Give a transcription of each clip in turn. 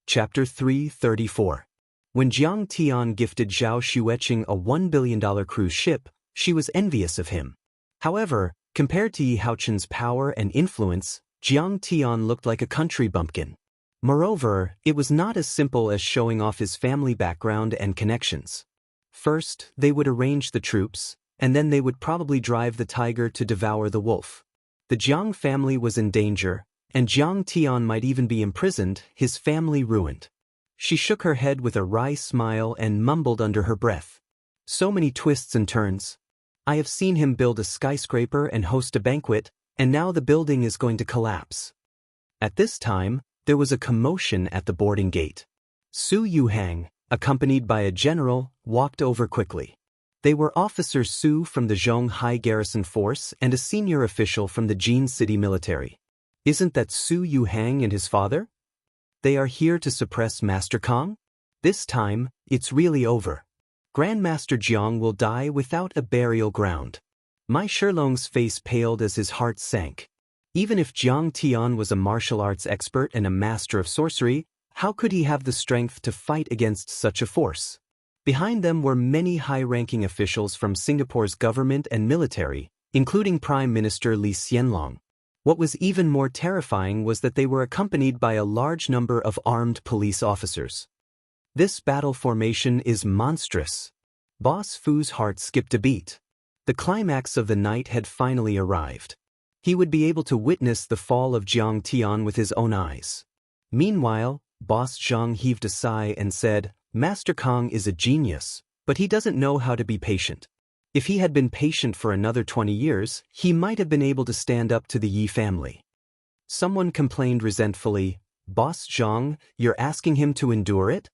Chapter 334. When Jiang Tian gifted Zhao Xueqing a $1 billion cruise ship, she was envious of him. However, compared to Yi Haochun's power and influence, Jiang Tian looked like a country bumpkin. Moreover, it was not as simple as showing off his family background and connections. First, they would arrange the troops, and then they would probably drive the tiger to devour the wolf. The Jiang family was in danger, and Jiang Tian might even be imprisoned, his family ruined. She shook her head with a wry smile and mumbled under her breath. So many twists and turns. I have seen him build a skyscraper and host a banquet, and now the building is going to collapse. At this time, there was a commotion at the boarding gate. Su Yuhang, accompanied by a general, walked over quickly. They were Officer Su from the Zhong High Garrison Force and a senior official from the Jin City Military. Isn't that Su Yuhang and his father? They are here to suppress Master Kong? This time, it's really over. Grandmaster Jiang will die without a burial ground. Mai Shilong's face paled as his heart sank. Even if Jiang Tian was a martial arts expert and a master of sorcery, how could he have the strength to fight against such a force? Behind them were many high-ranking officials from Singapore's government and military, including Prime Minister Lee Hsien Loong. What was even more terrifying was that they were accompanied by a large number of armed police officers. This battle formation is monstrous. Boss Fu's heart skipped a beat. The climax of the night had finally arrived. He would be able to witness the fall of Jiang Tian with his own eyes. Meanwhile, Boss Zhang heaved a sigh and said, Master Kong is a genius, but he doesn't know how to be patient. If he had been patient for another 20 years, he might have been able to stand up to the Yi family. Someone complained resentfully, Boss Zhang, you're asking him to endure it?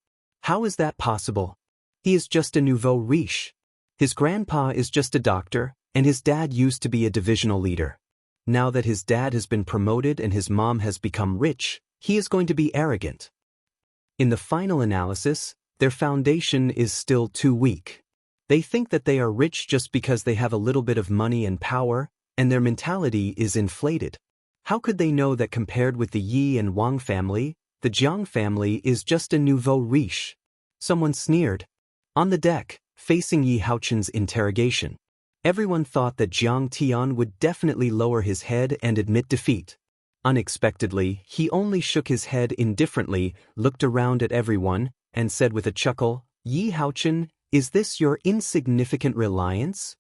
How is that possible? He is just a nouveau riche. His grandpa is just a doctor, and his dad used to be a divisional leader. Now that his dad has been promoted and his mom has become rich, he is going to be arrogant. In the final analysis, their foundation is still too weak. They think that they are rich just because they have a little bit of money and power, and their mentality is inflated. How could they know that compared with the Yi and Wang family, the Jiang family is just a nouveau riche? Someone sneered. On the deck, facing Yi Haochun's interrogation, everyone thought that Jiang Tian would definitely lower his head and admit defeat. Unexpectedly, he only shook his head indifferently, looked around at everyone, and said with a chuckle, Yi Haochun, is this your insignificant reliance?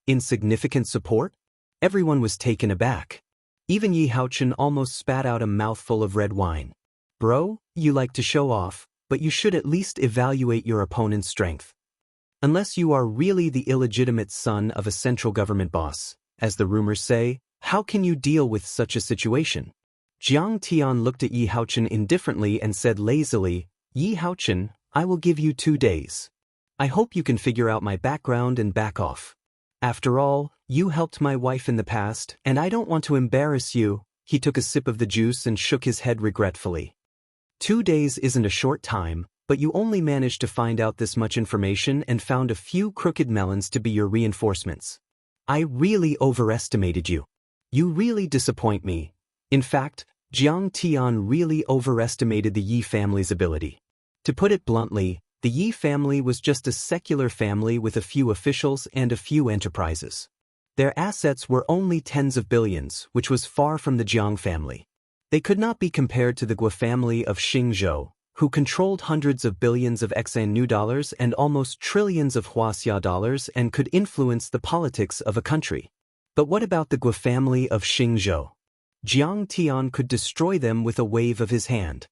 Insignificant support? Everyone was taken aback. Even Yi Haochun almost spat out a mouthful of red wine. Bro, you like to show off, but you should at least evaluate your opponent's strength. Unless you are really the illegitimate son of a central government boss, as the rumors say, how can you deal with such a situation? Jiang Tian looked at Yi Haochun indifferently and said lazily, Yi Haochun, I will give you 2 days. I hope you can figure out my background and back off. After all, you helped my wife in the past, and I don't want to embarrass you. He took a sip of the juice and shook his head regretfully. 2 days isn't a short time, but you only managed to find out this much information and found a few crooked melons to be your reinforcements. I really overestimated you. You really disappoint me. In fact, Jiang Tian really overestimated the Yi family's ability. To put it bluntly, the Yi family was just a secular family with a few officials and a few enterprises. Their assets were only tens of billions, which was far from the Jiang family. They could not be compared to the Guo family of Xingzhou, who controlled hundreds of billions of XNU dollars and almost trillions of Huaxia dollars and could influence the politics of a country. But what about the Guo family of Xingzhou? Jiang Tian could destroy them with a wave of his hand.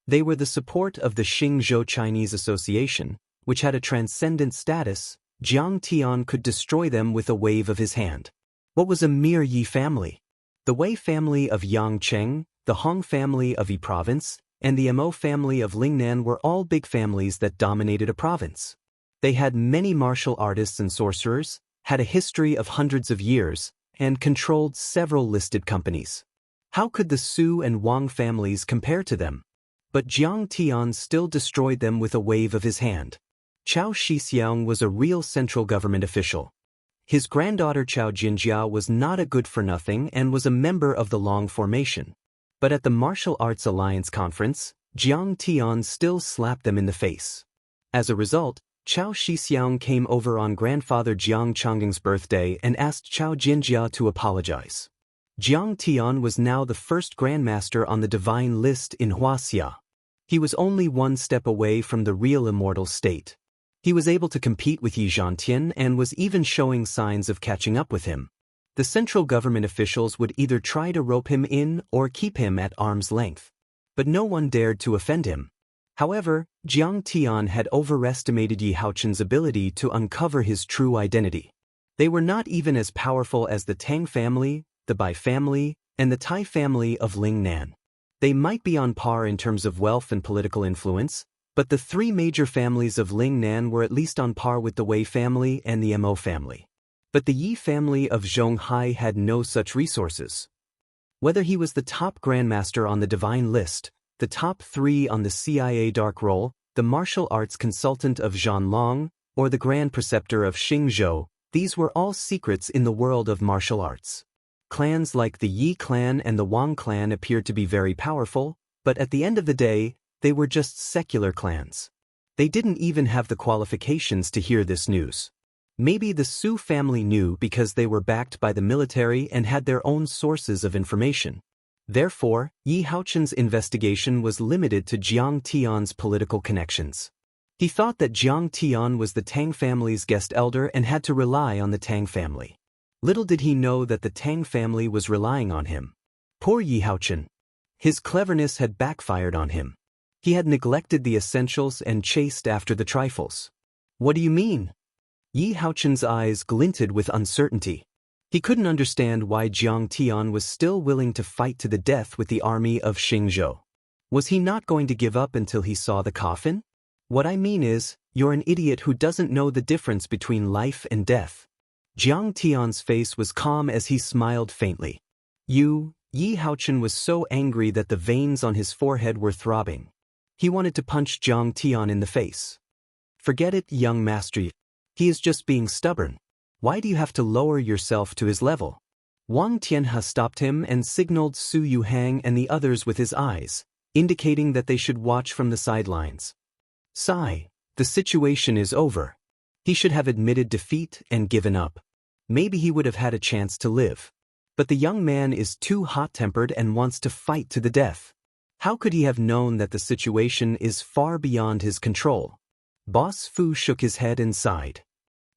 They were the support of the Xingzhou Chinese Association, which had a transcendent status. Jiang Tian could destroy them with a wave of his hand. What was a mere Yi family? The Wei family of Yangcheng, the Hong family of Yi province, and the Mo family of Lingnan were all big families that dominated a province. They had many martial artists and sorcerers, had a history of hundreds of years, and controlled several listed companies. How could the Su and Wang families compare to them? But Jiang Tian still destroyed them with a wave of his hand. Chao Shixiang was a real central government official. His granddaughter Chao Jinjia was not a good-for-nothing and was a member of the Long Formation. But at the Martial Arts Alliance conference, Jiang Tian still slapped them in the face. As a result, Chao Shixiang came over on grandfather Jiang Chongging's birthday and asked Chao Jinjia to apologize. Jiang Tian was now the first grandmaster on the divine list in Huaxia. He was only one step away from the real immortal state. He was able to compete with Yi Zhantian and was even showing signs of catching up with him. The central government officials would either try to rope him in or keep him at arm's length. But no one dared to offend him. However, Jiang Tian had overestimated Yi Haochen's ability to uncover his true identity. They were not even as powerful as the Tang family, the Bai family, and the Tai family of Ling Nan. They might be on par in terms of wealth and political influence, but the three major families of Ling Nan were at least on par with the Wei family and the Mo family. But the Yi family of Zhonghai had no such resources. Whether he was the top grandmaster on the divine list, the top 3 on the CIA dark roll, the martial arts consultant of Zhanlong, or the grand preceptor of Xingzhou, these were all secrets in the world of martial arts. Clans like the Yi clan and the Wang clan appeared to be very powerful, but at the end of the day, they were just secular clans. They didn't even have the qualifications to hear this news. Maybe the Su family knew because they were backed by the military and had their own sources of information. Therefore, Yi Haochen's investigation was limited to Jiang Tian's political connections. He thought that Jiang Tian was the Tang family's guest elder and had to rely on the Tang family. Little did he know that the Tang family was relying on him. Poor Yi Haochen. His cleverness had backfired on him. He had neglected the essentials and chased after the trifles. What do you mean? Yi Haochen's eyes glinted with uncertainty. He couldn't understand why Jiang Tian was still willing to fight to the death with the army of Xingzhou. Was he not going to give up until he saw the coffin? What I mean is, you're an idiot who doesn't know the difference between life and death. Jiang Tian's face was calm as he smiled faintly. Yi Haochen was so angry that the veins on his forehead were throbbing. He wanted to punch Jiang Tian in the face. Forget it, young master. He is just being stubborn. Why do you have to lower yourself to his level? Wang Tianhe stopped him and signaled Su Yuhang and the others with his eyes, indicating that they should watch from the sidelines. Sigh, the situation is over. He should have admitted defeat and given up. Maybe he would have had a chance to live. But the young man is too hot-tempered and wants to fight to the death. How could he have known that the situation is far beyond his control? Boss Fu shook his head and sighed.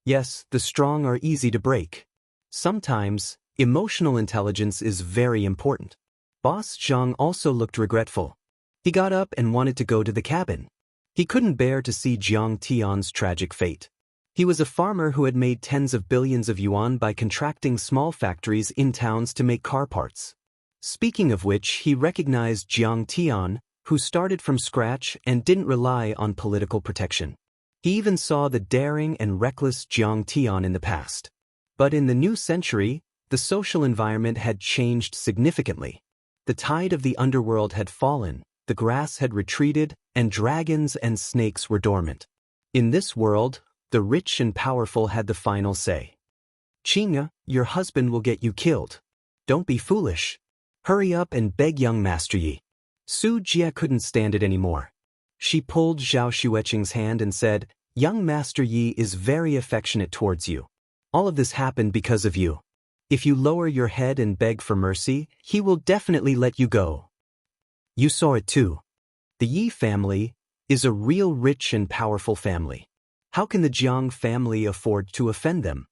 Yes, the strong are easy to break. Sometimes, emotional intelligence is very important. Boss Zhang also looked regretful. He got up and wanted to go to the cabin. He couldn't bear to see Jiang Tian's tragic fate. He was a farmer who had made tens of billions of yuan by contracting small factories in towns to make car parts. Speaking of which, he recognized Jiang Tian, who started from scratch and didn't rely on political protection. He even saw the daring and reckless Jiang Tian in the past. But in the new century, the social environment had changed significantly. The tide of the underworld had fallen, the grass had retreated, and dragons and snakes were dormant. In this world, the rich and powerful had the final say. Qingya, your husband will get you killed. Don't be foolish. Hurry up and beg young Master Yi. Su Jie couldn't stand it anymore. She pulled Zhao Xueqing's hand and said, Young Master Yi is very affectionate towards you. All of this happened because of you. If you lower your head and beg for mercy, he will definitely let you go. You saw it too. The Yi family is a real rich and powerful family. How can the Jiang family afford to offend them?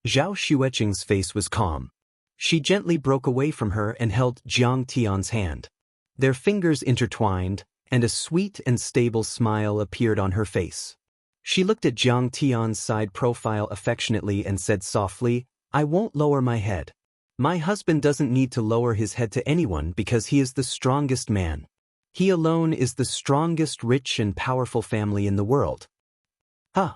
Zhao Xueqing's face was calm. She gently broke away from her and held Jiang Tian's hand. Their fingers intertwined, and a sweet and stable smile appeared on her face. She looked at Jiang Tian's side profile affectionately and said softly, I won't lower my head. My husband doesn't need to lower his head to anyone because he is the strongest man. He alone is the strongest, rich and powerful family in the world. Huh.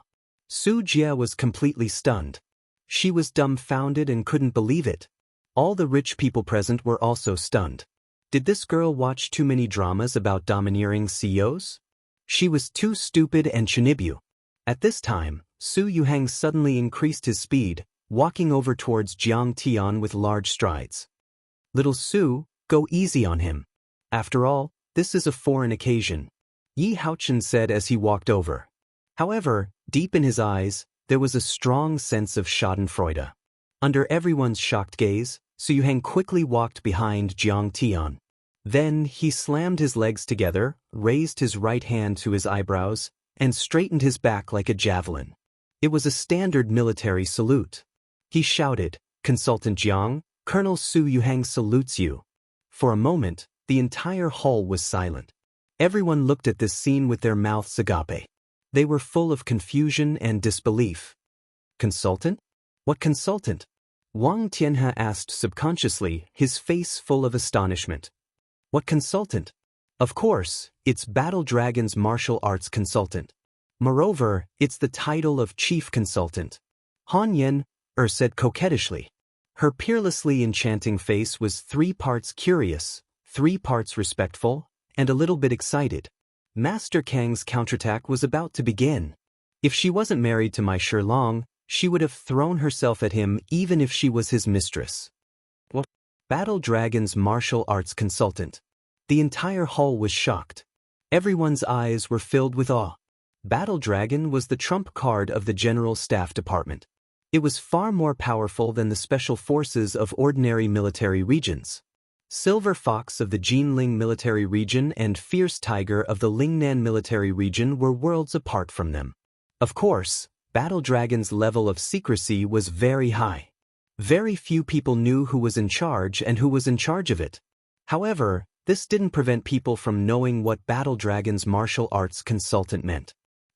Su Jie was completely stunned. She was dumbfounded and couldn't believe it. All the rich people present were also stunned. Did this girl watch too many dramas about domineering CEOs? She was too stupid and chinibu. At this time, Su Yuhang suddenly increased his speed, walking over towards Jiang Tian with large strides. Little Su, go easy on him. After all, this is a foreign occasion, Yi Haochen said as he walked over. However, deep in his eyes, there was a strong sense of schadenfreude. Under everyone's shocked gaze, Su Yuhang quickly walked behind Jiang Tian. Then he slammed his legs together, raised his right hand to his eyebrows, and straightened his back like a javelin. It was a standard military salute. He shouted, "Consultant Jiang, Colonel Su Yuhang salutes you." For a moment, the entire hall was silent. Everyone looked at this scene with their mouths agape. They were full of confusion and disbelief. Consultant? What consultant? Wang Tianhe asked subconsciously, his face full of astonishment. What consultant? Of course, it's Battle Dragon's martial arts consultant. Moreover, it's the title of chief consultant. Han Yen said coquettishly. Her peerlessly enchanting face was 3 parts curious, 3 parts respectful, and a little bit excited. Master Kang's counterattack was about to begin. If she wasn't married to my Shilong, she would have thrown herself at him even if she was his mistress. What? Battle Dragon's martial arts consultant. The entire hall was shocked. Everyone's eyes were filled with awe. Battle Dragon was the trump card of the General Staff Department. It was far more powerful than the special forces of ordinary military regions. Silver Fox of the Jinling military region and Fierce Tiger of the Lingnan military region were worlds apart from them. Of course, Battle Dragon's level of secrecy was very high. Very few people knew who was in charge and who was in charge of it. However, this didn't prevent people from knowing what Battle Dragon's martial arts consultant meant.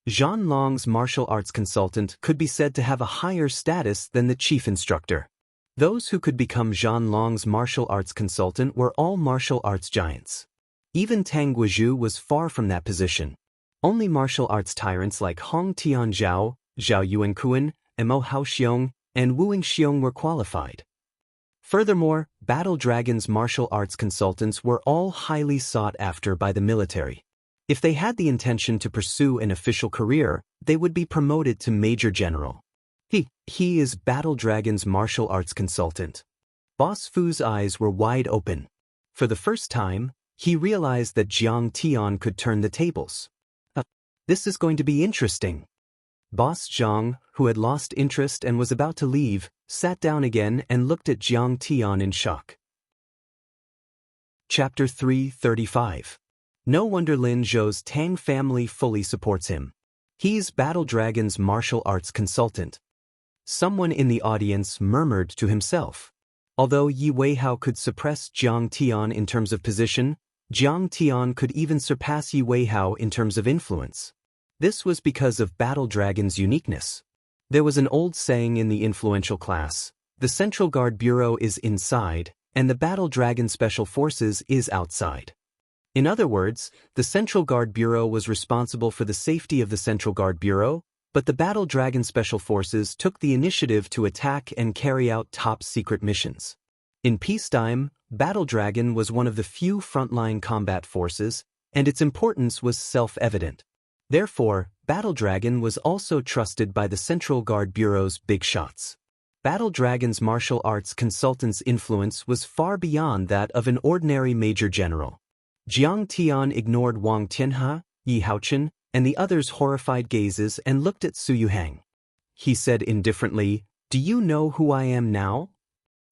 Zhan Long's martial arts consultant could be said to have a higher status than the chief instructor. Those who could become Zhan Long's martial arts consultant were all martial arts giants. Even Tang Guizhu was far from that position. Only martial arts tyrants like Hong Tianzhao, Zhao Yuankuan, Mo Haoxiong, and Wu Yingxiong were qualified. Furthermore, Battle Dragon's martial arts consultants were all highly sought after by the military. If they had the intention to pursue an official career, they would be promoted to Major General. He is Battle Dragon's martial arts consultant. Boss Fu's eyes were wide open. For the first time, he realized that Jiang Tian could turn the tables. This is going to be interesting. Boss Zhang, who had lost interest and was about to leave, sat down again and looked at Jiang Tian in shock. Chapter 335. No wonder Lin Zhou's Tang family fully supports him. He's Battle Dragon's martial arts consultant. Someone in the audience murmured to himself. Although Yi Weihao could suppress Jiang Tian in terms of position, Jiang Tian could even surpass Yi Weihao in terms of influence. This was because of Battle Dragon's uniqueness. There was an old saying in the influential class, the Central Guard Bureau is inside, and the Battle Dragon Special Forces is outside. In other words, the Central Guard Bureau was responsible for the safety of the Central Guard Bureau, but the Battle Dragon Special Forces took the initiative to attack and carry out top-secret missions. In peacetime, Battle Dragon was one of the few frontline combat forces, and its importance was self-evident. Therefore, Battle Dragon was also trusted by the Central Guard Bureau's big shots. Battle Dragon's martial arts consultant's influence was far beyond that of an ordinary major general. Jiang Tian ignored Wang Tianhe, Yi Haochen, and the others' horrified gazes and looked at Su Yuhang. He said indifferently, "Do you know who I am now?"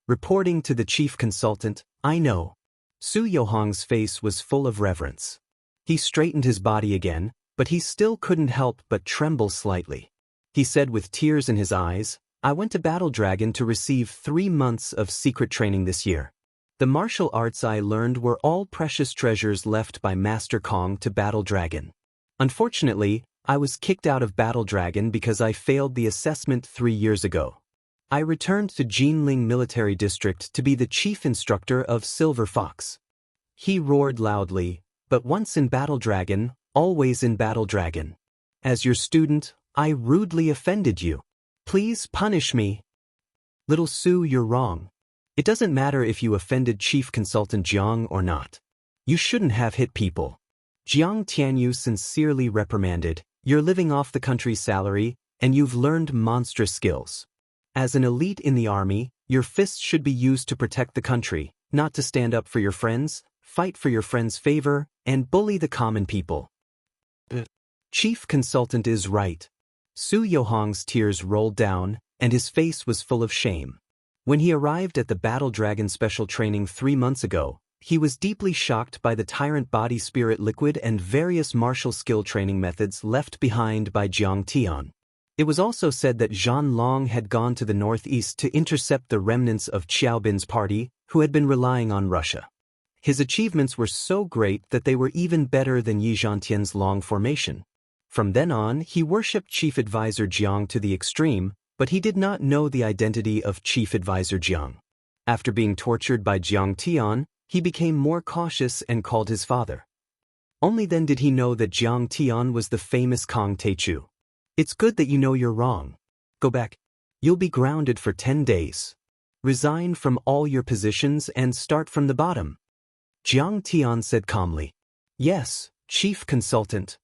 Reporting to the chief consultant, "I know." Su Yuhang's face was full of reverence. He straightened his body again, but he still couldn't help but tremble slightly. He said with tears in his eyes, "I went to Battle Dragon to receive 3 months of secret training this year. The martial arts I learned were all precious treasures left by Master Kong to Battle Dragon. Unfortunately, I was kicked out of Battle Dragon because I failed the assessment 3 years ago. I returned to Jinling Military District to be the chief instructor of Silver Fox." He roared loudly, "But once in Battle Dragon, always in Battle Dragon. As your student, I rudely offended you. Please punish me." "Little Su, you're wrong. It doesn't matter if you offended Chief Consultant Jiang or not. You shouldn't have hit people." Jiang Tianyu sincerely reprimanded, "You're living off the country's salary, and you've learned monstrous skills. As an elite in the army, your fists should be used to protect the country, not to stand up for your friends, fight for your friend's favor, and bully the common people. Chief consultant is right. Su Yohong's tears rolled down, and his face was full of shame. When he arrived at the Battle Dragon special training 3 months ago, he was deeply shocked by the tyrant body spirit liquid and various martial skill training methods left behind by Jiang Tian. It was also said that Zhan Long had gone to the northeast to intercept the remnants of Qiaobin's party, who had been relying on Russia. His achievements were so great that they were even better than Yi Zhantian's long formation. From then on, he worshipped Chief Advisor Jiang to the extreme, but he did not know the identity of Chief Advisor Jiang. After being tortured by Jiang Tian, he became more cautious and called his father. Only then did he know that Jiang Tian was the famous Kong Teichu. It's good that you know you're wrong. Go back. You'll be grounded for 10 days. Resign from all your positions and start from the bottom. Jiang Tian said calmly. Yes, Chief Consultant.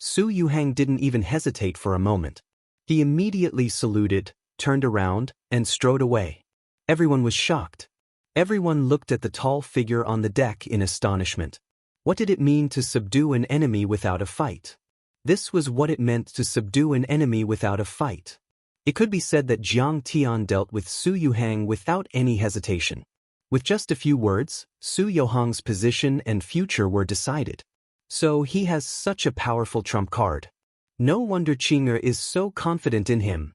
Su Yuhang didn't even hesitate for a moment. He immediately saluted, turned around, and strode away. Everyone was shocked. Everyone looked at the tall figure on the deck in astonishment. What did it mean to subdue an enemy without a fight? This was what it meant to subdue an enemy without a fight. It could be said that Jiang Tian dealt with Su Yuhang without any hesitation. With just a few words, Su Yuhang's position and future were decided. So he has such a powerful trump card. No wonder Qing'er is so confident in him.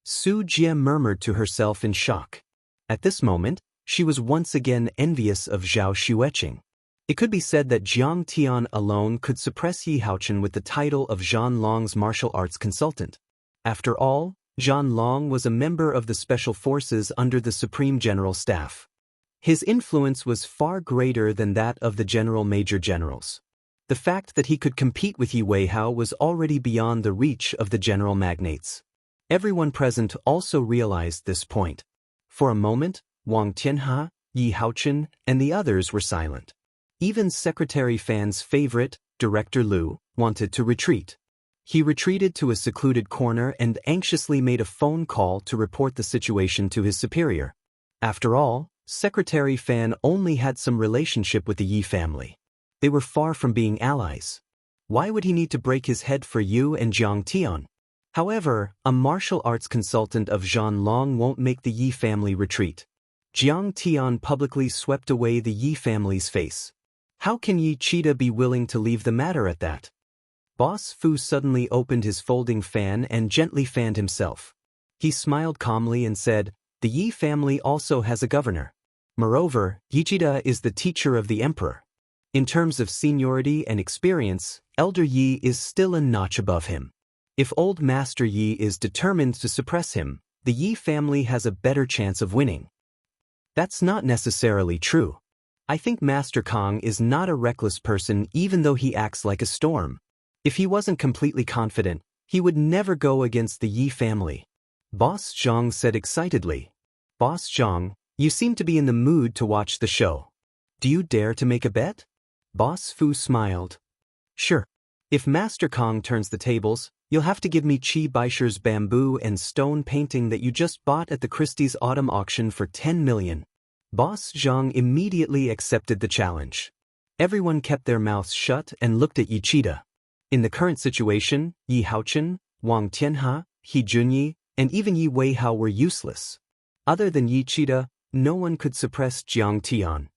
Su Jie murmured to herself in shock. At this moment, she was once again envious of Zhao Xueqing. It could be said that Jiang Tian alone could suppress Yi Haochen with the title of Zhan Long's martial arts consultant. After all, Zhan Long was a member of the special forces under the Supreme General Staff. His influence was far greater than that of the General Major Generals. The fact that he could compete with Yi Weihao was already beyond the reach of the general magnates. Everyone present also realized this point. For a moment, Wang Tianhe, Yi Haochen, and the others were silent. Even Secretary Fan's favorite, Director Liu, wanted to retreat. He retreated to a secluded corner and anxiously made a phone call to report the situation to his superior. After all, Secretary Fan only had some relationship with the Yi family. They were far from being allies. Why would he need to break his head for Yu and Jiang Tian? However, a martial arts consultant of Zhan Long won't make the Yi family retreat. Jiang Tian publicly swept away the Yi family's face. How can Yi Cheetah be willing to leave the matter at that? Boss Fu suddenly opened his folding fan and gently fanned himself. He smiled calmly and said, "The Yi family also has a governor. Moreover, Yi Cheetah is the teacher of the emperor. In terms of seniority and experience, Elder Yi is still a notch above him. If Old Master Yi is determined to suppress him, the Yi family has a better chance of winning." That's not necessarily true. I think Master Kong is not a reckless person even though he acts like a storm. If he wasn't completely confident, he would never go against the Yi family. Boss Zhang said excitedly. Boss Zhang, you seem to be in the mood to watch the show. Do you dare to make a bet? Boss Fu smiled. Sure. If Master Kong turns the tables, you'll have to give me Qi Baisher's bamboo and stone painting that you just bought at the Christie's autumn auction for 10 million. Boss Zhang immediately accepted the challenge. Everyone kept their mouths shut and looked at Yi Cheetah. In the current situation, Yi Haochen, Wang Tianhe, He Junyi, and even Yi Weihao were useless. Other than Yi Cheetah, no one could suppress Jiang Tian.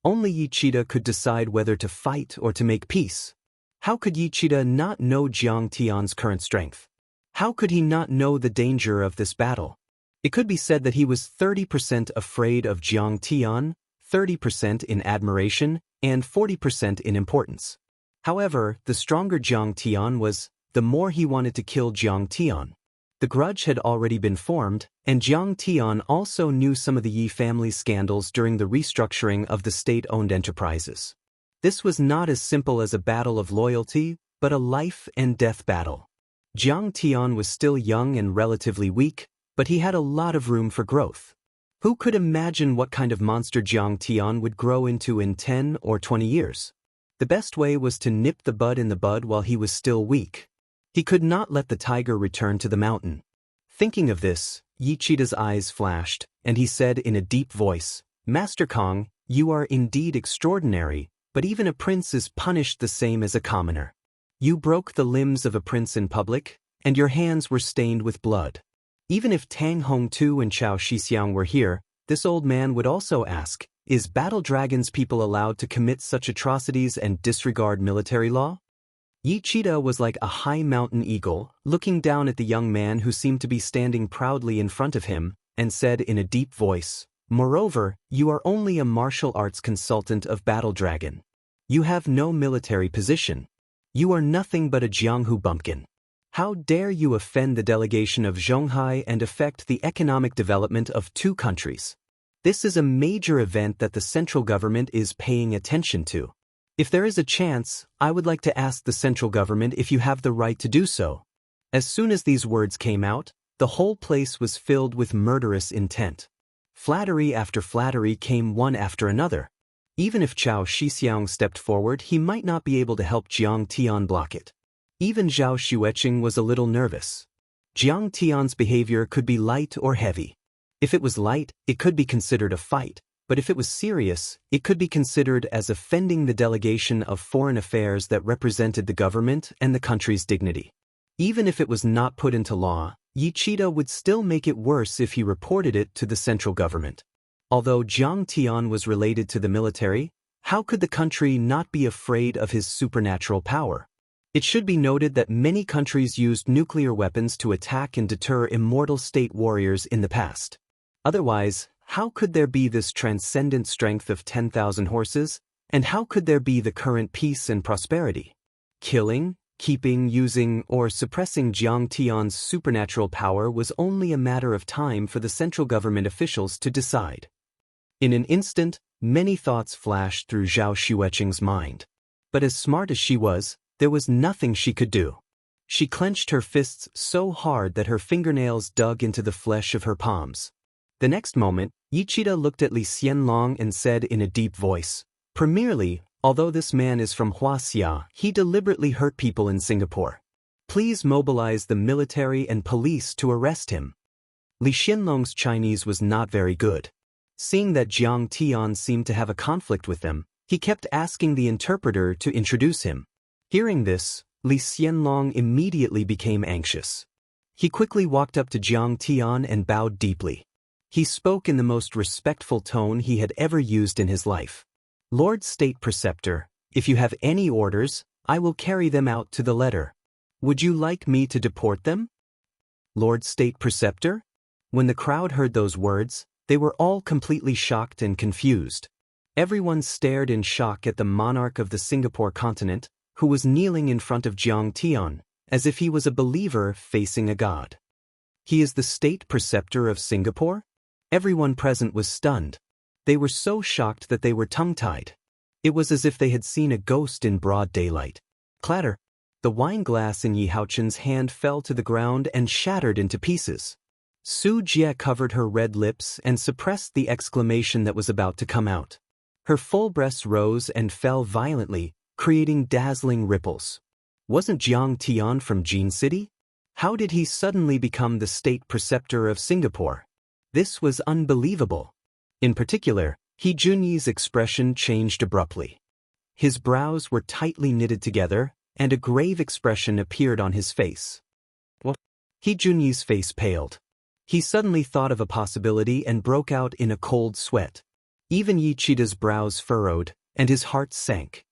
Only Yi Cheetah could decide whether to fight or to make peace. How could Yi Cheetah not know Jiang Tian's current strength? How could he not know the danger of this battle? It could be said that he was 30% afraid of Jiang Tian, 30% in admiration, and 40% in importance. However, the stronger Jiang Tian was, the more he wanted to kill Jiang Tian. The grudge had already been formed, and Jiang Tian also knew some of the Yi family's scandals during the restructuring of the state-owned enterprises. This was not as simple as a battle of loyalty, but a life-and-death battle. Jiang Tian was still young and relatively weak, but he had a lot of room for growth. Who could imagine what kind of monster Jiang Tian would grow into in 10 or 20 years? The best way was to nip the bud in the bud while he was still weak. He could not let the tiger return to the mountain. Thinking of this, Yi Cheetah's eyes flashed, and he said in a deep voice, Master Kong, you are indeed extraordinary, but even a prince is punished the same as a commoner. You broke the limbs of a prince in public, and your hands were stained with blood. Even if Tang Hongtu and Chao Shixiang were here, this old man would also ask, is Battle Dragon's people allowed to commit such atrocities and disregard military law? Yi Cheetah was like a high mountain eagle, looking down at the young man who seemed to be standing proudly in front of him, and said in a deep voice, "Moreover, you are only a martial arts consultant of Battle Dragon. You have no military position. You are nothing but a Jianghu bumpkin. How dare you offend the delegation of Zhonghai and affect the economic development of two countries? This is a major event that the central government is paying attention to. If there is a chance, I would like to ask the central government if you have the right to do so." As soon as these words came out, the whole place was filled with murderous intent. Flattery after flattery came one after another. Even if Chao Shixiang stepped forward, he might not be able to help Jiang Tian block it. Even Zhao Xueqing was a little nervous. Jiang Tian's behavior could be light or heavy. If it was light, it could be considered a fight, but if it was serious, it could be considered as offending the delegation of foreign affairs that represented the government and the country's dignity. Even if it was not put into law, Yi Cheetah would still make it worse if he reported it to the central government. Although Jiang Tian was related to the military, how could the country not be afraid of his supernatural power? It should be noted that many countries used nuclear weapons to attack and deter immortal state warriors in the past. Otherwise, how could there be this transcendent strength of 10,000 horses, and how could there be the current peace and prosperity? Killing, keeping, using, or suppressing Jiang Tian's supernatural power was only a matter of time for the central government officials to decide. In an instant, many thoughts flashed through Zhao Xueqing's mind. But as smart as she was, there was nothing she could do. She clenched her fists so hard that her fingernails dug into the flesh of her palms. The next moment, Yi Cheetah looked at Li Xianlong and said in a deep voice, "Premierly, although this man is from Huaxia, he deliberately hurt people in Singapore. Please mobilize the military and police to arrest him." Li Xianlong's Chinese was not very good. Seeing that Jiang Tian seemed to have a conflict with them, he kept asking the interpreter to introduce him. Hearing this, Li Xianlong immediately became anxious. He quickly walked up to Jiang Tian and bowed deeply. He spoke in the most respectful tone he had ever used in his life. "Lord State Preceptor, if you have any orders, I will carry them out to the letter. Would you like me to deport them?" Lord State Preceptor? When the crowd heard those words, they were all completely shocked and confused. Everyone stared in shock at the monarch of the Singapore continent, who was kneeling in front of Jiang Tian, as if he was a believer facing a god. He is the state preceptor of Singapore? Everyone present was stunned. They were so shocked that they were tongue-tied. It was as if they had seen a ghost in broad daylight. Clatter! The wine glass in Yi Haochen's hand fell to the ground and shattered into pieces. Su Jie covered her red lips and suppressed the exclamation that was about to come out. Her full breasts rose and fell violently, creating dazzling ripples. Wasn't Jiang Tian from Jin City? How did he suddenly become the state preceptor of Singapore? This was unbelievable. In particular, He Junyi's expression changed abruptly. His brows were tightly knitted together, and a grave expression appeared on his face. What? He Junyi's face paled. He suddenly thought of a possibility and broke out in a cold sweat. Even Yi Cheetah's brows furrowed, and his heart sank.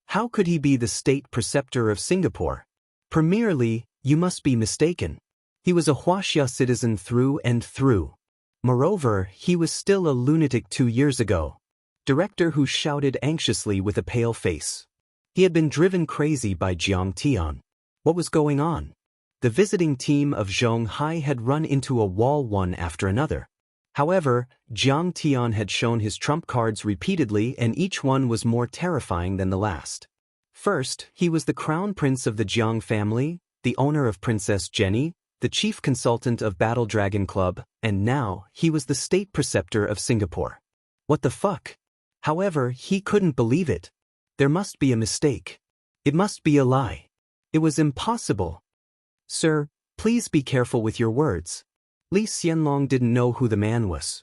How could he be the state preceptor of Singapore? Premierly, you must be mistaken. He was a Huaxia citizen through and through. Moreover, he was still a lunatic 2 years ago. Director Hu shouted anxiously with a pale face. He had been driven crazy by Jiang Tian. What was going on? The visiting team of Zhonghai had run into a wall one after another. However, Jiang Tian had shown his trump cards repeatedly, and each one was more terrifying than the last. First, he was the crown prince of the Jiang family, the owner of Princess Jenny, the chief consultant of Battle Dragon Club, and now he was the state preceptor of Singapore. What the fuck? However, he couldn't believe it. There must be a mistake. It must be a lie. It was impossible. Sir, please be careful with your words. Li Xianlong didn't know who the man was.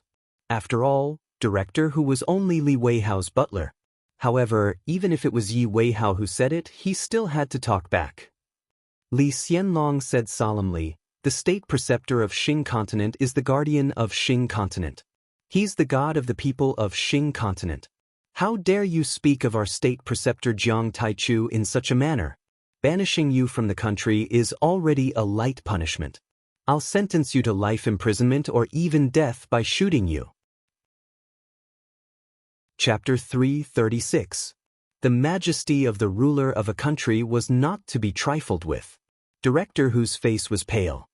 After all, director who was only Li Weihao's butler. However, even if it was Yi Weihao who said it, he still had to talk back. Li Xianlong said solemnly, "The state preceptor of Xing continent is the guardian of Xing continent. He's the god of the people of Xing continent. How dare you speak of our state preceptor Jiang Taichu in such a manner? Banishing you from the country is already a light punishment. I'll sentence you to life imprisonment or even death by shooting you." Chapter 336. The majesty of the ruler of a country was not to be trifled with. Director whose face was pale.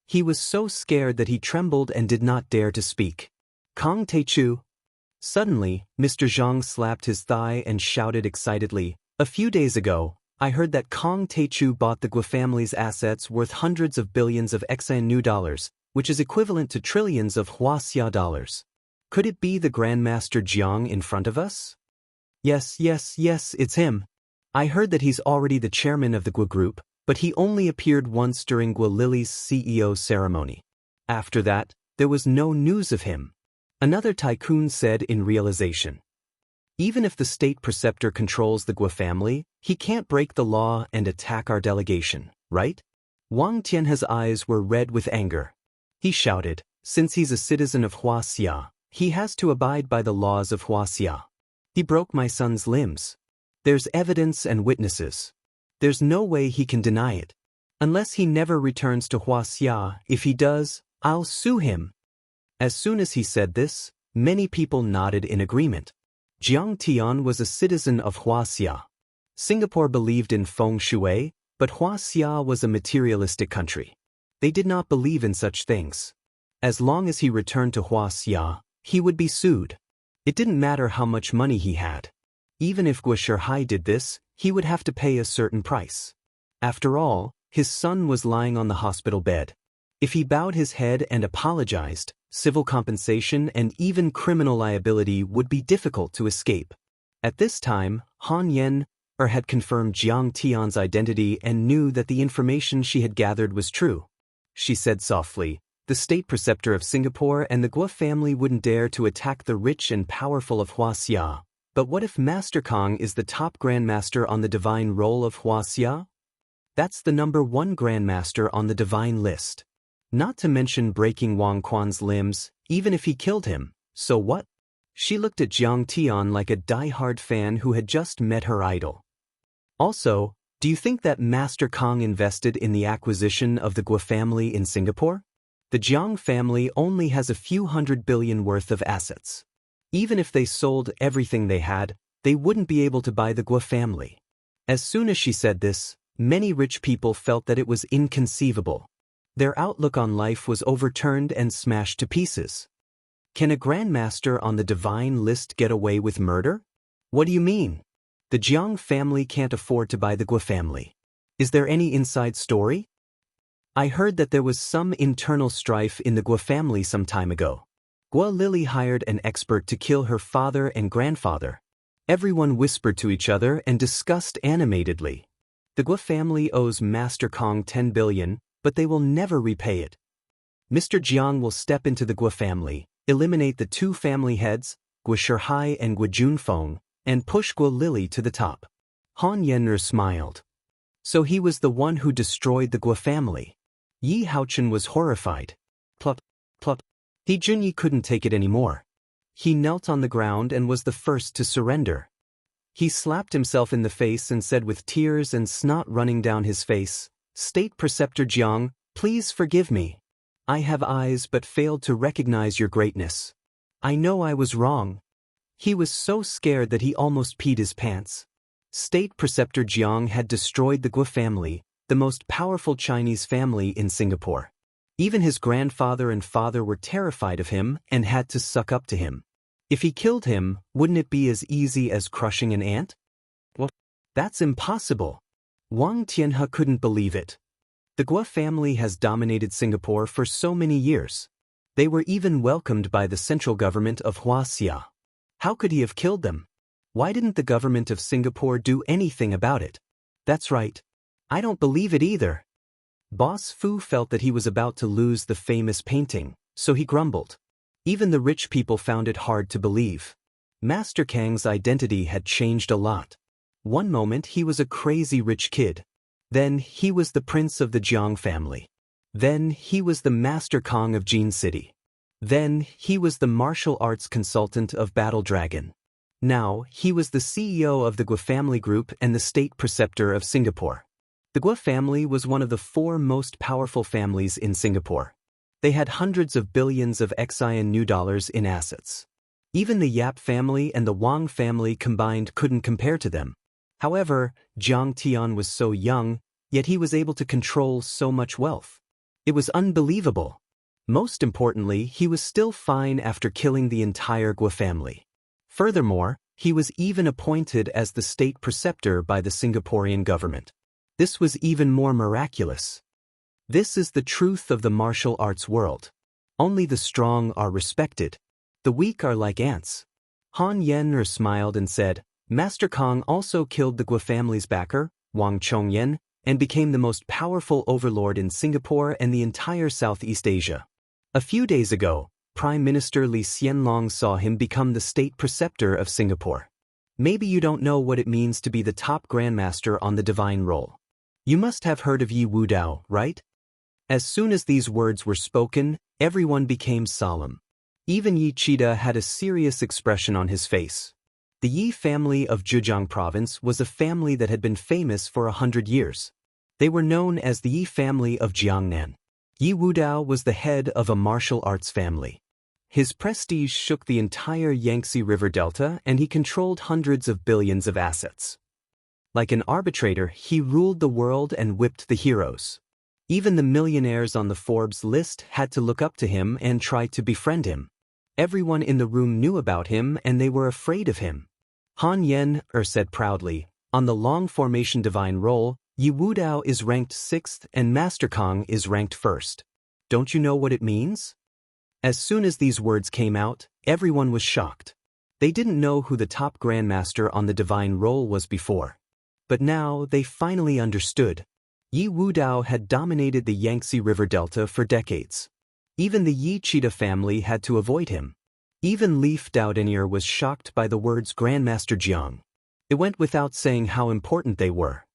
He was so scared that he trembled and did not dare to speak. "Kong Taichu." Suddenly, Mr. Zhang slapped his thigh and shouted excitedly, "A few days ago, I heard that Kong Taichu bought the Guo family's assets worth hundreds of billions of XNU dollars, which is equivalent to trillions of Huaxia dollars. Could it be the Grandmaster Jiang in front of us? Yes, it's him. I heard that he's already the chairman of the Guo Group, but he only appeared once during Guo Lily's CEO ceremony. After that, there was no news of him." Another tycoon said in realization. "Even if the state preceptor controls the Guo family, he can't break the law and attack our delegation, right?" Wang Tianhe's eyes were red with anger. He shouted, "Since he's a citizen of Huaxia, he has to abide by the laws of Huaxia. He broke my son's limbs. There's evidence and witnesses. There's no way he can deny it. Unless he never returns to Huaxia, if he does, I'll sue him." As soon as he said this, many people nodded in agreement. Jiang Tian was a citizen of Huaxia. Singapore believed in feng shui, but Huaxia was a materialistic country. They did not believe in such things. As long as he returned to Huaxia, he would be sued. It didn't matter how much money he had. Even if Guo Shihai did this, he would have to pay a certain price. After all, his son was lying on the hospital bed. If he bowed his head and apologized, civil compensation and even criminal liability would be difficult to escape. At this time, Han Yen had confirmed Jiang Tian's identity and knew that the information she had gathered was true. She said softly, "The state preceptor of Singapore and the Guo family wouldn't dare to attack the rich and powerful of Huaxia. But what if Master Kong is the top grandmaster on the divine roll of Huaxia? That's the #1 grandmaster on the divine list. Not to mention breaking Wang Quan's limbs, even if he killed him, so what?" She looked at Jiang Tian like a die-hard fan who had just met her idol. "Also, do you think that Master Kong invested in the acquisition of the Guo family in Singapore? The Jiang family only has a few $100 billion worth of assets. Even if they sold everything they had, they wouldn't be able to buy the Guo family." As soon as she said this, many rich people felt that it was inconceivable. Their outlook on life was overturned and smashed to pieces. Can a grandmaster on the divine list get away with murder? What do you mean? The Jiang family can't afford to buy the Guo family. Is there any inside story? I heard that there was some internal strife in the Guo family some time ago. Guo Lily hired an expert to kill her father and grandfather. Everyone whispered to each other and discussed animatedly. The Guo family owes Master Kong 10 billion, but they will never repay it. Mr. Jiang will step into the Guo family, eliminate the 2 family heads, Guo Shihai and Guo Junfeng, and push Guo Lily to the top. Han Yenner smiled. So he was the one who destroyed the Guo family. Yi Haochen was horrified. Plop, plop. He Junyi couldn't take it anymore. He knelt on the ground and was the first to surrender. He slapped himself in the face and said with tears and snot running down his face, "State Preceptor Jiang, please forgive me. I have eyes but failed to recognize your greatness. I know I was wrong." He was so scared that he almost peed his pants. State Preceptor Jiang had destroyed the Guo family, the most powerful Chinese family in Singapore. Even his grandfather and father were terrified of him and had to suck up to him. If he killed him, wouldn't it be as easy as crushing an ant? Well, that's impossible. Wang Tianhe couldn't believe it. The Guo family has dominated Singapore for so many years. They were even welcomed by the central government of Huaxia. How could he have killed them? Why didn't the government of Singapore do anything about it? That's right. I don't believe it either. Boss Fu felt that he was about to lose the famous painting, so he grumbled. Even the rich people found it hard to believe. Master Kang's identity had changed a lot. One moment he was a crazy rich kid. Then he was the prince of the Jiang family. Then he was the Master Kang of Jin City. Then he was the martial arts consultant of Battle Dragon. Now he was the CEO of the Gua family group and the state preceptor of Singapore. The Gua family was one of the 4 most powerful families in Singapore. They had hundreds of billions of XIN new dollars in assets. Even the Yap family and the Wang family combined couldn't compare to them. However, Jiang Tian was so young, yet he was able to control so much wealth. It was unbelievable. Most importantly, he was still fine after killing the entire Gua family. Furthermore, he was even appointed as the state preceptor by the Singaporean government. This was even more miraculous. This is the truth of the martial arts world. Only the strong are respected. The weak are like ants. Han Yen'er smiled and said, Master Kang also killed the Gua family's backer, Wang Chongyan, and became the most powerful overlord in Singapore and the entire Southeast Asia. A few days ago, Prime Minister Lee Hsien Loong saw him become the state preceptor of Singapore. Maybe you don't know what it means to be the top grandmaster on the divine roll. You must have heard of Yi Wudao, right? As soon as these words were spoken, everyone became solemn. Even Yi Chida had a serious expression on his face. The Yi family of Zhejiang province was a family that had been famous for 100 years. They were known as the Yi family of Jiangnan. Yi Wudao was the head of a martial arts family. His prestige shook the entire Yangtze River Delta and he controlled hundreds of billions of assets. Like an arbitrator, he ruled the world and whipped the heroes. Even the millionaires on the Forbes list had to look up to him and try to befriend him. Everyone in the room knew about him and they were afraid of him. Han Yen'er said proudly, on the long formation divine roll, Yi Wudao is ranked 6th and Master Kang is ranked 1st. Don't you know what it means? As soon as these words came out, everyone was shocked. They didn't know who the top grandmaster on the divine roll was before. But now they finally understood. Yi Wudao had dominated the Yangtze River Delta for decades. Even the Yi Chida family had to avoid him. Even Leaf Doudenier was shocked by the words Grandmaster Jiang. It went without saying how important they were.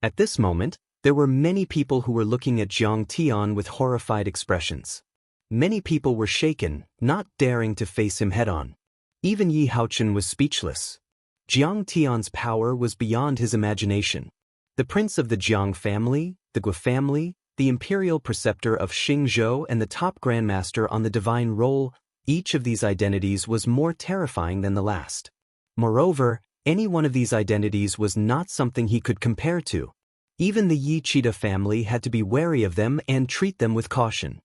At this moment, there were many people who were looking at Jiang Tian with horrified expressions. Many people were shaken, not daring to face him head-on. Even Yi Haochen was speechless. Jiang Tian's power was beyond his imagination. The prince of the Jiang family, the Gua family, the imperial preceptor of Xingzhou and the top grandmaster on the divine roll, each of these identities was more terrifying than the last. Moreover, any one of these identities was not something he could compare to. Even the Yi Chida family had to be wary of them and treat them with caution.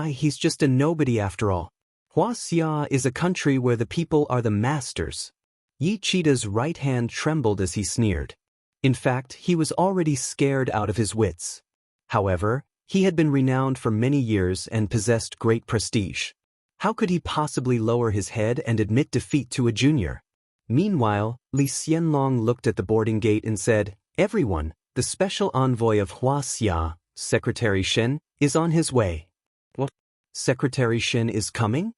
He's just a nobody after all. Huaxia is a country where the people are the masters. Yi Chida's right hand trembled as he sneered. In fact, he was already scared out of his wits. However, he had been renowned for many years and possessed great prestige. How could he possibly lower his head and admit defeat to a junior? Meanwhile, Lee Hsien Loong looked at the boarding gate and said, Everyone, the special envoy of Huaxia, Secretary Shen, is on his way. What? Secretary Shen is coming?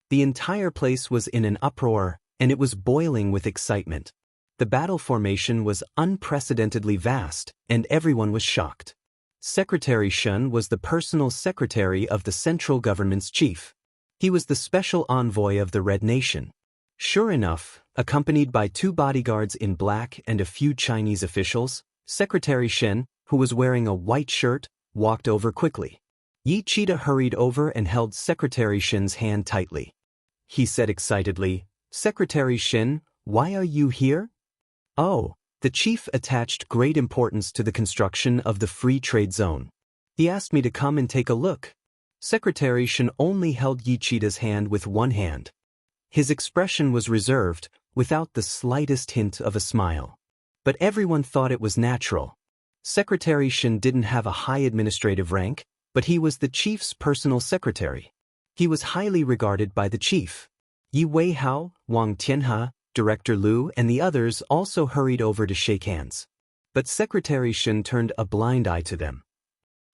The entire place was in an uproar, and it was boiling with excitement. The battle formation was unprecedentedly vast, and everyone was shocked. Secretary Shen was the personal secretary of the central government's chief. He was the special envoy of the Red Nation. Sure enough, accompanied by 2 bodyguards in black and a few Chinese officials, Secretary Shen, who was wearing a white shirt, walked over quickly. Yi Chida hurried over and held Secretary Shen's hand tightly. He said excitedly, Secretary Shen, why are you here? Oh, the chief attached great importance to the construction of the free trade zone. He asked me to come and take a look. Secretary Shen only held Yi Chida's hand with one hand. His expression was reserved, without the slightest hint of a smile. But everyone thought it was natural. Secretary Shen didn't have a high administrative rank, but he was the chief's personal secretary. He was highly regarded by the chief. Yi Weihao, Wang Tianhe, Director Liu and the others also hurried over to shake hands. But Secretary Shen turned a blind eye to them.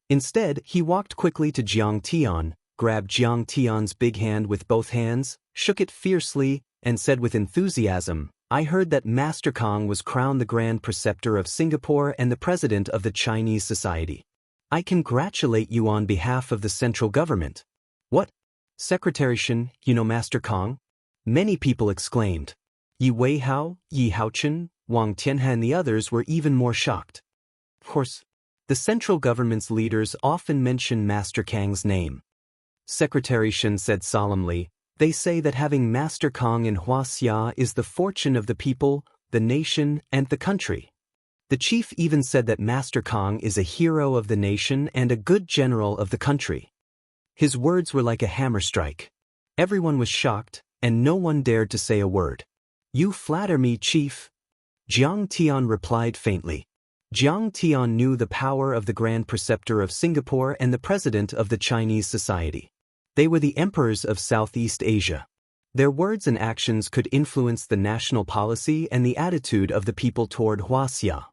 Instead, he walked quickly to Jiang Tian, grabbed Jiang Tian's big hand with both hands, shook it fiercely, and said with enthusiasm, "I heard that Master Kong was crowned the Grand Preceptor of Singapore and the President of the Chinese Society. I congratulate you on behalf of the central government." "What? Secretary Shen, you know Master Kong?" Many people exclaimed. Yi Weihao, Yi Haochen, Wang Tianhe and the others were even more shocked. Of course, the central government's leaders often mention Master Kang's name. Secretary Shen said solemnly, "They say that having Master Kong in Huaxia is the fortune of the people, the nation, and the country." The chief even said that Master Kong is a hero of the nation and a good general of the country. His words were like a hammer strike. Everyone was shocked, and no one dared to say a word. "You flatter me, chief." Jiang Tian replied faintly. Jiang Tian knew the power of the Grand Preceptor of Singapore and the President of the Chinese Society. They were the emperors of Southeast Asia. Their words and actions could influence the national policy and the attitude of the people toward Huaxia.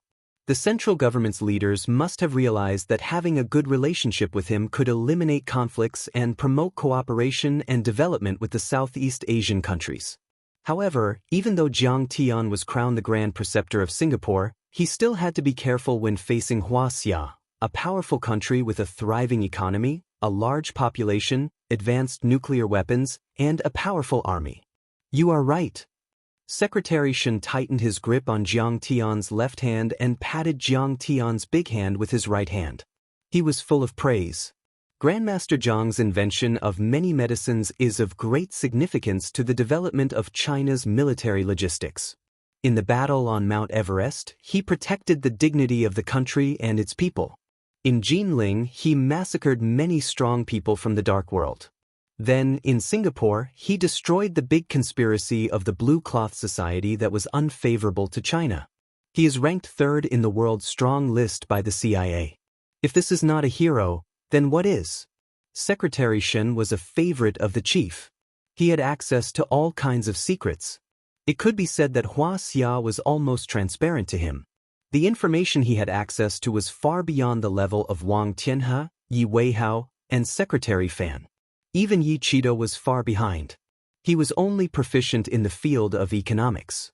The central government's leaders must have realized that having a good relationship with him could eliminate conflicts and promote cooperation and development with the Southeast Asian countries. However, even though Jiang Tian was crowned the Grand Preceptor of Singapore, he still had to be careful when facing Huaxia, a powerful country with a thriving economy, a large population, advanced nuclear weapons, and a powerful army. "You are right." Secretary Shen tightened his grip on Jiang Tian's left hand and patted Jiang Tian's big hand with his right hand. He was full of praise. Grandmaster Jiang's invention of many medicines is of great significance to the development of China's military logistics. In the battle on Mount Everest, he protected the dignity of the country and its people. In Jinling, he massacred many strong people from the Dark World. Then, in Singapore, he destroyed the big conspiracy of the Blue Cloth Society that was unfavorable to China. He is ranked third in the world's strong list by the CIA. If this is not a hero, then what is? Secretary Shen was a favorite of the chief. He had access to all kinds of secrets. It could be said that Huaxia was almost transparent to him. The information he had access to was far beyond the level of Wang Tianhe, Yi Weihao, and Secretary Fan. Even Yi Qido was far behind. He was only proficient in the field of economics.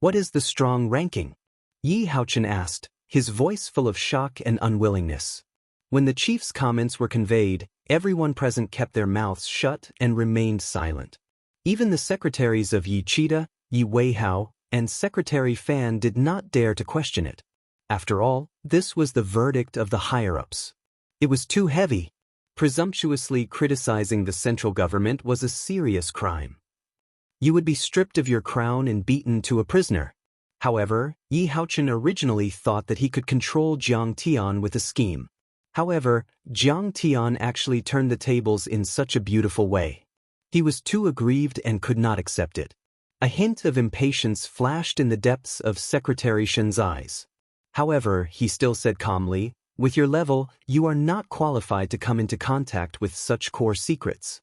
"What is the strong ranking?" Yi Haochen asked, his voice full of shock and unwillingness. When the chief's comments were conveyed, everyone present kept their mouths shut and remained silent. Even the secretaries of Yi Qido, Yi Weihao, and Secretary Fan did not dare to question it. After all, this was the verdict of the higher-ups. It was too heavy. Presumptuously criticizing the central government was a serious crime. You would be stripped of your crown and beaten to a prisoner. However, Yi Haochen originally thought that he could control Jiang Tian with a scheme. However, Jiang Tian actually turned the tables in such a beautiful way. He was too aggrieved and could not accept it. A hint of impatience flashed in the depths of Secretary Shen's eyes. However, he still said calmly, "With your level, you are not qualified to come into contact with such core secrets.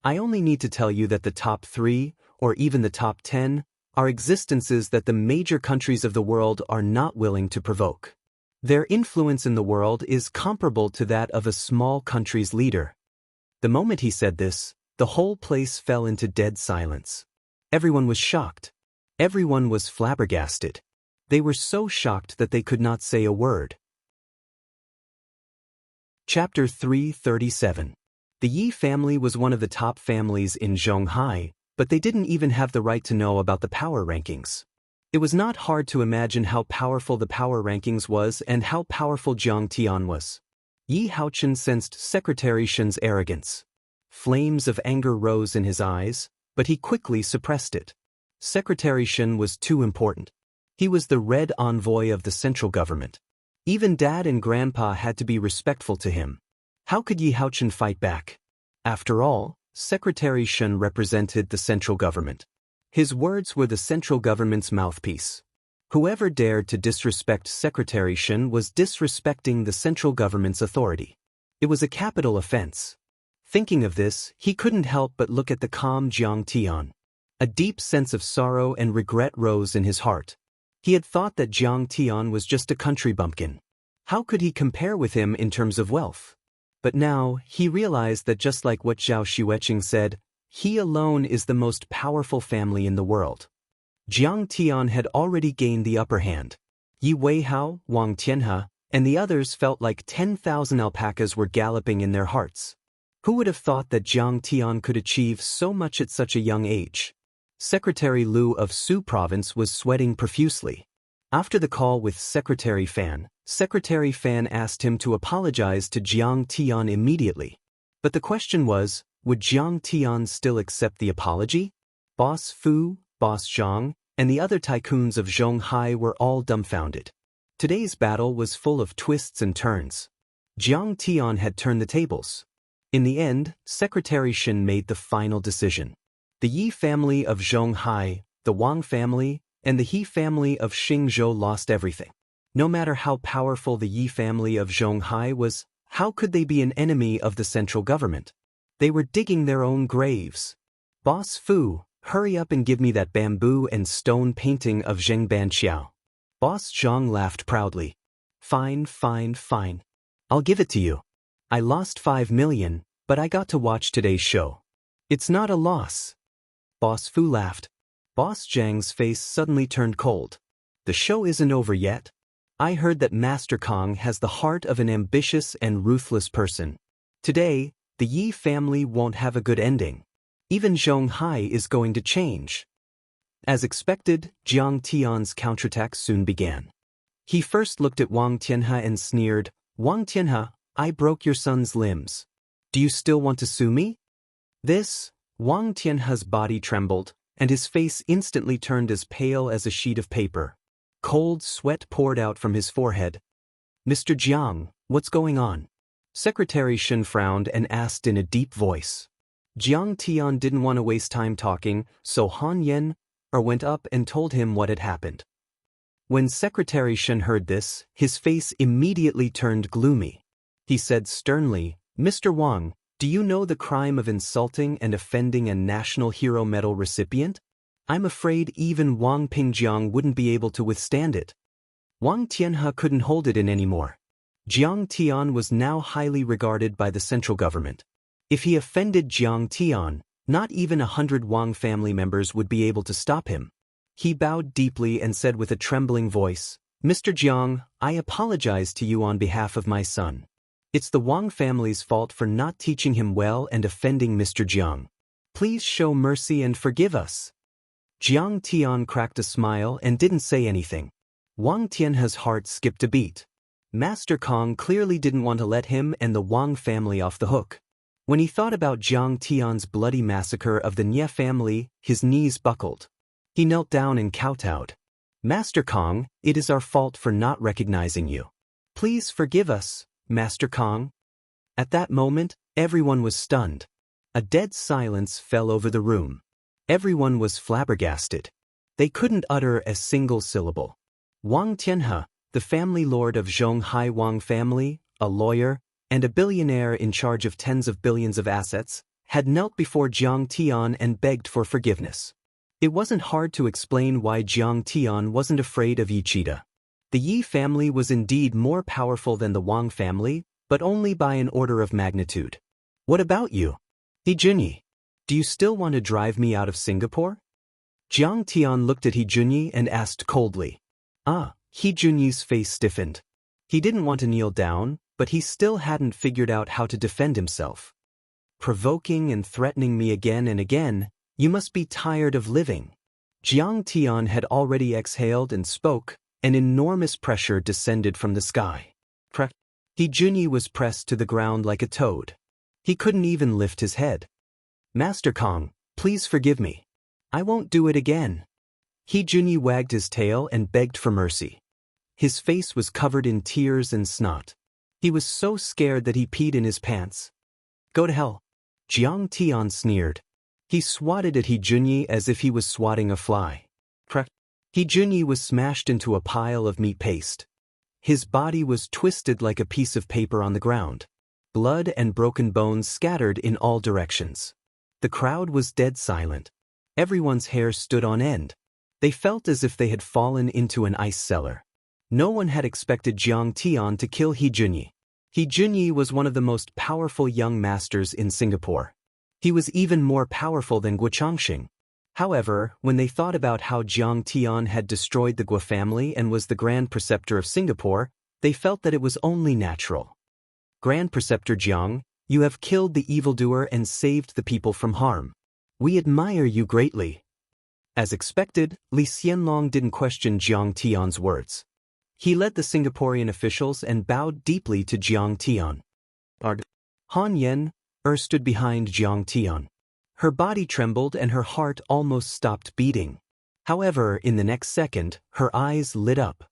I only need to tell you that the top 3, or even the top 10, are existences that the major countries of the world are not willing to provoke. Their influence in the world is comparable to that of a small country's leader." The moment he said this, the whole place fell into dead silence. Everyone was shocked. Everyone was flabbergasted. They were so shocked that they could not say a word. Chapter 337. The Yi family was one of the top families in Zhonghai, but they didn't even have the right to know about the power rankings. It was not hard to imagine how powerful the power rankings was and how powerful Jiang Tian was. Yi Haochen sensed Secretary Shen's arrogance. Flames of anger rose in his eyes, but he quickly suppressed it. Secretary Shen was too important. He was the red envoy of the central government. Even Dad and Grandpa had to be respectful to him. How could Yi Haochen fight back? After all, Secretary Shen represented the central government. His words were the central government's mouthpiece. Whoever dared to disrespect Secretary Shen was disrespecting the central government's authority. It was a capital offense. Thinking of this, he couldn't help but look at the calm Jiang Tian. A deep sense of sorrow and regret rose in his heart. He had thought that Jiang Tian was just a country bumpkin. How could he compare with him in terms of wealth? But now, he realized that just like what Zhao Xueqing said, he alone is the most powerful family in the world. Jiang Tian had already gained the upper hand. Yi Weihao, Wang Tianhe, and the others felt like 10,000 alpacas were galloping in their hearts. Who would have thought that Jiang Tian could achieve so much at such a young age? Secretary Liu of Su Province was sweating profusely. After the call with Secretary Fan asked him to apologize to Jiang Tian immediately. But the question was, would Jiang Tian still accept the apology? Boss Fu, Boss Zhang, and the other tycoons of Zhonghai were all dumbfounded. Today's battle was full of twists and turns. Jiang Tian had turned the tables. In the end, Secretary Shen made the final decision. The Yi family of Zhonghai, the Wang family, and the He family of Xingzhou lost everything. No matter how powerful the Yi family of Zhonghai was, how could they be an enemy of the central government? They were digging their own graves. Boss Fu, hurry up and give me that bamboo and stone painting of Zheng Banqiao. Boss Zhang laughed proudly. Fine. I'll give it to you. I lost 5 million, but I got to watch today's show. It's not a loss. Boss Fu laughed. Boss Zhang's face suddenly turned cold. The show isn't over yet. I heard that Master Kong has the heart of an ambitious and ruthless person. Today, the Yi family won't have a good ending. Even Zhonghai is going to change. As expected, Jiang Tian's counterattack soon began. He first looked at Wang Tianhe and sneered, Wang Tianhe, I broke your son's limbs. Do you still want to sue me? Wang Tianhe's body trembled, and his face instantly turned as pale as a sheet of paper. Cold sweat poured out from his forehead. Mr. Jiang, what's going on? Secretary Shen frowned and asked in a deep voice. Jiang Tian didn't want to waste time talking, so Han Yan went up and told him what had happened. When Secretary Shen heard this, his face immediately turned gloomy. He said sternly, Mr. Wang, do you know the crime of insulting and offending a National Hero Medal recipient? I'm afraid even Wang Pingjiang wouldn't be able to withstand it. Wang Tianhe couldn't hold it in anymore. Jiang Tian was now highly regarded by the central government. If he offended Jiang Tian, not even 100 Wang family members would be able to stop him. He bowed deeply and said with a trembling voice, Mr. Jiang, I apologize to you on behalf of my son. It's the Wang family's fault for not teaching him well and offending Mr. Jiang. Please show mercy and forgive us. Jiang Tian cracked a smile and didn't say anything. Wang Tianhe's heart skipped a beat. Master Kong clearly didn't want to let him and the Wang family off the hook. When he thought about Jiang Tian's bloody massacre of the Nie family, his knees buckled. He knelt down and kowtowed. Master Kong, it is our fault for not recognizing you. Please forgive us, Master Kong. At that moment, everyone was stunned. A dead silence fell over the room. Everyone was flabbergasted. They couldn't utter a single syllable. Wang Tianhe, the family lord of Zhonghai Wang family, a lawyer, and a billionaire in charge of tens of billions of assets, had knelt before Jiang Tian and begged for forgiveness. It wasn't hard to explain why Jiang Tian wasn't afraid of Yichida. The Yi family was indeed more powerful than the Wang family, but only by an order of magnitude. What about you? He Junyi. Do you still want to drive me out of Singapore? Jiang Tian looked at He Junyi and asked coldly. He Junyi's face stiffened. He didn't want to kneel down, but he still hadn't figured out how to defend himself. Provoking and threatening me again and again, you must be tired of living. Jiang Tian had already exhaled and spoke. An enormous pressure descended from the sky. He Junyi was pressed to the ground like a toad. He couldn't even lift his head. Master Kong, please forgive me. I won't do it again. He Junyi wagged his tail and begged for mercy. His face was covered in tears and snot. He was so scared that he peed in his pants. Go to hell. Jiang Tian sneered. He swatted at He Junyi as if he was swatting a fly. He Junyi was smashed into a pile of meat paste. His body was twisted like a piece of paper on the ground. Blood and broken bones scattered in all directions. The crowd was dead silent. Everyone's hair stood on end. They felt as if they had fallen into an ice cellar. No one had expected Jiang Tian to kill He Junyi. He Junyi was one of the most powerful young masters in Singapore. He was even more powerful than Guo Changxing. However, when they thought about how Jiang Tian had destroyed the Guo family and was the Grand Preceptor of Singapore, they felt that it was only natural. Grand Preceptor Jiang, you have killed the evildoer and saved the people from harm. We admire you greatly. As expected, Li Xianlong didn't question Jiang Tian's words. He led the Singaporean officials and bowed deeply to Jiang Tian. Han Yen stood behind Jiang Tian. Her body trembled and her heart almost stopped beating. However, in the next second, her eyes lit up.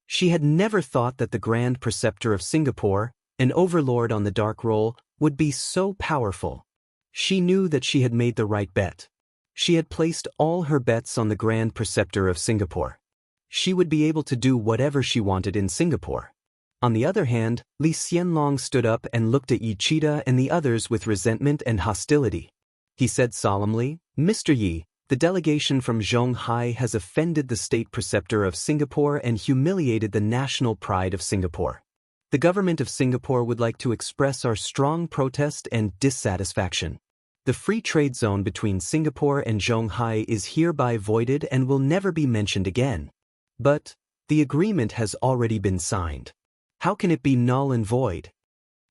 She had never thought that the Grand Preceptor of Singapore, an overlord on the dark roll, would be so powerful. She knew that she had made the right bet. She had placed all her bets on the Grand Preceptor of Singapore. She would be able to do whatever she wanted in Singapore. On the other hand, Li Xianlong stood up and looked at Yi Cheetah and the others with resentment and hostility. He said solemnly, Mr. Yi, the delegation from Zhonghai has offended the State Preceptor of Singapore and humiliated the national pride of Singapore. The government of Singapore would like to express our strong protest and dissatisfaction. The free trade zone between Singapore and Zhonghai is hereby voided and will never be mentioned again. But the agreement has already been signed. How can it be null and void?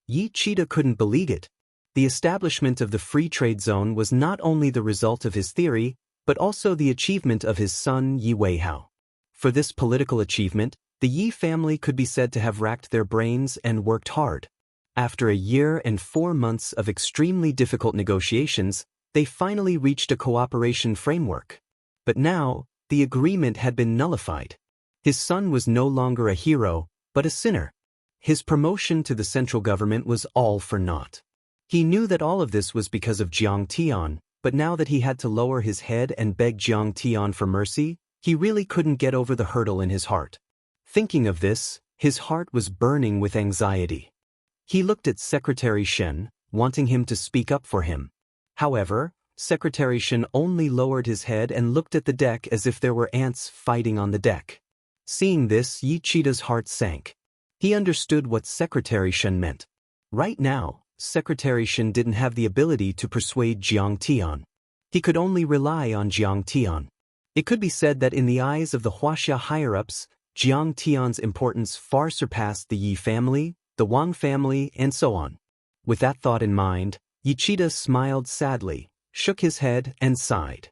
Yi Cheetah couldn't believe it. The establishment of the free trade zone was not only the result of his theory, but also the achievement of his son Yi Weihao. For this political achievement, the Yi family could be said to have racked their brains and worked hard. After a year and 4 months of extremely difficult negotiations, they finally reached a cooperation framework. But now, the agreement had been nullified. His son was no longer a hero, but a sinner. His promotion to the central government was all for naught. He knew that all of this was because of Jiang Tian, but now that he had to lower his head and beg Jiang Tian for mercy, he really couldn't get over the hurdle in his heart. Thinking of this, his heart was burning with anxiety. He looked at Secretary Shen, wanting him to speak up for him. However, Secretary Shen only lowered his head and looked at the deck as if there were ants fighting on the deck. Seeing this, Yi Cheetah's heart sank. He understood what Secretary Shen meant. Right now, Secretary Shen didn't have the ability to persuade Jiang Tian. He could only rely on Jiang Tian. It could be said that in the eyes of the Huaxia higher-ups, Jiang Tian's importance far surpassed the Yi family, the Wang family, and so on. With that thought in mind, Yi Cheetah smiled sadly, shook his head, and sighed.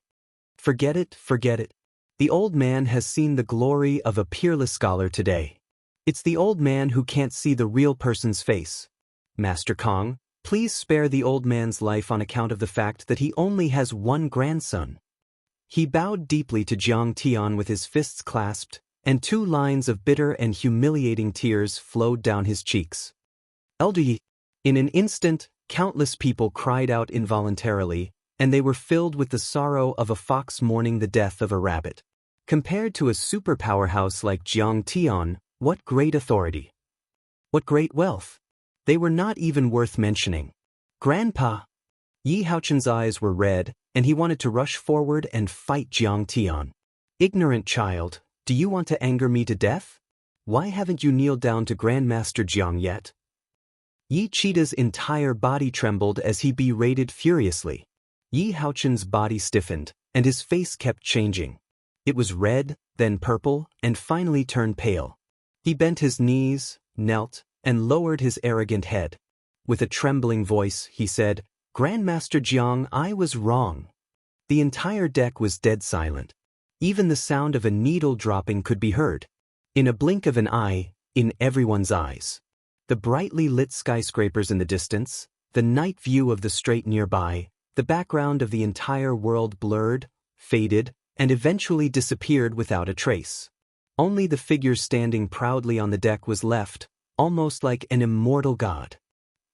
Forget it, forget it. The old man has seen the glory of a peerless scholar today. It's the old man who can't see the real person's face. Master Kong, please spare the old man's life on account of the fact that he only has one grandson. He bowed deeply to Jiang Tian with his fists clasped, and 2 lines of bitter and humiliating tears flowed down his cheeks. Elder Yi. In an instant, countless people cried out involuntarily, and they were filled with the sorrow of a fox mourning the death of a rabbit. Compared to a superpowerhouse like Jiang Tian, what great authority! What great wealth! They were not even worth mentioning. Grandpa! Yi Haochen's eyes were red, and he wanted to rush forward and fight Jiang Tian. Ignorant child, do you want to anger me to death? Why haven't you kneeled down to Grandmaster Jiang yet? Yi Cheetah's entire body trembled as he berated furiously. Yi Haochen's body stiffened, and his face kept changing. It was red, then purple, and finally turned pale. He bent his knees, knelt, and lowered his arrogant head. With a trembling voice, he said, Grandmaster Jiang, I was wrong. The entire deck was dead silent. Even the sound of a needle dropping could be heard. In a blink of an eye, in everyone's eyes. The brightly lit skyscrapers in the distance, the night view of the strait nearby, the background of the entire world blurred, faded, and eventually disappeared without a trace. Only the figure standing proudly on the deck was left, almost like an immortal god.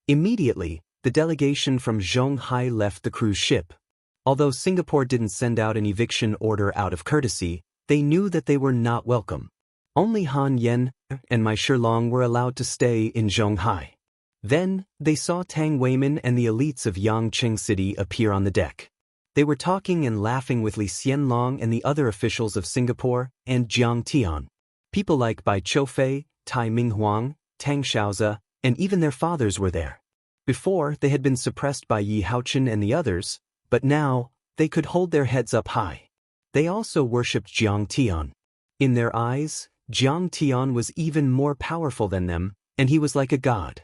Immediately, the delegation from Zhonghai left the cruise ship. Although Singapore didn't send out an eviction order out of courtesy, they knew that they were not welcome. Only Han Yen and Mai Shilong were allowed to stay in Zhonghai. Then, they saw Tang Weiman and the elites of Yangqing City appear on the deck. They were talking and laughing with Li Xianlong and the other officials of Singapore and Jiang Tian. People like Bai Choufei, Tai Minghuang, Tang Xiaozi, and even their fathers were there. Before, they had been suppressed by Yi Haochen and the others, but now, they could hold their heads up high. They also worshipped Jiang Tian. In their eyes, Jiang Tian was even more powerful than them, and he was like a god.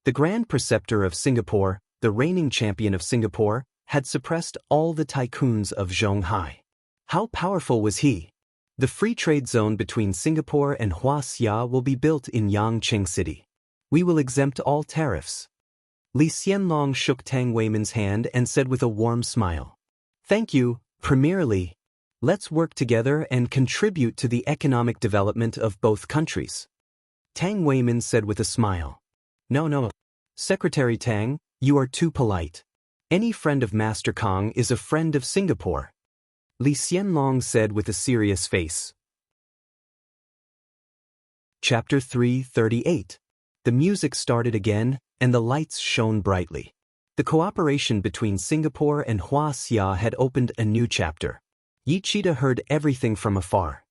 The Grand Preceptor of Singapore, the reigning champion of Singapore, had suppressed all the tycoons of Zhonghai. How powerful was he? The free trade zone between Singapore and Huaxia will be built in Yangqing City. We will exempt all tariffs. Li Xianlong shook Tang Weimin's hand and said with a warm smile, "Thank you, Premier Li. Let's work together and contribute to the economic development of both countries." Tang Weimin said with a smile, No, Secretary Tang, you are too polite. Any friend of Master Kong is a friend of Singapore." Li Xianlong said with a serious face. Chapter 338. The music started again, and the lights shone brightly. The cooperation between Singapore and Huaxia had opened a new chapter. Yi Cheetah heard everything from afar.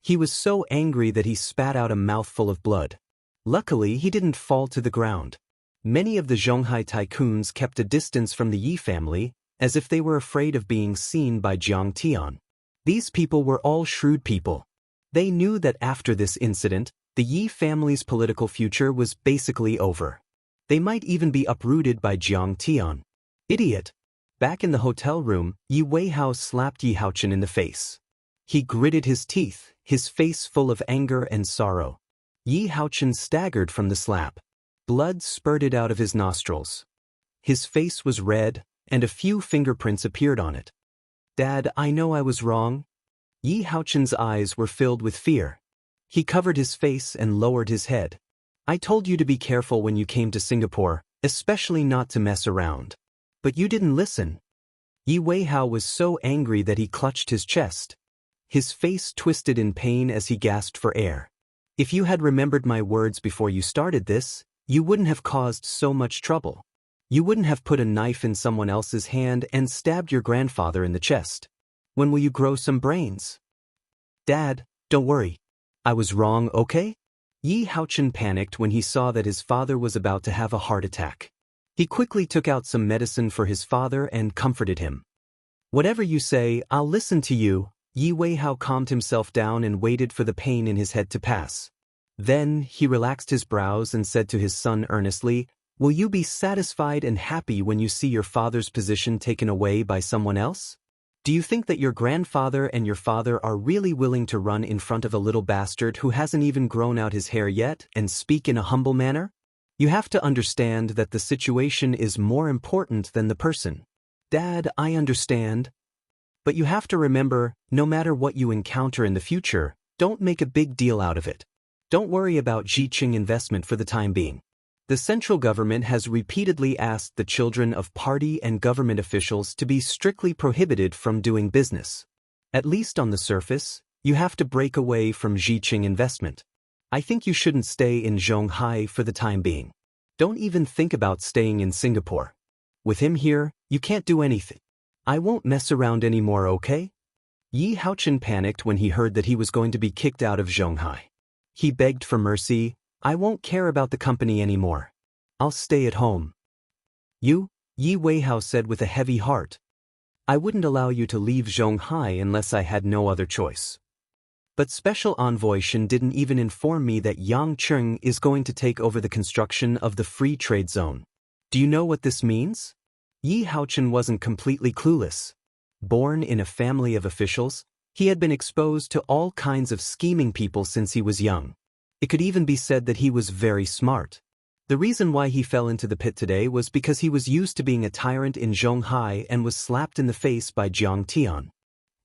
He was so angry that he spat out a mouthful of blood. Luckily, he didn't fall to the ground. Many of the Zhonghai tycoons kept a distance from the Yi family, as if they were afraid of being seen by Jiang Tian. These people were all shrewd people. They knew that after this incident, the Yi family's political future was basically over. They might even be uprooted by Jiang Tian. Idiot! Back in the hotel room, Yi Weihao slapped Yi Haochen in the face. He gritted his teeth, his face full of anger and sorrow. Yi Haochen staggered from the slap. Blood spurted out of his nostrils. His face was red, and a few fingerprints appeared on it. "Dad, I know I was wrong." Yi Haochen's eyes were filled with fear. He covered his face and lowered his head. "I told you to be careful when you came to Singapore, especially not to mess around. But you didn't listen." Yi Weihao was so angry that he clutched his chest. His face twisted in pain as he gasped for air. "If you had remembered my words before you started this, you wouldn't have caused so much trouble. You wouldn't have put a knife in someone else's hand and stabbed your grandfather in the chest. When will you grow some brains?" "Dad, don't worry. I was wrong, okay?" Yi Haochen panicked when he saw that his father was about to have a heart attack. He quickly took out some medicine for his father and comforted him. "Whatever you say, I'll listen to you." Yi Weihao calmed himself down and waited for the pain in his head to pass. Then, he relaxed his brows and said to his son earnestly, "Will you be satisfied and happy when you see your father's position taken away by someone else? Do you think that your grandfather and your father are really willing to run in front of a little bastard who hasn't even grown out his hair yet and speak in a humble manner? You have to understand that the situation is more important than the person." "Dad, I understand. But you have to remember, no matter what you encounter in the future, don't make a big deal out of it. Don't worry about Jiqing investment for the time being. The central government has repeatedly asked the children of party and government officials to be strictly prohibited from doing business. At least on the surface, you have to break away from Jiqing investment. I think you shouldn't stay in Zhonghai for the time being. Don't even think about staying in Singapore. With him here, you can't do anything. I won't mess around anymore, okay?" Yi Haochen panicked when he heard that he was going to be kicked out of Zhonghai. He begged for mercy. "I won't care about the company anymore. I'll stay at home." "You?" Yi Weihao said with a heavy heart. "I wouldn't allow you to leave Zhonghai unless I had no other choice. But Special Envoy Shen didn't even inform me that Yangqing is going to take over the construction of the free trade zone. Do you know what this means?" Yi Haochen wasn't completely clueless. Born in a family of officials, he had been exposed to all kinds of scheming people since he was young. It could even be said that he was very smart. The reason why he fell into the pit today was because he was used to being a tyrant in Zhonghai and was slapped in the face by Jiang Tian.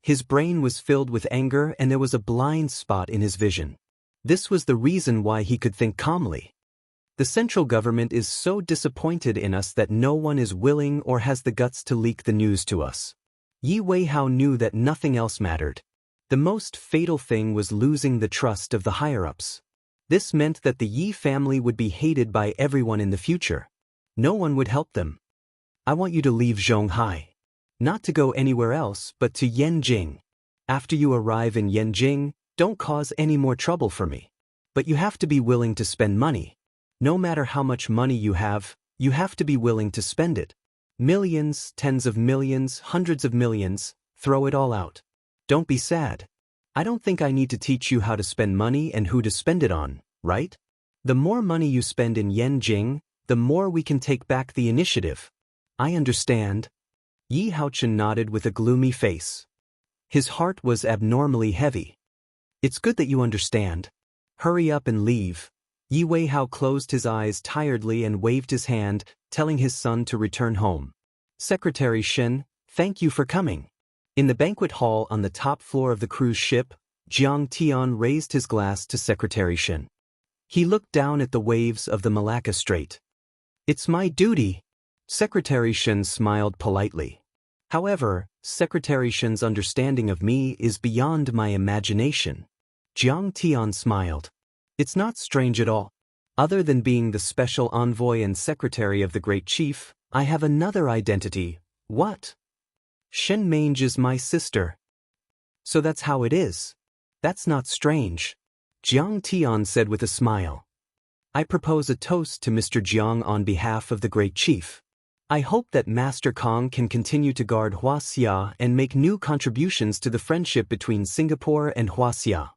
His brain was filled with anger and there was a blind spot in his vision. This was the reason why he could think calmly. The central government is so disappointed in us that no one is willing or has the guts to leak the news to us. Yi Weihao knew that nothing else mattered. The most fatal thing was losing the trust of the higher-ups. This meant that the Yi family would be hated by everyone in the future. No one would help them. "I want you to leave Zhonghai. Not to go anywhere else, but to Yanjing. After you arrive in Yanjing, don't cause any more trouble for me. But you have to be willing to spend money. No matter how much money you have to be willing to spend it. Millions, tens of millions, hundreds of millions, throw it all out. Don't be sad. I don't think I need to teach you how to spend money and who to spend it on, right? The more money you spend in Yanjing, the more we can take back the initiative. I understand. Yi Haochen nodded with a gloomy face. His heart was abnormally heavy. It's good that you understand. Hurry up and leave. Yi Weihao closed his eyes tiredly and waved his hand, telling his son to return home. Secretary Shen, thank you for coming. In the banquet hall on the top floor of the cruise ship, Jiang Tian raised his glass to Secretary Shen. He looked down at the waves of the Malacca Strait. It's my duty. Secretary Shen smiled politely. However, Secretary Shen's understanding of me is beyond my imagination. Jiang Tian smiled. It's not strange at all. Other than being the special envoy and secretary of the Great Chief, I have another identity. What? Shen Mange is my sister. So that's how it is. That's not strange. Jiang Tian said with a smile. I propose a toast to Mr. Jiang on behalf of the Great Chief. I hope that Master Kong can continue to guard Huaxia and make new contributions to the friendship between Singapore and Huaxia.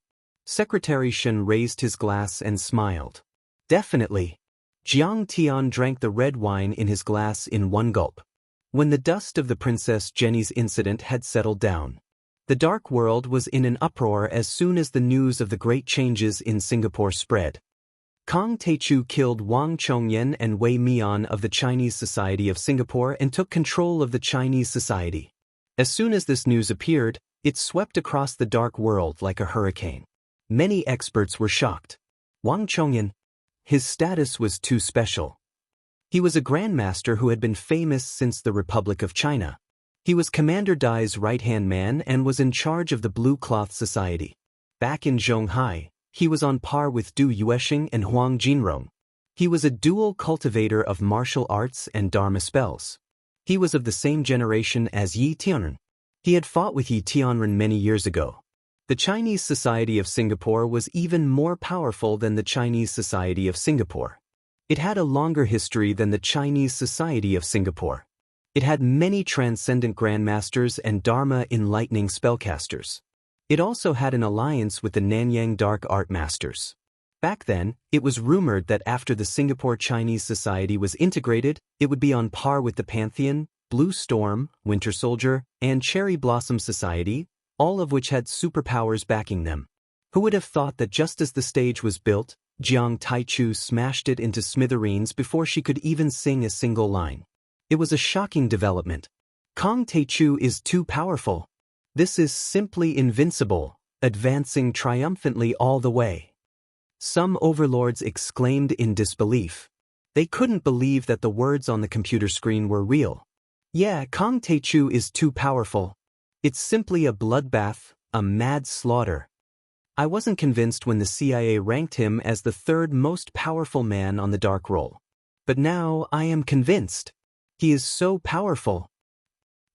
Secretary Shen raised his glass and smiled. Definitely. Jiang Tian drank the red wine in his glass in one gulp. When the dust of the Princess Jenny's incident had settled down, the dark world was in an uproar as soon as the news of the great changes in Singapore spread. Kong Taichu killed Wang Chongyan and Wei Mian of the Chinese Society of Singapore and took control of the Chinese society. As soon as this news appeared, it swept across the dark world like a hurricane. Many experts were shocked. Wang Chongyan, his status was too special. He was a grandmaster who had been famous since the Republic of China. He was Commander Dai's right-hand man and was in charge of the Blue Cloth Society. Back in Zhonghai, he was on par with Du Yuexing and Huang Jinrong. He was a dual cultivator of martial arts and Dharma spells. He was of the same generation as Yi Tianren. He had fought with Yi Tianren many years ago. The Chinese Society of Singapore was even more powerful than the Chinese Society of Singapore. It had a longer history than the Chinese Society of Singapore. It had many transcendent grandmasters and Dharma enlightening spellcasters. It also had an alliance with the Nanyang Dark Art Masters. Back then, it was rumored that after the Singapore Chinese Society was integrated, it would be on par with the Pantheon, Blue Storm, Winter Soldier, and Cherry Blossom Society, all of which had superpowers backing them. Who would have thought that just as the stage was built, Jiang Taichu smashed it into smithereens before she could even sing a single line? It was a shocking development. Kong Taichu is too powerful. This is simply invincible, advancing triumphantly all the way. Some overlords exclaimed in disbelief. They couldn't believe that the words on the computer screen were real. Yeah, Kong Taichu is too powerful. It's simply a bloodbath, a mad slaughter. I wasn't convinced when the CIA ranked him as the third most powerful man on the dark roll. But now I am convinced. He is so powerful.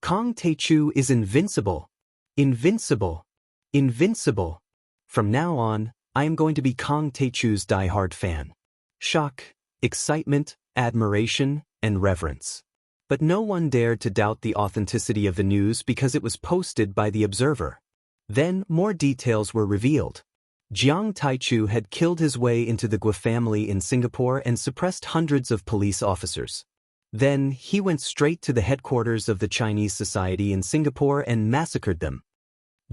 Kong Taichu is invincible. Invincible. Invincible. From now on, I am going to be Kong Taichu's diehard fan. Shock, excitement, admiration, and reverence. But no one dared to doubt the authenticity of the news because it was posted by the Observer. Then more details were revealed. Jiang Taichu had killed his way into the Gua family in Singapore and suppressed hundreds of police officers. Then he went straight to the headquarters of the Chinese Society in Singapore and massacred them.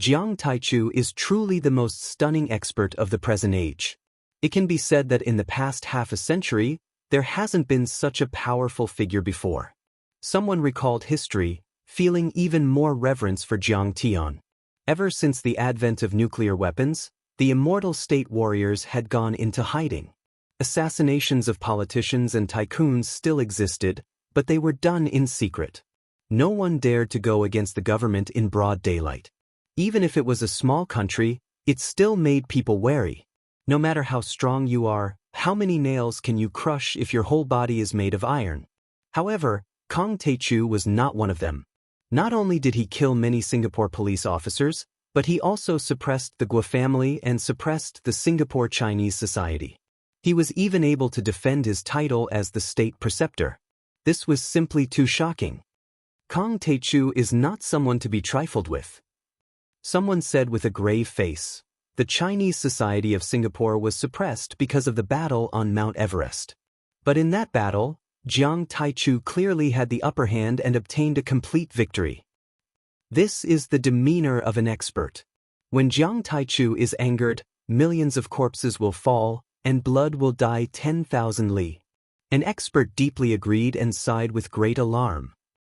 Jiang Taichu is truly the most stunning expert of the present age. It can be said that in the past half a century, there hasn't been such a powerful figure before. Someone recalled history, feeling even more reverence for Jiang Tian. Ever since the advent of nuclear weapons, the immortal state warriors had gone into hiding. Assassinations of politicians and tycoons still existed, but they were done in secret. No one dared to go against the government in broad daylight. Even if it was a small country, it still made people wary. No matter how strong you are, how many nails can you crush if your whole body is made of iron? However, Kong Taichu was not one of them. Not only did he kill many Singapore police officers, but he also suppressed the Gua family and suppressed the Singapore Chinese Society. He was even able to defend his title as the state preceptor. This was simply too shocking. Kang Taechu is not someone to be trifled with. Someone said with a grave face, the Chinese society of Singapore was suppressed because of the battle on Mount Everest. But in that battle, Jiang Taichu clearly had the upper hand and obtained a complete victory. This is the demeanor of an expert. When Jiang Taichu is angered, millions of corpses will fall, and blood will dye 10,000 li. An expert deeply agreed and sighed with great alarm.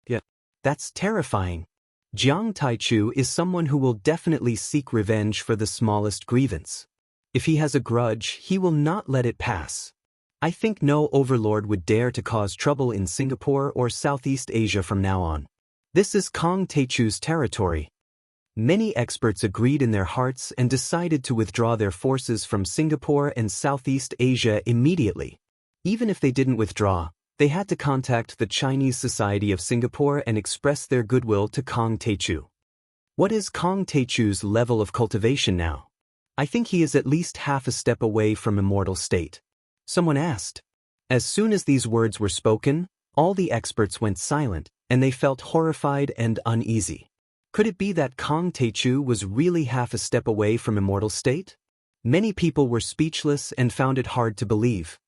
Yeah, that's terrifying. Jiang Taichu is someone who will definitely seek revenge for the smallest grievance. If he has a grudge, he will not let it pass. I think no overlord would dare to cause trouble in Singapore or Southeast Asia from now on. This is Kang Taechu's territory. Many experts agreed in their hearts and decided to withdraw their forces from Singapore and Southeast Asia immediately. Even if they didn't withdraw, they had to contact the Chinese Society of Singapore and express their goodwill to Kang Taechu. What is Kang Taechu's level of cultivation now? I think he is at least half a step away from immortal state. Someone asked. As soon as these words were spoken, all the experts went silent, and they felt horrified and uneasy. Could it be that Kang Taechu was really half a step away from immortal state? Many people were speechless and found it hard to believe.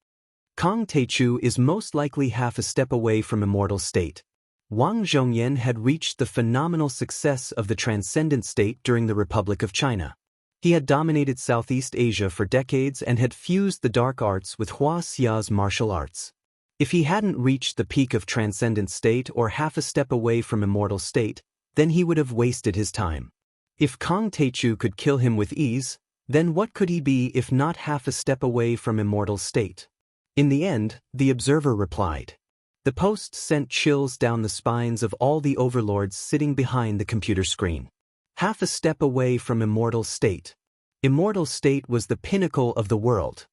Kang Taechu is most likely half a step away from immortal state. Wang Zhongyan had reached the phenomenal success of the transcendent state during the Republic of China. He had dominated Southeast Asia for decades and had fused the dark arts with Hua Xia's martial arts. If he hadn't reached the peak of transcendent state or half a step away from immortal state, then he would have wasted his time. If Kang Taechu could kill him with ease, then what could he be if not half a step away from immortal state? In the end, the observer replied. The post sent chills down the spines of all the overlords sitting behind the computer screen. Half a step away from immortal state. Immortal state was the pinnacle of the world.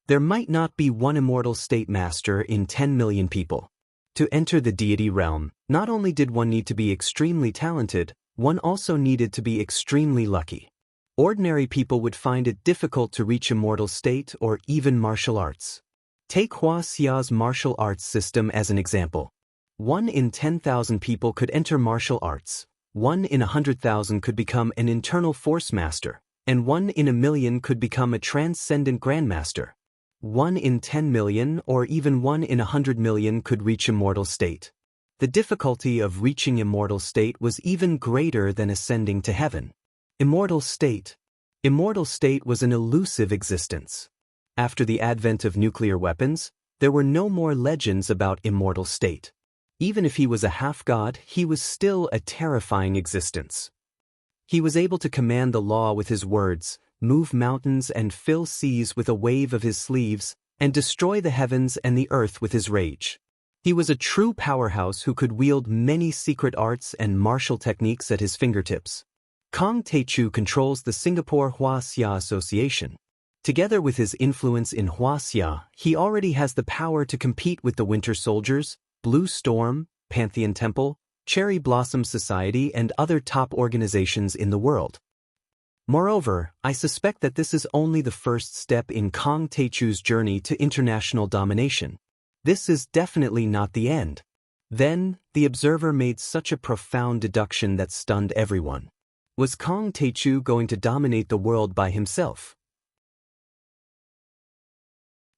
There might not be one immortal state master in 10 million people. To enter the deity realm, not only did one need to be extremely talented, one also needed to be extremely lucky. Ordinary people would find it difficult to reach immortal state or even martial arts. Take Hua Xia's martial arts system as an example. 1 in 10,000 people could enter martial arts, 1 in 100,000 could become an internal force master, and 1 in a million could become a transcendent grandmaster. 1 in 10 million or even 1 in 100 million could reach immortal state. The difficulty of reaching immortal state was even greater than ascending to heaven. Immortal state. Immortal state was an elusive existence. After the advent of nuclear weapons, there were no more legends about immortal state. Even if he was a half-god, he was still a terrifying existence. He was able to command the law with his words, move mountains and fill seas with a wave of his sleeves, and destroy the heavens and the earth with his rage. He was a true powerhouse who could wield many secret arts and martial techniques at his fingertips. Kang Taechu controls the Singapore Hua Xia Association. Together with his influence in Hua Xia, he already has the power to compete with the Winter Soldiers, Blue Storm, Pantheon Temple, Cherry Blossom Society and other top organizations in the world. Moreover, I suspect that this is only the first step in Kang Taechu's journey to international domination. This is definitely not the end. Then, the observer made such a profound deduction that stunned everyone. Was Kang Taechu going to dominate the world by himself?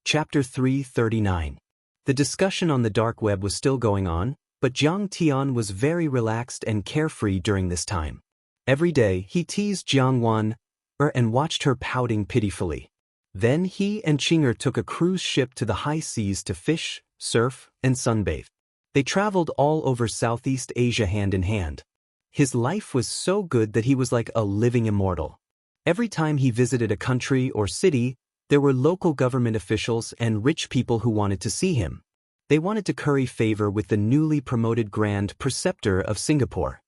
Chapter 339. The discussion on the dark web was still going on, but Jiang Tian was very relaxed and carefree during this time. Every day, he teased Jiang Wan and watched her pouting pitifully. Then he and Qinger took a cruise ship to the high seas to fish, surf, and sunbathe. They traveled all over Southeast Asia hand in hand. His life was so good that he was like a living immortal. Every time he visited a country or city, there were local government officials and rich people who wanted to see him. They wanted to curry favor with the newly promoted Grand Preceptor of Singapore.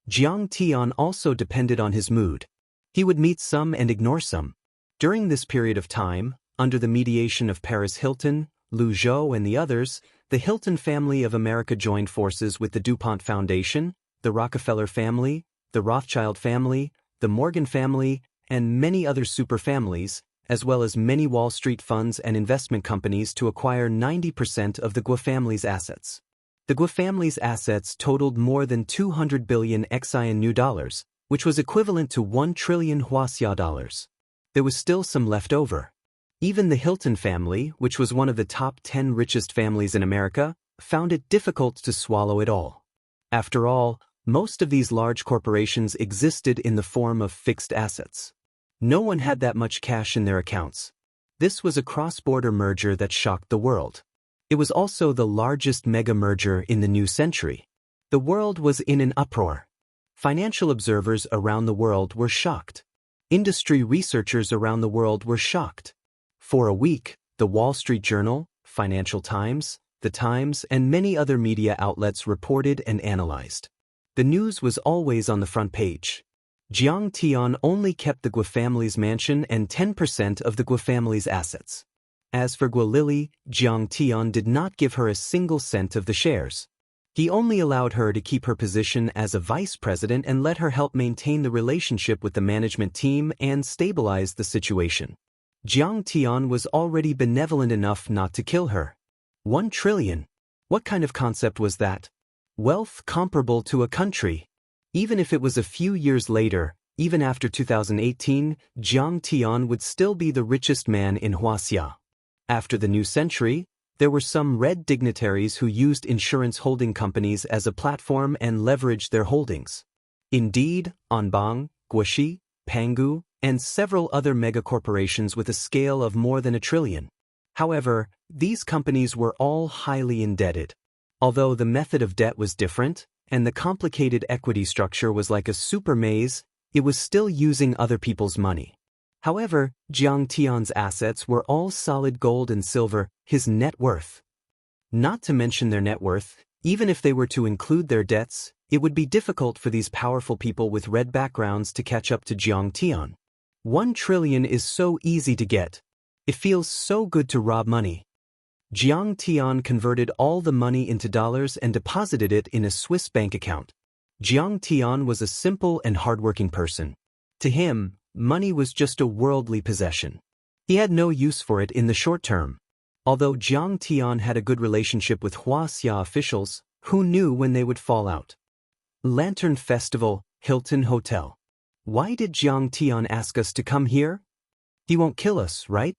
Jiang Tian also depended on his mood. He would meet some and ignore some. During this period of time, under the mediation of Paris Hilton, Liu Zhou and the others, the Hilton family of America joined forces with the DuPont Foundation, the Rockefeller family, the Rothschild family, the Morgan family, and many other super families, as well as many Wall Street funds and investment companies to acquire 90% of the Guo family's assets. The Guo family's assets totaled more than 200 billion XIN new dollars, which was equivalent to 1 trillion Huaxia dollars. There was still some left over. Even the Hilton family, which was one of the top 10 richest families in America, found it difficult to swallow it all. After all, most of these large corporations existed in the form of fixed assets. No one had that much cash in their accounts. This was a cross-border merger that shocked the world. It was also the largest mega merger in the new century. The world was in an uproar. Financial observers around the world were shocked. Industry researchers around the world were shocked. For a week, the Wall Street Journal, Financial Times, The Times, and many other media outlets reported and analyzed. The news was always on the front page. Jiang Tian only kept the Guo family's mansion and 10% of the Guo family's assets. As for Guo Lily, Jiang Tian did not give her a single cent of the shares. He only allowed her to keep her position as a vice president and let her help maintain the relationship with the management team and stabilize the situation. Jiang Tian was already benevolent enough not to kill her. 1 trillion. What kind of concept was that? Wealth comparable to a country. Even if it was a few years later, even after 2018, Jiang Tian would still be the richest man in Huaxia. After the new century, there were some red dignitaries who used insurance holding companies as a platform and leveraged their holdings. Indeed, Anbang, Guoxi, Pangu, and several other megacorporations with a scale of more than 1 trillion. However, these companies were all highly indebted. Although the method of debt was different, and the complicated equity structure was like a super maze, it was still using other people's money. However, Jiang Tian's assets were all solid gold and silver, his net worth. Not to mention their net worth, even if they were to include their debts, it would be difficult for these powerful people with red backgrounds to catch up to Jiang Tian. 1 trillion is so easy to get. It feels so good to rob money. Jiang Tian converted all the money into dollars and deposited it in a Swiss bank account. Jiang Tian was a simple and hardworking person. To him, money was just a worldly possession. He had no use for it in the short term. Although Jiang Tian had a good relationship with Huaxia officials, who knew when they would fall out? Lantern Festival, Hilton Hotel. Why did Jiang Tian ask us to come here? He won't kill us, right?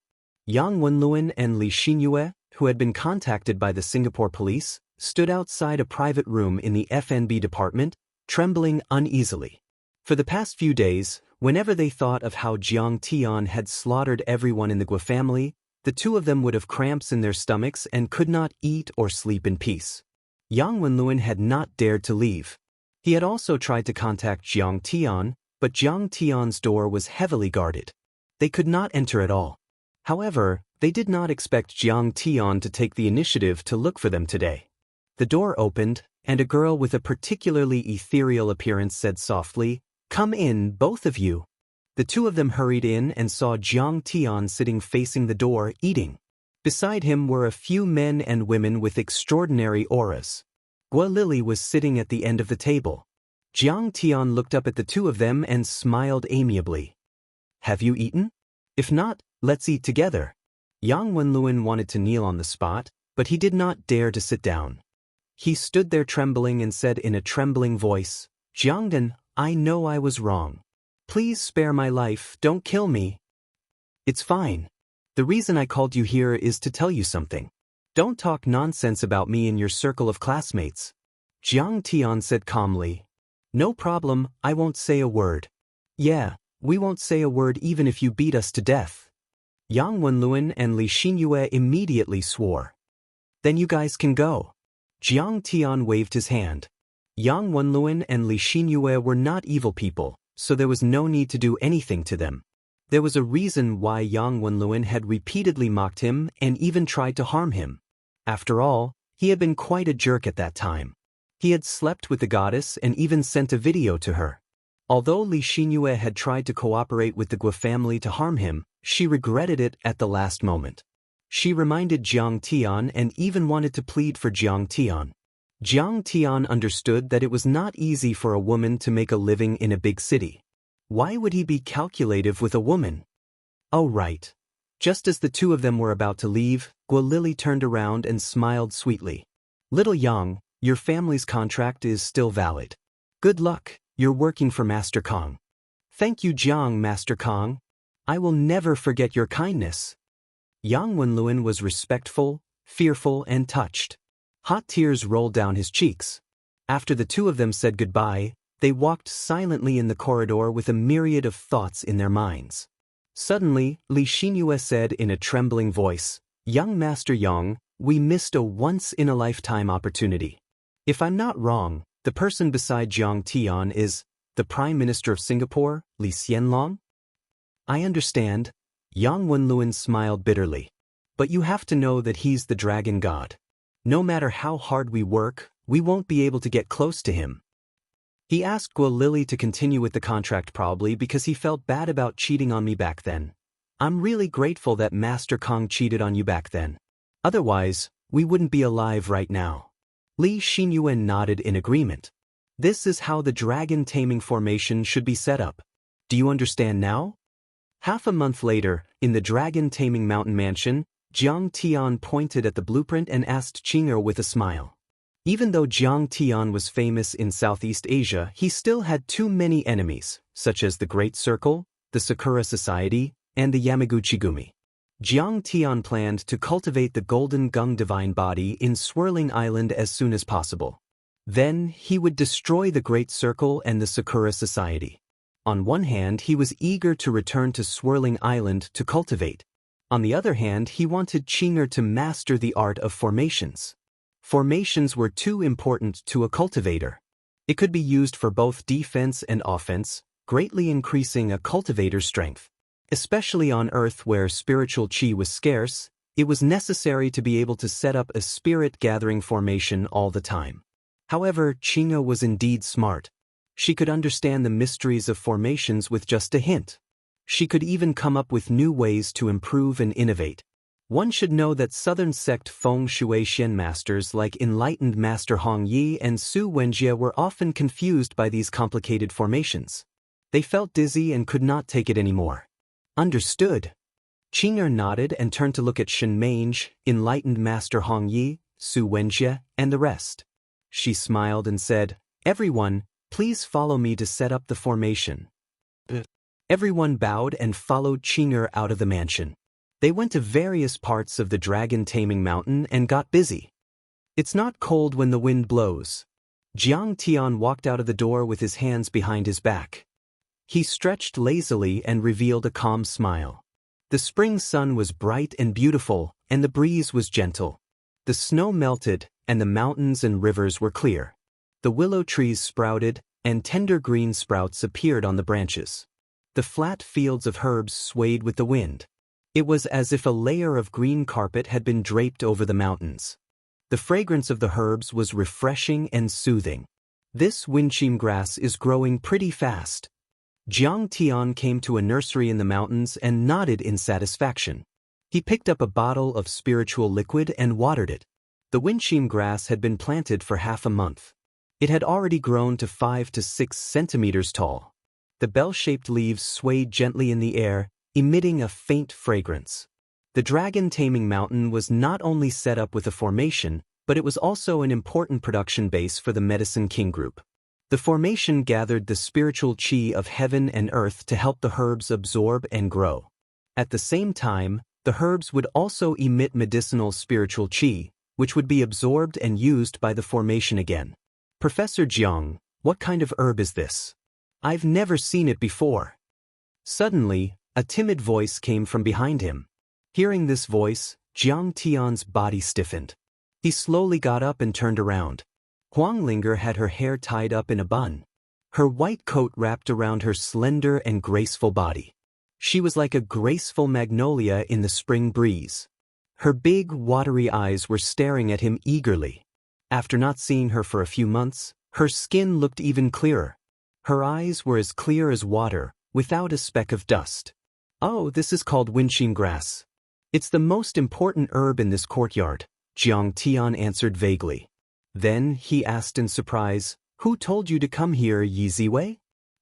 Yang Wenluan and Li Xinyue, who had been contacted by the Singapore police, stood outside a private room in the F&B department, trembling uneasily. For the past few days, whenever they thought of how Jiang Tian had slaughtered everyone in the Guo family, the two of them would have cramps in their stomachs and could not eat or sleep in peace. Yang Wenluan had not dared to leave. He had also tried to contact Jiang Tian, but Jiang Tian's door was heavily guarded. They could not enter at all. However, they did not expect Jiang Tian to take the initiative to look for them today. The door opened, and a girl with a particularly ethereal appearance said softly, "Come in, both of you." The two of them hurried in and saw Jiang Tian sitting facing the door, eating. Beside him were a few men and women with extraordinary auras. Guo Lily was sitting at the end of the table. Jiang Tian looked up at the two of them and smiled amiably. "Have you eaten? If not, let's eat together." Yang Wenluan wanted to kneel on the spot, but he did not dare to sit down. He stood there trembling and said in a trembling voice, "Jiangdan, I know I was wrong. Please spare my life, don't kill me." "It's fine. The reason I called you here is to tell you something. Don't talk nonsense about me in your circle of classmates." Jiang Tian said calmly, "No problem, I won't say a word." "Yeah, we won't say a word even if you beat us to death." Yang Wenluan and Li Xinyue immediately swore. "Then you guys can go." Jiang Tian waved his hand. Yang Wenluan and Li Xinyue were not evil people, so there was no need to do anything to them. There was a reason why Yang Wenluan had repeatedly mocked him and even tried to harm him. After all, he had been quite a jerk at that time. He had slept with the goddess and even sent a video to her. Although Li Xinyue had tried to cooperate with the Guo family to harm him, she regretted it at the last moment. She reminded Jiang Tian and even wanted to plead for Jiang Tian. Jiang Tian understood that it was not easy for a woman to make a living in a big city. Why would he be calculative with a woman? Oh right. Just as the two of them were about to leave, Guolili turned around and smiled sweetly. Little Yang, your family's contract is still valid. Good luck, you're working for Master Kong. Thank you Jiang Master Kong. I will never forget your kindness. Yang Wenluan was respectful, fearful and touched. Hot tears rolled down his cheeks. After the two of them said goodbye, they walked silently in the corridor with a myriad of thoughts in their minds. Suddenly, Li Xinyue said in a trembling voice, Young Master Yang, we missed a once-in-a-lifetime opportunity. If I'm not wrong, the person beside Jiang Tian is the Prime Minister of Singapore, Li Xianlong? I understand. Yang Wenluan smiled bitterly. But you have to know that he's the dragon god. No matter how hard we work, we won't be able to get close to him. He asked Guolili to continue with the contract probably because he felt bad about cheating on me back then. I'm really grateful that Master Kong cheated on you back then. Otherwise, we wouldn't be alive right now. Li Xinyue nodded in agreement. This is how the dragon taming formation should be set up. Do you understand now? Half a month later, in the dragon taming mountain mansion, Jiang Tian pointed at the blueprint and asked Qing'er with a smile. Even though Jiang Tian was famous in Southeast Asia, he still had too many enemies, such as the Great Circle, the Sakura Society, and the Yamaguchi-gumi. Jiang Tian planned to cultivate the Golden Gung Divine Body in Swirling Island as soon as possible. Then, he would destroy the Great Circle and the Sakura Society. On one hand, he was eager to return to Swirling Island to cultivate. On the other hand, he wanted Qing'er to master the art of formations. Formations were too important to a cultivator. It could be used for both defense and offense, greatly increasing a cultivator's strength. Especially on Earth where spiritual qi was scarce, it was necessary to be able to set up a spirit-gathering formation all the time. However, Qing'er was indeed smart. She could understand the mysteries of formations with just a hint. She could even come up with new ways to improve and innovate. One should know that Southern sect Feng Shui Xian masters like enlightened Master Hong Yi and Su Wenjie were often confused by these complicated formations. They felt dizzy and could not take it anymore. Understood. Qing'er nodded and turned to look at Shen Mange, enlightened Master Hong Yi, Su Wenjie, and the rest. She smiled and said, Everyone, please follow me to set up the formation. Everyone bowed and followed Qing'er out of the mansion. They went to various parts of the dragon taming mountain and got busy. It's not cold when the wind blows. Jiang Tian walked out of the door with his hands behind his back. He stretched lazily and revealed a calm smile. The spring sun was bright and beautiful, and the breeze was gentle. The snow melted, and the mountains and rivers were clear. The willow trees sprouted, and tender green sprouts appeared on the branches. The flat fields of herbs swayed with the wind. It was as if a layer of green carpet had been draped over the mountains. The fragrance of the herbs was refreshing and soothing. This winchim grass is growing pretty fast. Jiang Tian came to a nursery in the mountains and nodded in satisfaction. He picked up a bottle of spiritual liquid and watered it. The winchim grass had been planted for half a month. It had already grown to 5 to 6 centimeters tall. The bell-shaped leaves swayed gently in the air, emitting a faint fragrance. The dragon taming mountain was not only set up with a formation, but it was also an important production base for the Medicine King group. The formation gathered the spiritual qi of heaven and earth to help the herbs absorb and grow. At the same time, the herbs would also emit medicinal spiritual qi, which would be absorbed and used by the formation again. Professor Jiang, what kind of herb is this? I've never seen it before. Suddenly, a timid voice came from behind him. Hearing this voice, Jiang Tian's body stiffened. He slowly got up and turned around. Huang Linger had her hair tied up in a bun. Her white coat wrapped around her slender and graceful body. She was like a graceful magnolia in the spring breeze. Her big, watery eyes were staring at him eagerly. After not seeing her for a few months, her skin looked even clearer. Her eyes were as clear as water, without a speck of dust. Oh, this is called winchim grass. It's the most important herb in this courtyard, Jiang Tian answered vaguely. Then, he asked in surprise, Who told you to come here, Yi Ziwei?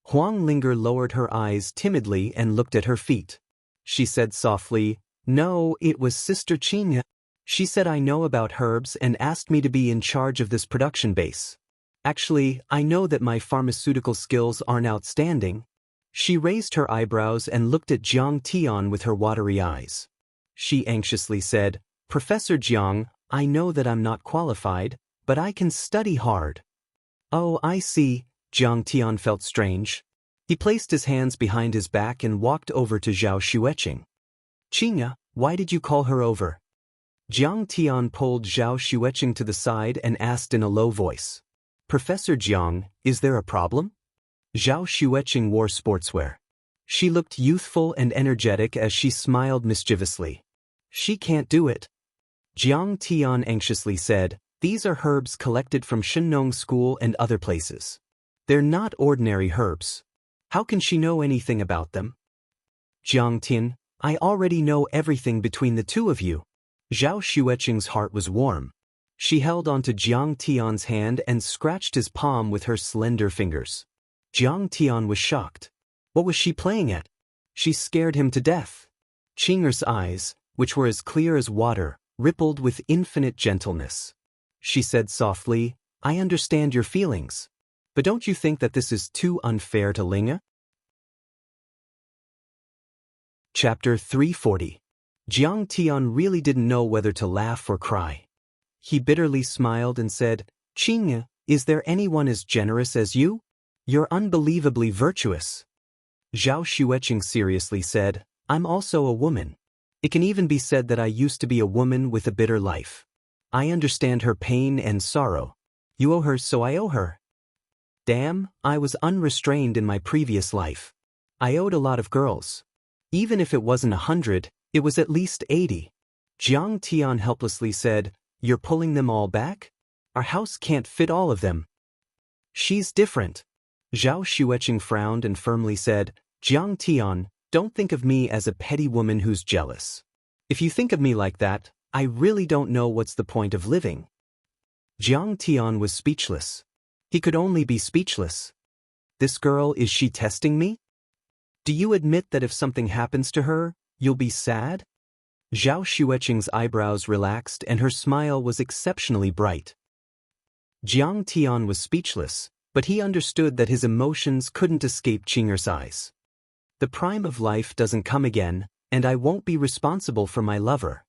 Huang Linger lowered her eyes timidly and looked at her feet. she said softly. No, it was Sister Qingya. She said I know about herbs and asked me to be in charge of this production base. Actually, I know that my pharmaceutical skills aren't outstanding. She raised her eyebrows and looked at Jiang Tian with her watery eyes. She anxiously said, Professor Jiang, I know that I'm not qualified, but I can study hard. Oh, I see. Jiang Tian felt strange. He placed his hands behind his back and walked over to Zhao Xueqing. Qingya, why did you call her over? Jiang Tian pulled Zhao Xueqing to the side and asked in a low voice. Professor Jiang, is there a problem? Zhao Xueqing wore sportswear. She looked youthful and energetic as she smiled mischievously. She can't do it. Jiang Tian anxiously said, These are herbs collected from Shenong School and other places. They're not ordinary herbs. How can she know anything about them? Jiang Tian, I already know everything between the two of you. Zhao Xueqing's heart was warm. She held onto Jiang Tian's hand and scratched his palm with her slender fingers. Jiang Tian was shocked. What was she playing at? She scared him to death. Qing'er's eyes, which were as clear as water, rippled with infinite gentleness. She said softly, I understand your feelings. But don't you think that this is too unfair to Linga? Chapter 340. Jiang Tian really didn't know whether to laugh or cry. He bitterly smiled and said, Qingya, is there anyone as generous as you? You're unbelievably virtuous. Zhao Xueqing seriously said, I'm also a woman. It can even be said that I used to be a woman with a bitter life. I understand her pain and sorrow. You owe her, so I owe her. Damn, I was unrestrained in my previous life. I owed a lot of girls. Even if it wasn't 100, it was at least 80. Jiang Tian helplessly said, You're pulling them all back? Our house can't fit all of them. She's different. Zhao Xueqing frowned and firmly said, Jiang Tian, don't think of me as a petty woman who's jealous. If you think of me like that, I really don't know what's the point of living. Jiang Tian was speechless. He could only be speechless. This girl, is she testing me? Do you admit that if something happens to her, you'll be sad? Zhao Xueqing's eyebrows relaxed and her smile was exceptionally bright. Jiang Tian was speechless, but he understood that his emotions couldn't escape Qing'er's eyes. The prime of life doesn't come again, and I won't be responsible for my lover.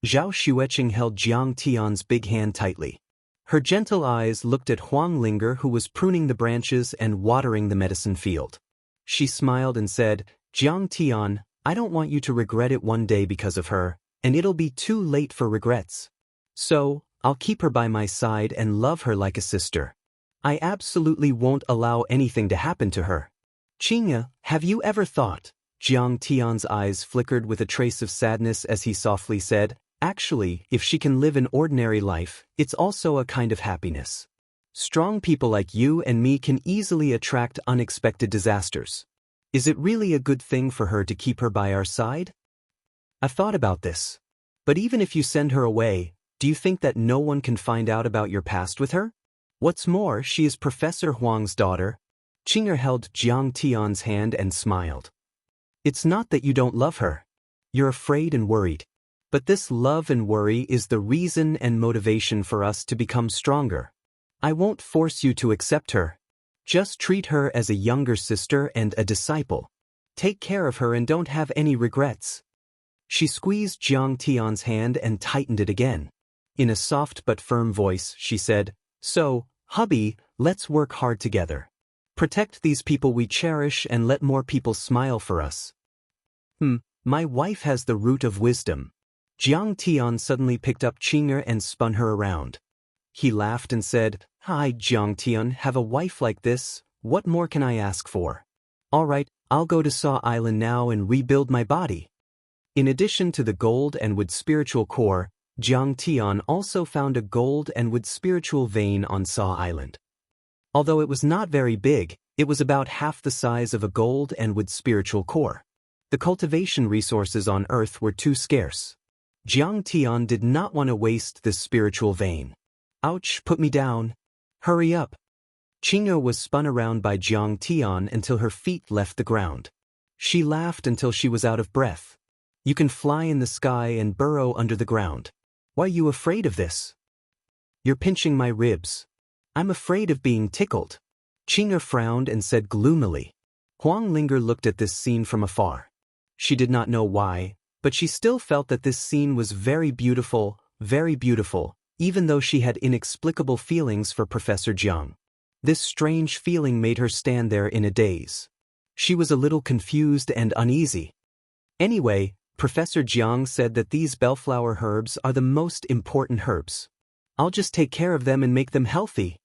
Zhao Xueqing held Jiang Tian's big hand tightly. Her gentle eyes looked at Huang Linger, who was pruning the branches and watering the medicine field. She smiled and said, Jiang Tian, I don't want you to regret it one day because of her, and it'll be too late for regrets. So, I'll keep her by my side and love her like a sister. I absolutely won't allow anything to happen to her. Qingya, have you ever thought? Jiang Tian's eyes flickered with a trace of sadness as he softly said, Actually, if she can live an ordinary life, it's also a kind of happiness. Strong people like you and me can easily attract unexpected disasters. Is it really a good thing for her to keep her by our side? I've thought about this. But even if you send her away, do you think that no one can find out about your past with her? What's more, she is Professor Huang's daughter. Qing'er held Jiang Tian's hand and smiled. It's not that you don't love her. You're afraid and worried. But this love and worry is the reason and motivation for us to become stronger. I won't force you to accept her. Just treat her as a younger sister and a disciple. Take care of her and don't have any regrets. She squeezed Jiang Tian's hand and tightened it again. In a soft but firm voice, she said, So, hubby, let's work hard together. Protect these people we cherish and let more people smile for us. My wife has the root of wisdom. Jiang Tian suddenly picked up Qing'er and spun her around. He laughed and said, Hi Jiang Tian, have a wife like this, what more can I ask for? All right, I'll go to Saw Island now and rebuild my body. In addition to the gold and wood spiritual core, Jiang Tian also found a gold and wood spiritual vein on Saw Island. Although it was not very big, it was about half the size of a gold and wood spiritual core. The cultivation resources on Earth were too scarce. Jiang Tian did not want to waste this spiritual vein. Ouch, put me down. Hurry up. Qing'er was spun around by Jiang Tian until her feet left the ground. She laughed until she was out of breath. You can fly in the sky and burrow under the ground. Why are you afraid of this? You're pinching my ribs. I'm afraid of being tickled. Qing'er frowned and said gloomily. Huang Linger looked at this scene from afar. She did not know why, but she still felt that this scene was very beautiful, even though she had inexplicable feelings for Professor Jiang. This strange feeling made her stand there in a daze. She was a little confused and uneasy. Anyway, Professor Jiang said that these bellflower herbs are the most important herbs. I'll just take care of them and make them healthy.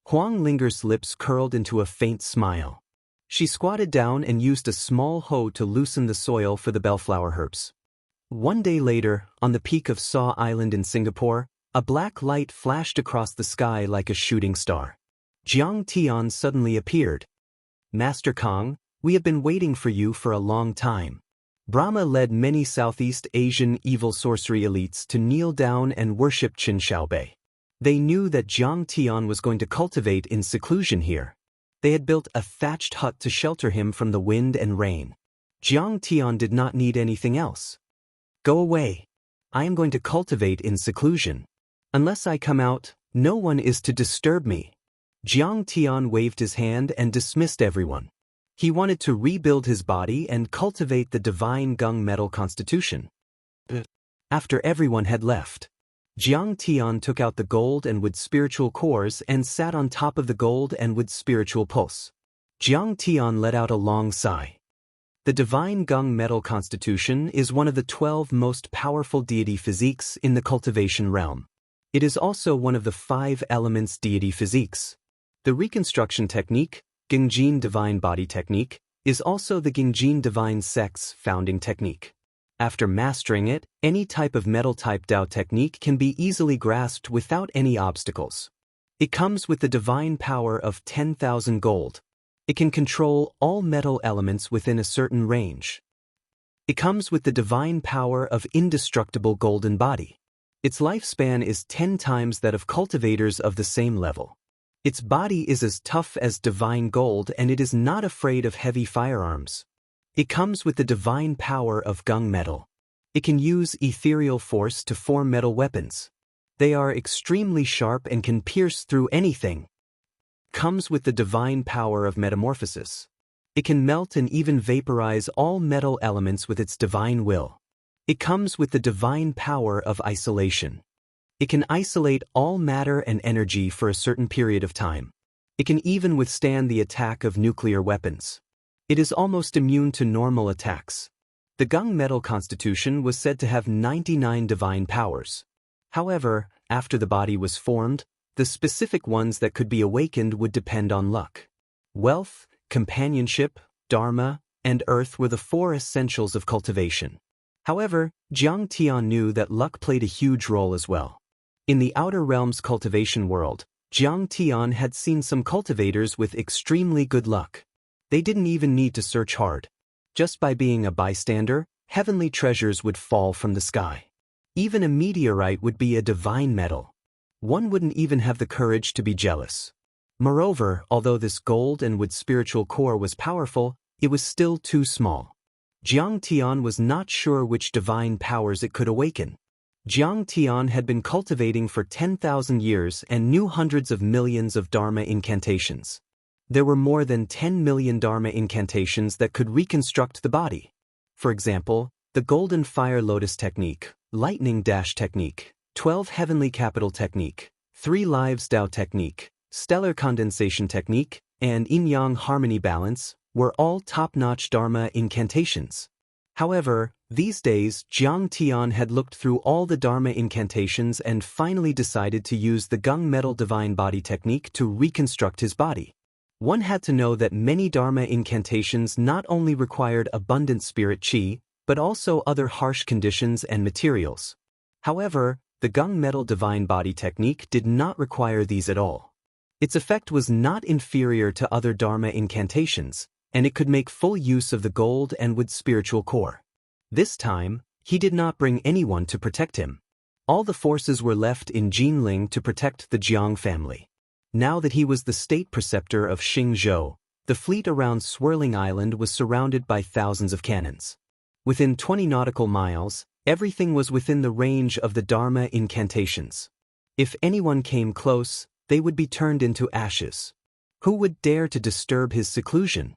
Huang Linger's lips curled into a faint smile. She squatted down and used a small hoe to loosen the soil for the bellflower herbs. One day later, on the peak of Saw Island in Singapore, a black light flashed across the sky like a shooting star. Jiang Tian suddenly appeared. Master Kong, we have been waiting for you for a long time. Brahma led many Southeast Asian evil sorcery elites to kneel down and worship Qin Xiaobei. They knew that Jiang Tian was going to cultivate in seclusion here. They had built a thatched hut to shelter him from the wind and rain. Jiang Tian did not need anything else. Go away. I am going to cultivate in seclusion. Unless I come out, no one is to disturb me. Jiang Tian waved his hand and dismissed everyone. He wanted to rebuild his body and cultivate the divine gung metal constitution. After everyone had left, Jiang Tian took out the gold and wood spiritual cores and sat on top of the gold and wood spiritual pulse. Jiang Tian let out a long sigh. The divine gung metal constitution is one of the 12 most powerful deity physiques in the cultivation realm. It is also one of the 5 elements deity physiques. The reconstruction technique, Gingjin divine body technique, is also the Gingjin divine sex founding technique. After mastering it, any type of metal-type Dao technique can be easily grasped without any obstacles. It comes with the divine power of 10,000 gold. It can control all metal elements within a certain range. It comes with the divine power of indestructible golden body. Its lifespan is 10 times that of cultivators of the same level. Its body is as tough as divine gold and it is not afraid of heavy firearms. It comes with the divine power of gung metal. It can use ethereal force to form metal weapons. They are extremely sharp and can pierce through anything. Comes with the divine power of metamorphosis. It can melt and even vaporize all metal elements with its divine will. It comes with the divine power of isolation. It can isolate all matter and energy for a certain period of time. It can even withstand the attack of nuclear weapons. It is almost immune to normal attacks. The gung metal constitution was said to have 99 divine powers. However, after the body was formed, the specific ones that could be awakened would depend on luck. Wealth, companionship, dharma, and earth were the 4 essentials of cultivation. However, Jiang Tian knew that luck played a huge role as well. In the Outer Realms cultivation world, Jiang Tian had seen some cultivators with extremely good luck. They didn't even need to search hard. Just by being a bystander, heavenly treasures would fall from the sky. Even a meteorite would be a divine metal. One wouldn't even have the courage to be jealous. Moreover, although this gold and wood spiritual core was powerful, it was still too small. Jiang Tian was not sure which divine powers it could awaken. Jiang Tian had been cultivating for 10,000 years and knew hundreds of millions of Dharma incantations. There were more than 10 million Dharma incantations that could reconstruct the body. For example, the Golden Fire Lotus Technique, Lightning Dash Technique, 12 Heavenly Capital Technique, 3 Lives Dao Technique, Stellar Condensation Technique, and Yin-Yang Harmony Balance were all top-notch Dharma incantations. However, these days, Jiang Tian had looked through all the Dharma incantations and finally decided to use the Gung Metal Divine Body Technique to reconstruct his body. One had to know that many Dharma incantations not only required abundant spirit qi, but also other harsh conditions and materials. However, the Gung Metal Divine Body Technique did not require these at all. Its effect was not inferior to other Dharma incantations, and it could make full use of the gold and wood spiritual core. This time, he did not bring anyone to protect him. All the forces were left in Jinling to protect the Jiang family. Now that he was the state preceptor of Xingzhou, the fleet around Swirling Island was surrounded by thousands of cannons. Within 20 nautical miles, everything was within the range of the Dharma incantations. If anyone came close, they would be turned into ashes. Who would dare to disturb his seclusion?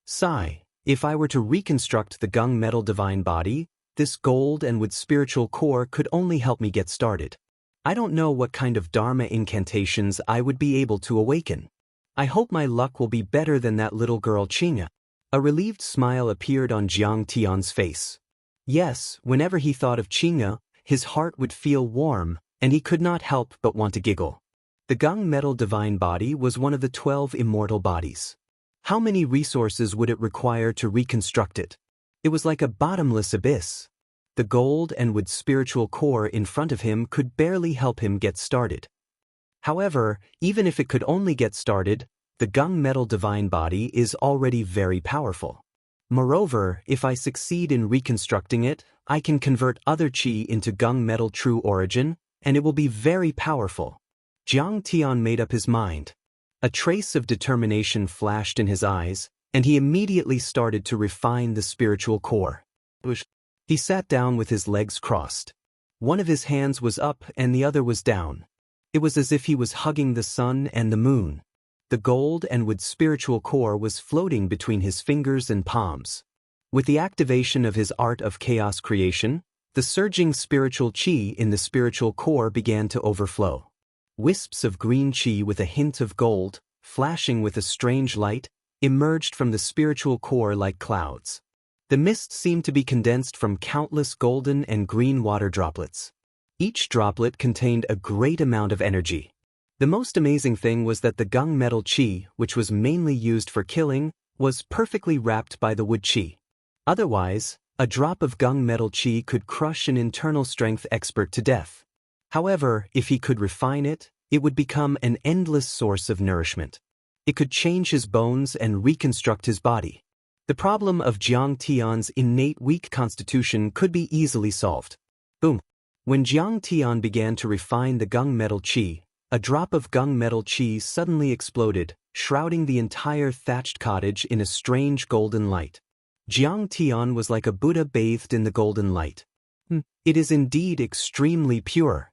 Sigh, if I were to reconstruct the gung metal divine body, this gold and wood spiritual core could only help me get started. I don't know what kind of Dharma incantations I would be able to awaken. I hope my luck will be better than that little girl Qingya. A relieved smile appeared on Jiang Tian's face. Yes, whenever he thought of Qingya, his heart would feel warm, and he could not help but want to giggle. The gung metal divine body was one of the 12 immortal bodies. How many resources would it require to reconstruct it? It was like a bottomless abyss. The gold and wood spiritual core in front of him could barely help him get started. However, even if it could only get started, the gung metal divine body is already very powerful. Moreover, if I succeed in reconstructing it, I can convert other qi into gung metal true origin, and it will be very powerful. Jiang Tian made up his mind. A trace of determination flashed in his eyes, and he immediately started to refine the spiritual core. He sat down with his legs crossed. One of his hands was up and the other was down. It was as if he was hugging the sun and the moon. The gold and wood spiritual core was floating between his fingers and palms. With the activation of his art of chaos creation, the surging spiritual qi in the spiritual core began to overflow. Wisps of green qi with a hint of gold, flashing with a strange light, emerged from the spiritual core like clouds. The mist seemed to be condensed from countless golden and green water droplets. Each droplet contained a great amount of energy. The most amazing thing was that the gung metal qi, which was mainly used for killing, was perfectly wrapped by the wood qi. Otherwise, a drop of gung metal qi could crush an internal strength expert to death. However, if he could refine it, it would become an endless source of nourishment. It could change his bones and reconstruct his body. The problem of Jiang Tian's innate weak constitution could be easily solved. Boom! When Jiang Tian began to refine the gung metal qi, a drop of gung metal qi suddenly exploded, shrouding the entire thatched cottage in a strange golden light. Jiang Tian was like a Buddha bathed in the golden light. It is indeed extremely pure.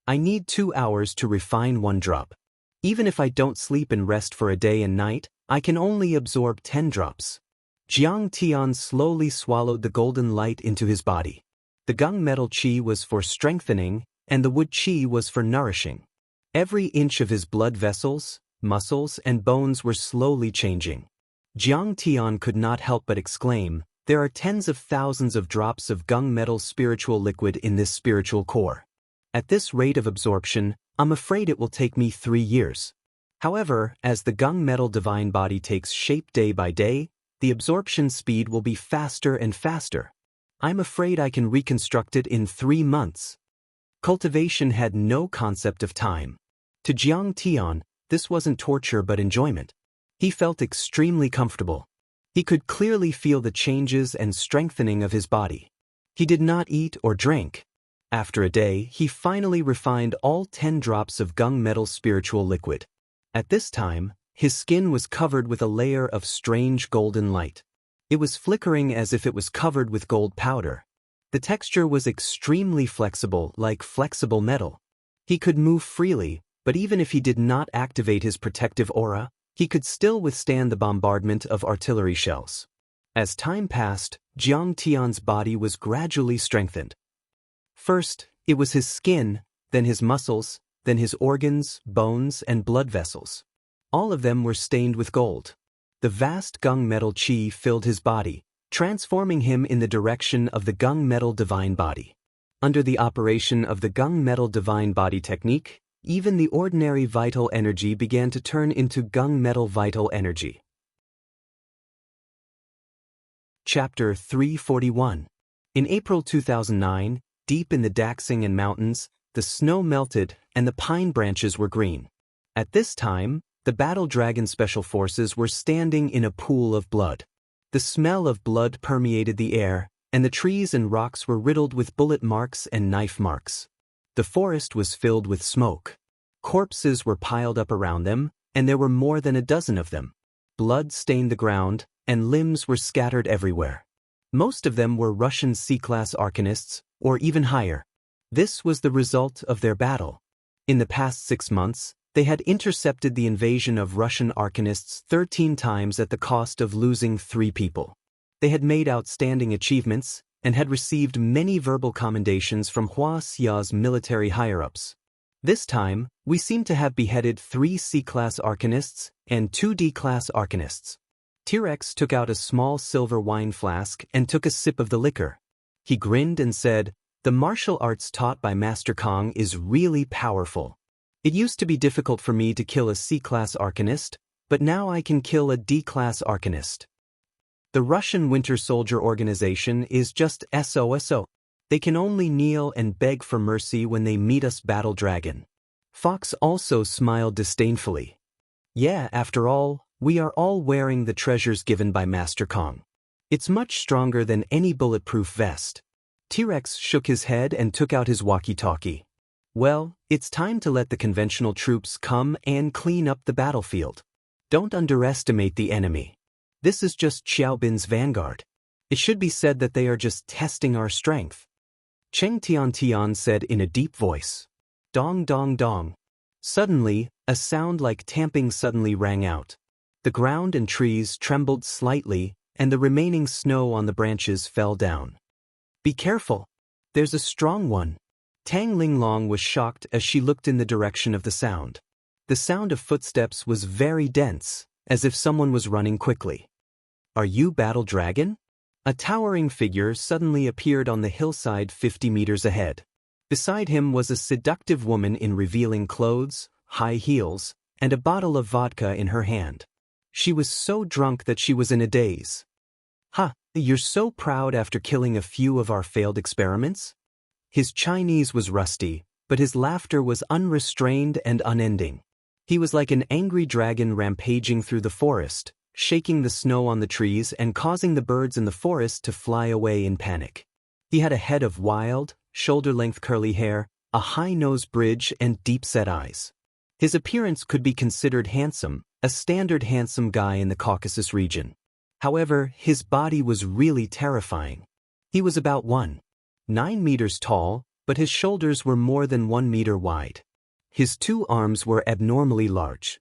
I need 2 hours to refine one drop. Even if I don't sleep and rest for a day and night, I can only absorb 10 drops. Jiang Tian slowly swallowed the golden light into his body. The gung metal qi was for strengthening, and the wood qi was for nourishing. Every inch of his blood vessels, muscles, and bones were slowly changing. Jiang Tian could not help but exclaim, "There are tens of thousands of drops of gung metal spiritual liquid in this spiritual core. At this rate of absorption, I'm afraid it will take me 3 years." However, as the gung metal divine body takes shape day by day, the absorption speed will be faster and faster. I'm afraid I can reconstruct it in 3 months. Cultivation had no concept of time. To Jiang Tian, this wasn't torture but enjoyment. He felt extremely comfortable. He could clearly feel the changes and strengthening of his body. He did not eat or drink. After a day, he finally refined all 10 drops of gung metal spiritual liquid. At this time, his skin was covered with a layer of strange golden light. It was flickering as if it was covered with gold powder. The texture was extremely flexible, like flexible metal. He could move freely, but even if he did not activate his protective aura, he could still withstand the bombardment of artillery shells. As time passed, Jiang Tian's body was gradually strengthened. First, it was his skin, then his muscles, then his organs, bones, and blood vessels. All of them were stained with gold. The vast gung metal qi filled his body, transforming him in the direction of the gung metal divine body. Under the operation of the gung metal divine body technique, even the ordinary vital energy began to turn into gung metal vital energy. Chapter 341. In April 2009, deep in the Daxing Mountains, the snow melted and the pine branches were green. At this time, the Battle Dragon Special Forces were standing in a pool of blood. The smell of blood permeated the air, and the trees and rocks were riddled with bullet marks and knife marks. The forest was filled with smoke. Corpses were piled up around them, and there were more than a dozen of them. Blood stained the ground, and limbs were scattered everywhere. Most of them were Russian C-class arcanists, or even higher. This was the result of their battle. In the past 6 months, they had intercepted the invasion of Russian arcanists 13 times at the cost of losing 3 people. They had made outstanding achievements, and had received many verbal commendations from Hua Xia's military higher-ups. This time, we seem to have beheaded 3 C-class arcanists and 2 D-class arcanists. T-Rex took out a small silver wine flask and took a sip of the liquor. He grinned and said, "The martial arts taught by Master Kong is really powerful. It used to be difficult for me to kill a C-class arcanist, but now I can kill a D-class arcanist. The Russian Winter Soldier organization is just SOSO. They can only kneel and beg for mercy when they meet us Battle Dragon." Fox also smiled disdainfully. "Yeah, after all, we are all wearing the treasures given by Master Kong. It's much stronger than any bulletproof vest." T-Rex shook his head and took out his walkie-talkie. "Well, it's time to let the conventional troops come and clean up the battlefield. Don't underestimate the enemy. This is just Xiaobin's vanguard. It should be said that they are just testing our strength." Cheng Tian said in a deep voice. Dong dong dong. Suddenly, a sound like tamping suddenly rang out. The ground and trees trembled slightly, and the remaining snow on the branches fell down. "Be careful. There's a strong one." Tang Linglong was shocked as she looked in the direction of the sound. The sound of footsteps was very dense, as if someone was running quickly. "Are you Battle Dragon?" A towering figure suddenly appeared on the hillside 50 meters ahead. Beside him was a seductive woman in revealing clothes, high heels, and a bottle of vodka in her hand. She was so drunk that she was in a daze. "Ha, you're so proud after killing a few of our failed experiments?" His Chinese was rusty, but his laughter was unrestrained and unending. He was like an angry dragon rampaging through the forest, shaking the snow on the trees and causing the birds in the forest to fly away in panic. He had a head of wild, shoulder-length curly hair, a high nose bridge, and deep-set eyes. His appearance could be considered handsome, a standard handsome guy in the Caucasus region. However, his body was really terrifying. He was about 1.9 meters tall, but his shoulders were more than 1 meter wide. His 2 arms were abnormally large.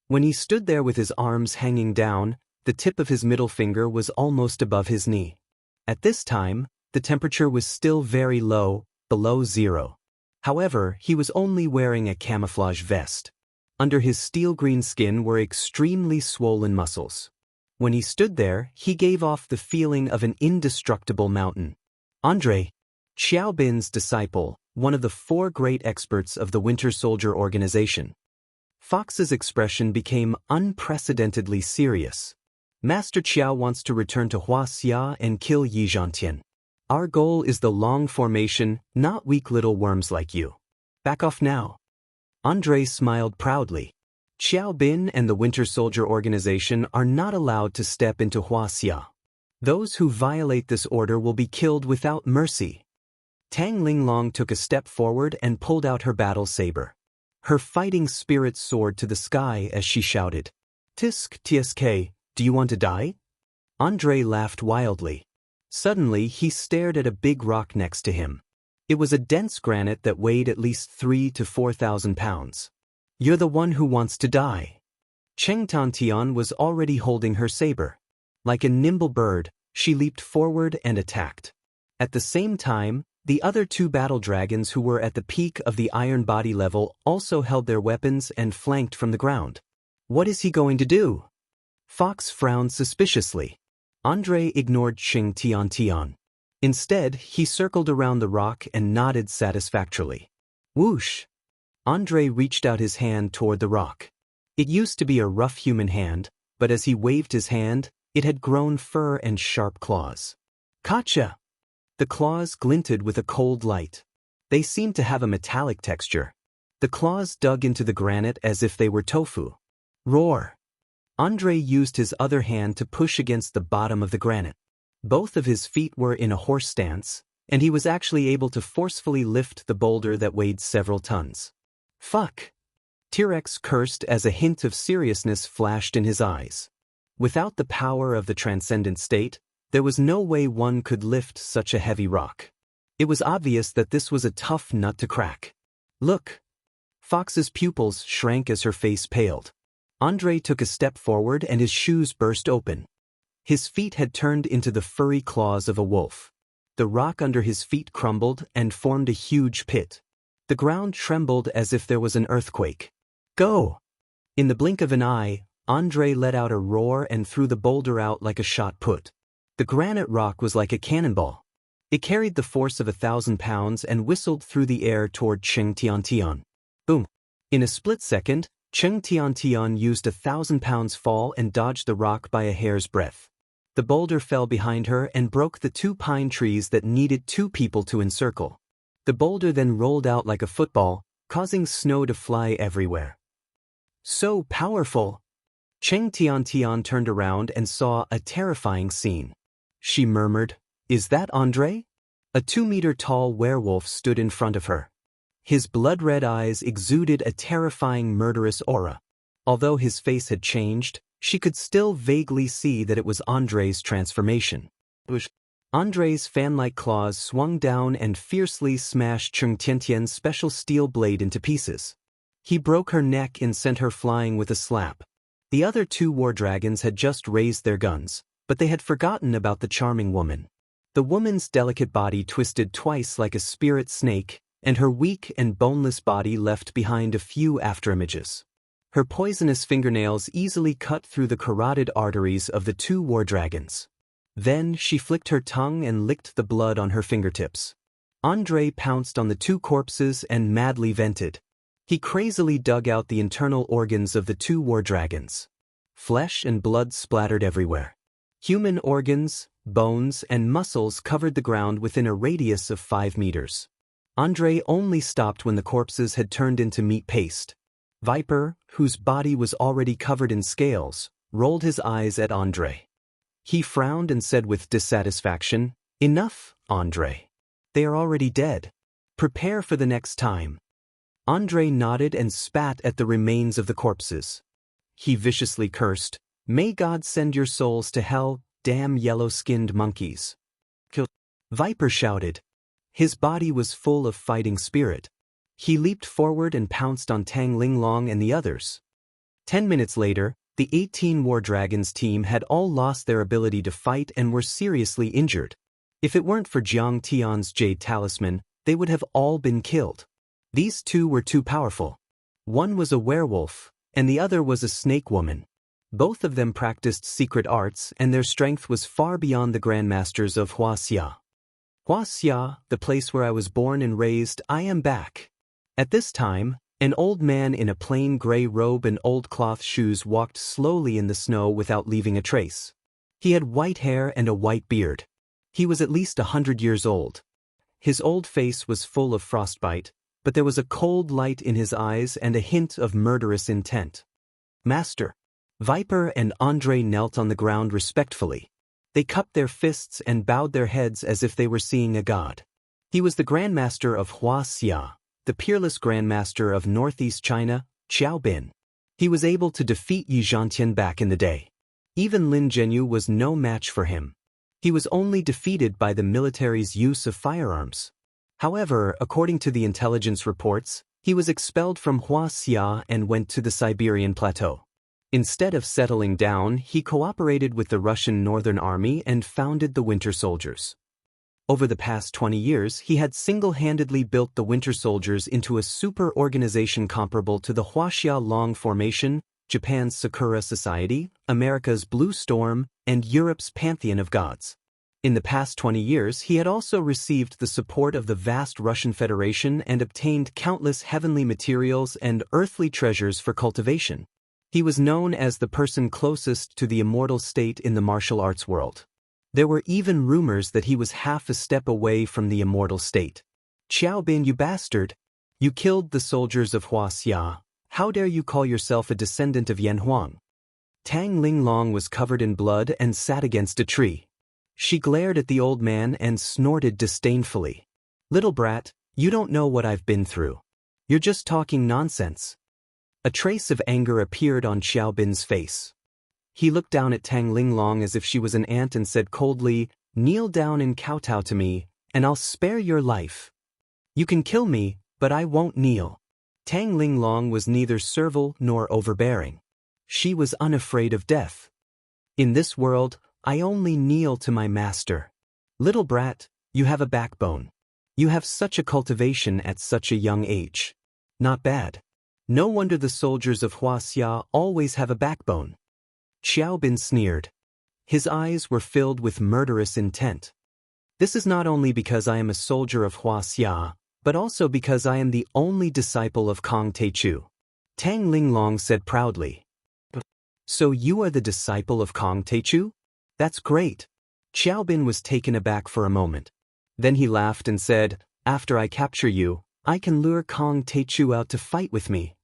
When he stood there with his arms hanging down, the tip of his middle finger was almost above his knee. At this time, the temperature was still very low, below 0. However, he was only wearing a camouflage vest. Under his steel-green skin were extremely swollen muscles. When he stood there, he gave off the feeling of an indestructible mountain. Andre, Xiaobin's disciple, one of the 4 great experts of the Winter Soldier organization. Fox's expression became unprecedentedly serious. "Master Qiao wants to return to Hua Xia and kill Yi Zhantian. Our goal is the long formation, not weak little worms like you. Back off now." Andre smiled proudly. Xiaobin and the Winter Soldier organization are not allowed to step into Hua Xia. Those who violate this order will be killed without mercy. Tang Linglong took a step forward and pulled out her battle saber. Her fighting spirit soared to the sky as she shouted, "Tisk tsk, do you want to die?" Andre laughed wildly. Suddenly, he stared at a big rock next to him. It was a dense granite that weighed at least 3,000 to 4,000 pounds. "You're the one who wants to die." Cheng Tian was already holding her saber. Like a nimble bird, she leaped forward and attacked. At the same time, the other 2 battle dragons who were at the peak of the iron body level also held their weapons and flanked from the ground. "What is he going to do?" Fox frowned suspiciously. Andre ignored Cheng Tian. Instead, he circled around the rock and nodded satisfactorily. Whoosh! Andre reached out his hand toward the rock. It used to be a rough human hand, but as he waved his hand, it had grown fur and sharp claws. "Gotcha!" The claws glinted with a cold light. They seemed to have a metallic texture. The claws dug into the granite as if they were tofu. Roar! Andre used his other hand to push against the bottom of the granite. Both of his feet were in a horse stance, and he was actually able to forcefully lift the boulder that weighed several tons. Fuck! T-Rex cursed as a hint of seriousness flashed in his eyes. Without the power of the transcendent state, There was no way one could lift such a heavy rock. It was obvious that this was a tough nut to crack. Look! Fox's pupils shrank as her face paled. Andrei took a step forward and his shoes burst open. His feet had turned into the furry claws of a wolf. The rock under his feet crumbled and formed a huge pit. The ground trembled as if there was an earthquake. Go! In the blink of an eye, Andrei let out a roar and threw the boulder out like a shot put. The granite rock was like a cannonball. It carried the force of 1,000 pounds and whistled through the air toward Cheng Tiantian. Boom! In a split second, Cheng Tiantian used 1,000 pounds fall and dodged the rock by a hair's breadth. The boulder fell behind her and broke the 2 pine trees that needed 2 people to encircle. The boulder then rolled out like a football, causing snow to fly everywhere. So powerful! Cheng Tiantian turned around and saw a terrifying scene. She murmured, "Is that Andrei?" A 2-meter-tall werewolf stood in front of her. His blood-red eyes exuded a terrifying murderous aura. Although his face had changed, she could still vaguely see that it was Andrei's transformation. Andrei's fan-like claws swung down and fiercely smashed Cheng Tiantian's special steel blade into pieces. He broke her neck and sent her flying with a slap. The other 2 war dragons had just raised their guns, but they had forgotten about the charming woman. The woman's delicate body twisted twice like a spirit snake, and her weak and boneless body left behind a few afterimages. Her poisonous fingernails easily cut through the carotid arteries of the 2 war dragons. Then she flicked her tongue and licked the blood on her fingertips. Andrei pounced on the 2 corpses and madly vented. He crazily dug out the internal organs of the 2 war dragons. Flesh and blood splattered everywhere. Human organs, bones, and muscles covered the ground within a radius of 5 meters. Andrei only stopped when the corpses had turned into meat paste. Viper, whose body was already covered in scales, rolled his eyes at Andrei. He frowned and said with dissatisfaction, "Enough, Andrei. They are already dead. Prepare for the next time." Andrei nodded and spat at the remains of the corpses. He viciously cursed, "May God send your souls to hell, damn yellow-skinned monkeys." Viper shouted. His body was full of fighting spirit. He leaped forward and pounced on Tang Linglong and the others. 10 minutes later, the 18 War Dragons team had all lost their ability to fight and were seriously injured. If it weren't for Jiang Tian's Jade Talisman, they would have all been killed. These 2 were too powerful. One was a werewolf, and the other was a snake woman. Both of them practiced secret arts, and their strength was far beyond the grandmasters of Huaxia. Huaxia, the place where I was born and raised, I am back. At this time, an old man in a plain gray robe and old cloth shoes walked slowly in the snow without leaving a trace. He had white hair and a white beard. He was at least 100 years old. His old face was full of frostbite, but there was a cold light in his eyes and a hint of murderous intent. "Master." Viper and Andrei knelt on the ground respectfully. They cupped their fists and bowed their heads as if they were seeing a god. He was the Grandmaster of Huaxia, the peerless Grandmaster of Northeast China, Qiao Bin. He was able to defeat Yi Zhantian back in the day. Even Lin Zhenyu was no match for him. He was only defeated by the military's use of firearms. However, according to the intelligence reports, he was expelled from Huaxia and went to the Siberian plateau. Instead of settling down, he cooperated with the Russian Northern Army and founded the Winter Soldiers. Over the past 20 years, he had single-handedly built the Winter Soldiers into a super organization comparable to the Huaxia Long Formation, Japan's Sakura Society, America's Blue Storm, and Europe's Pantheon of Gods. In the past 20 years, he had also received the support of the vast Russian Federation and obtained countless heavenly materials and earthly treasures for cultivation. He was known as the person closest to the immortal state in the martial arts world. There were even rumors that he was half a step away from the immortal state. "Qiao Bin, you bastard! You killed the soldiers of Huaxia. How dare you call yourself a descendant of Yan Huang?" Tang Linglong was covered in blood and sat against a tree. She glared at the old man and snorted disdainfully. "Little brat, you don't know what I've been through. You're just talking nonsense." A trace of anger appeared on Qiao Bin's face. He looked down at Tang Linglong as if she was an ant and said coldly, "Kneel down and kowtow to me, and I'll spare your life. You can kill me, but I won't kneel." Tang Linglong was neither servile nor overbearing. She was unafraid of death. "In this world, I only kneel to my master. Little brat, you have a backbone. You have such a cultivation at such a young age. Not bad. No wonder the soldiers of Huaxia always have a backbone." Xiaobin sneered. His eyes were filled with murderous intent. "This is not only because I am a soldier of Huaxia, but also because I am the only disciple of Kong Teichu," Tang Linglong said proudly. "So you are the disciple of Kong Teichu? That's great." Xiaobin was taken aback for a moment. Then he laughed and said, "After I capture you, I can lure Kong Teichu out to fight with me."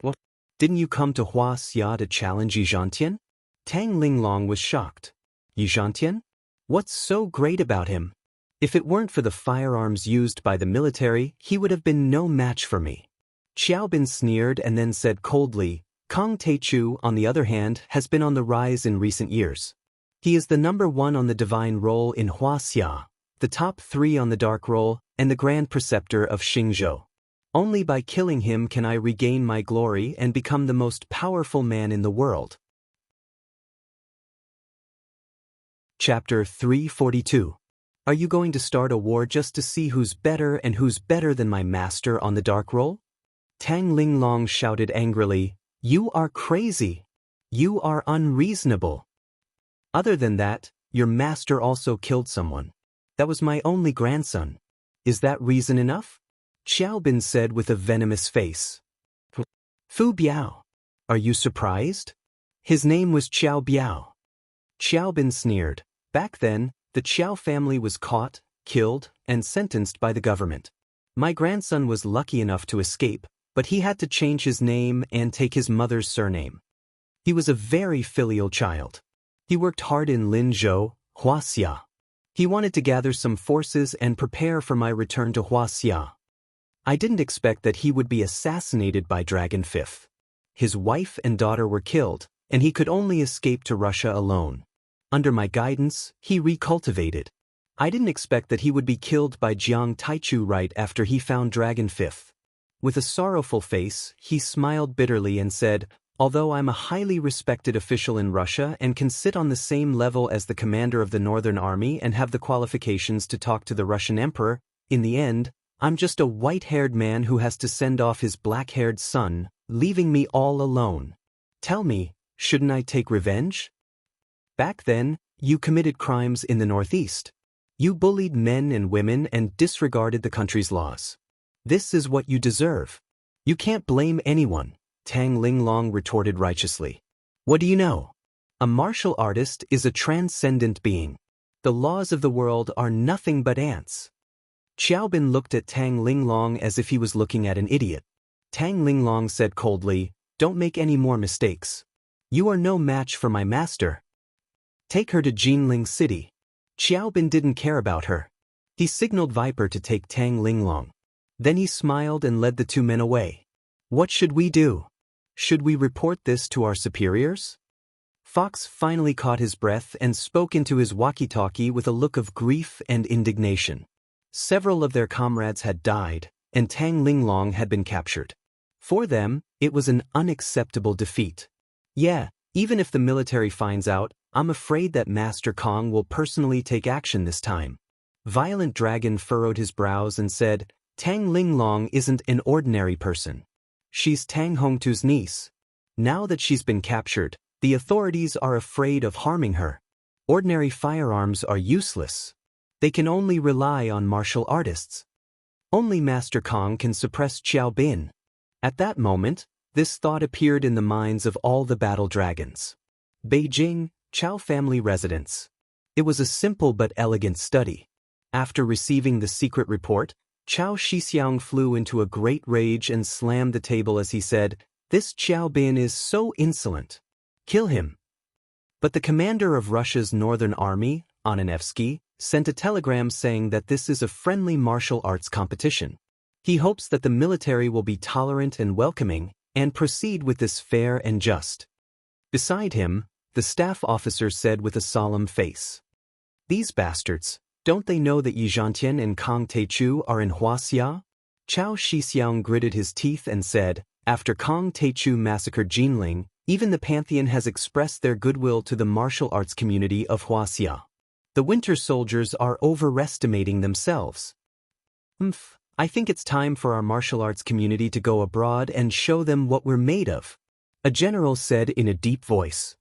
"What? Didn't you come to Huaxia to challenge Yi Zhantian?" Tang Linglong was shocked. "Yi Zhantian? What's so great about him? If it weren't for the firearms used by the military, he would have been no match for me." Xiaobin sneered and then said coldly, "Kong Teichu, on the other hand, has been on the rise in recent years. He is the #1 on the divine roll in Huaxia, the top 3 on the dark roll, and the grand preceptor of Xingzhou. Only by killing him can I regain my glory and become the most powerful man in the world." Chapter 342. Are you going to start a war just to see who's better and who's better than my master on the dark roll? Tang Linglong shouted angrily, "You are crazy. You are unreasonable. Other than that, your master also killed someone. That was my only grandson. Is that reason enough?" Xiaobin said with a venomous face. "Fu Biao. Are you surprised? His name was Qiao Biao." Xiaobin sneered. Back then, the Qiao family was caught, killed, and sentenced by the government. My grandson was lucky enough to escape, but he had to change his name and take his mother's surname. He was a very filial child. He worked hard in Linzhou, Huaxia. He wanted to gather some forces and prepare for my return to Huaxia. I didn't expect that he would be assassinated by Dragon Fifth. His wife and daughter were killed, and he could only escape to Russia alone. Under my guidance, he recultivated. I didn't expect that he would be killed by Jiang Taichu right after he found Dragon Fifth. With a sorrowful face, he smiled bitterly and said, "Although I'm a highly respected official in Russia and can sit on the same level as the commander of the Northern Army and have the qualifications to talk to the Russian Emperor, in the end, I'm just a white-haired man who has to send off his black-haired son, leaving me all alone. Tell me, shouldn't I take revenge? Back then, you committed crimes in the Northeast. You bullied men and women and disregarded the country's laws. This is what you deserve. You can't blame anyone," Tang Linglong retorted righteously. "What do you know? A martial artist is a transcendent being. The laws of the world are nothing but ants." Xiaobin looked at Tang Linglong as if he was looking at an idiot. Tang Linglong said coldly, "Don't make any more mistakes. You are no match for my master. Take her to Jinling City." Xiaobin didn't care about her. He signaled Viper to take Tang Linglong. Then he smiled and led the 2 men away. "What should we do? Should we report this to our superiors?" Fox finally caught his breath and spoke into his walkie-talkie with a look of grief and indignation. Several of their comrades had died, and Tang Linglong had been captured. For them, it was an unacceptable defeat. "Yeah, even if the military finds out, I'm afraid that Master Kong will personally take action this time." Violent Dragon furrowed his brows and said, "Tang Linglong isn't an ordinary person. She's Tang Hongtu's niece. Now that she's been captured, the authorities are afraid of harming her. Ordinary firearms are useless. They can only rely on martial artists. Only Master Kong can suppress Xiaobin." At that moment, this thought appeared in the minds of all the battle dragons. Beijing, Chao family residence. It was a simple but elegant study. After receiving the secret report, Chao Shixiang flew into a great rage and slammed the table as he said, "This Xiaobin is so insolent. Kill him." But the commander of Russia's Northern Army, Ananevsky, sent a telegram saying that this is a friendly martial arts competition. He hopes that the military will be tolerant and welcoming, and proceed with this fair and just. Beside him, the staff officer said with a solemn face. These bastards, don't they know that Yi Zhantian and Kang Taichu are in Huaxia? Chao Shixiang gritted his teeth and said, after Kang Taichu massacred Jinling, even the Pantheon has expressed their goodwill to the martial arts community of Huaxia. The Winter Soldiers are overestimating themselves. I think it's time for our martial arts community to go abroad and show them what we're made of, a general said in a deep voice.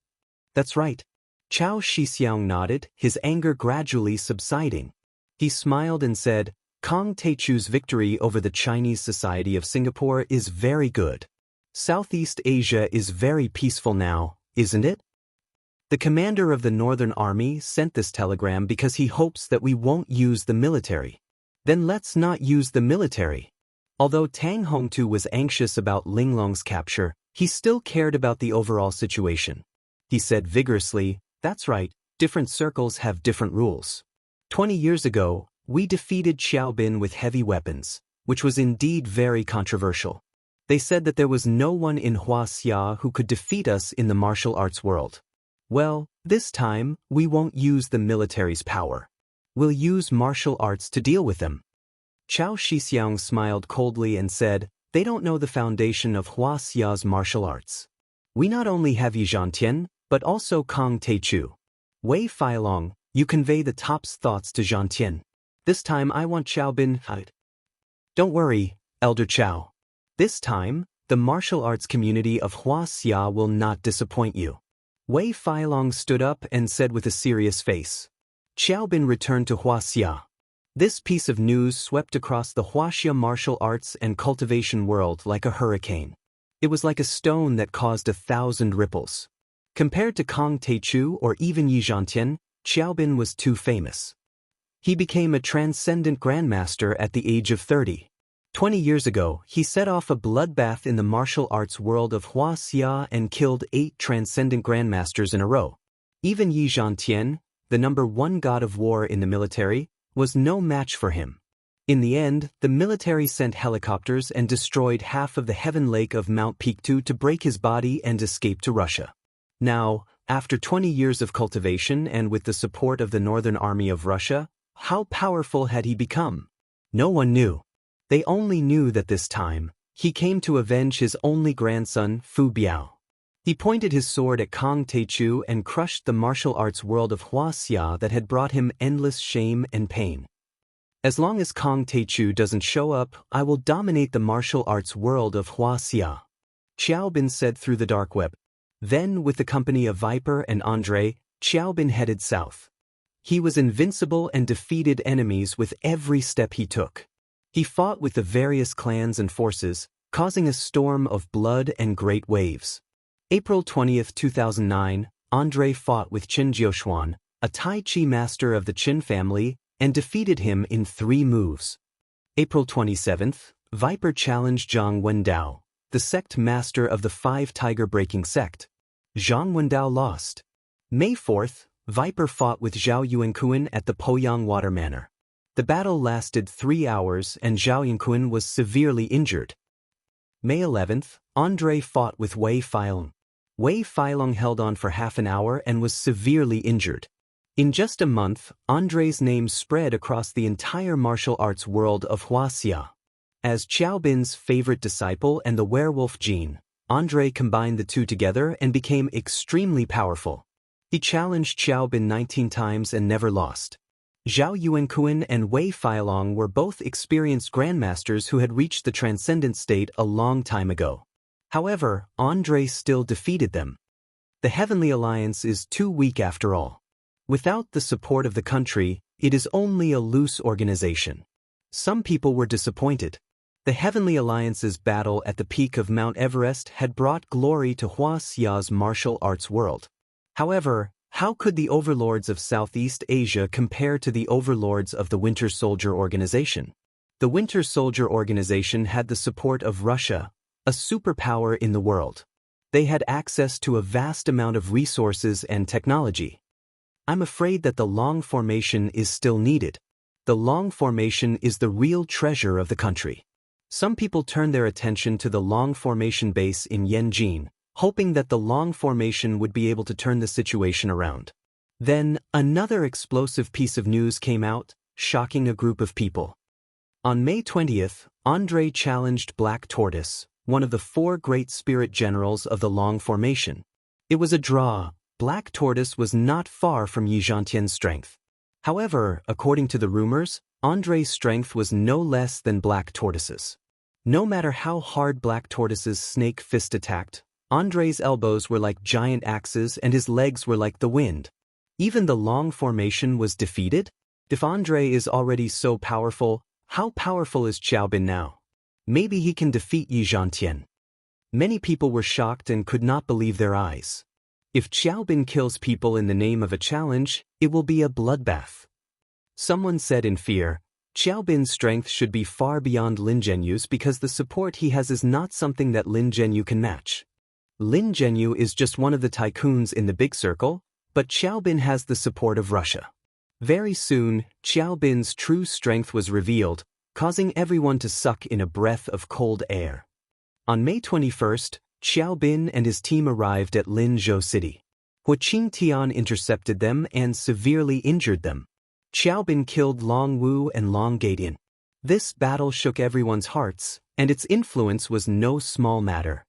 That's right. Chao Shixiang nodded, his anger gradually subsiding. He smiled and said, Kang Taichu's victory over the Chinese Society of Singapore is very good. Southeast Asia is very peaceful now, isn't it? The commander of the Northern Army sent this telegram because he hopes that we won't use the military. Then let's not use the military. Although Tang Hongtu was anxious about Linglong's capture, he still cared about the overall situation. He said vigorously, that's right, different circles have different rules. 20 years ago, we defeated Xiaobin with heavy weapons, which was indeed very controversial. They said that there was no one in Huaxia who could defeat us in the martial arts world. Well, this time, we won't use the military's power. We'll use martial arts to deal with them. Chao Shixiang smiled coldly and said, they don't know the foundation of Huaxia's martial arts. We not only have Yi Zhantian, but also Kang Taichu. Wei Feilong, you convey the top's thoughts to Zhantian. This time I want Xiaobin. Don't worry, Elder Chao. This time, the martial arts community of Huaxia will not disappoint you. Wei Feilong stood up and said with a serious face. Xiaobin returned to Huaxia. This piece of news swept across the Huaxia martial arts and cultivation world like a hurricane. It was like a stone that caused 1,000 ripples. Compared to Kang Taichu or even Yi Zhantian, Xiaobin was too famous. He became a transcendent grandmaster at the age of 30. 20 years ago, he set off a bloodbath in the martial arts world of Huaxia and killed 8 transcendent grandmasters in a row. Even Yi Zhantian, the #1 god of war in the military, was no match for him. In the end, the military sent helicopters and destroyed half of the heaven lake of Mount Pictou to break his body and escape to Russia. Now, after 20 years of cultivation and with the support of the Northern Army of Russia, how powerful had he become? No one knew. They only knew that this time, he came to avenge his only grandson, Fu Biao. He pointed his sword at Kang Taichu and crushed the martial arts world of Huaxia that had brought him endless shame and pain. As long as Kang Taichu doesn't show up, I will dominate the martial arts world of Huaxia, Xiaobin said through the dark web. Then, with the company of Viper and Andre, Xiaobin headed south. He was invincible and defeated enemies with every step he took. He fought with the various clans and forces, causing a storm of blood and great waves. April 20, 2009, Andre fought with Qin Jiuxuan, a Tai Chi master of the Qin family, and defeated him in 3 moves. April 27, Viper challenged Zhang Wendao, the sect master of the 5 tiger-breaking sect. Zhang Wendao lost. May 4, Viper fought with Zhao Yuankuan at the Poyang Water Manor. The battle lasted 3 hours and Zhao Yuankuan was severely injured. May 11, Andre fought with Wei Feilong. Wei Feilong held on for half an hour and was severely injured. In just a month, Andre's name spread across the entire martial arts world of Huaxia. As Xiaobin's favorite disciple and the werewolf gene, Andre combined the two together and became extremely powerful. He challenged Xiaobin 19 times and never lost. Zhao Yuankuan and Wei Feilong were both experienced grandmasters who had reached the transcendent state a long time ago. However, Andre still defeated them. The Heavenly Alliance is too weak after all. Without the support of the country, it is only a loose organization. Some people were disappointed. The Heavenly Alliance's battle at the peak of Mount Everest had brought glory to Huaxia's martial arts world. However, how could the overlords of Southeast Asia compare to the overlords of the Winter Soldier Organization? The Winter Soldier Organization had the support of Russia, a superpower in the world. They had access to a vast amount of resources and technology. I'm afraid that the Long Formation is still needed. The Long Formation is the real treasure of the country. Some people turn their attention to the Long Formation base in Yanjin, hoping that the long formation would be able to turn the situation around. Then, another explosive piece of news came out, shocking a group of people. On May 20th, André challenged Black Tortoise, one of the 4 great spirit generals of the long formation. It was a draw. Black Tortoise was not far from Yi Zhantian's strength. However, according to the rumors, André's strength was no less than Black Tortoise's. No matter how hard Black Tortoise's snake fist attacked, André's elbows were like giant axes and his legs were like the wind. Even the long formation was defeated? If André is already so powerful, how powerful is Xiaobin now? Maybe he can defeat Yi Zhantian. Many people were shocked and could not believe their eyes. If Xiaobin kills people in the name of a challenge, it will be a bloodbath. Someone said in fear, Xiaobin's strength should be far beyond Lin Zhenyu's because the support he has is not something that Lin Zhenyu can match. Lin Zhenyu is just one of the tycoons in the big circle, but Xiaobin has the support of Russia. Very soon, Xiaobin's true strength was revealed, causing everyone to suck in a breath of cold air. On May 21st, Xiaobin and his team arrived at Linzhou City. Huaqing Tian intercepted them and severely injured them. Xiaobin killed Long Wu and Long Gadian. This battle shook everyone's hearts, and its influence was no small matter.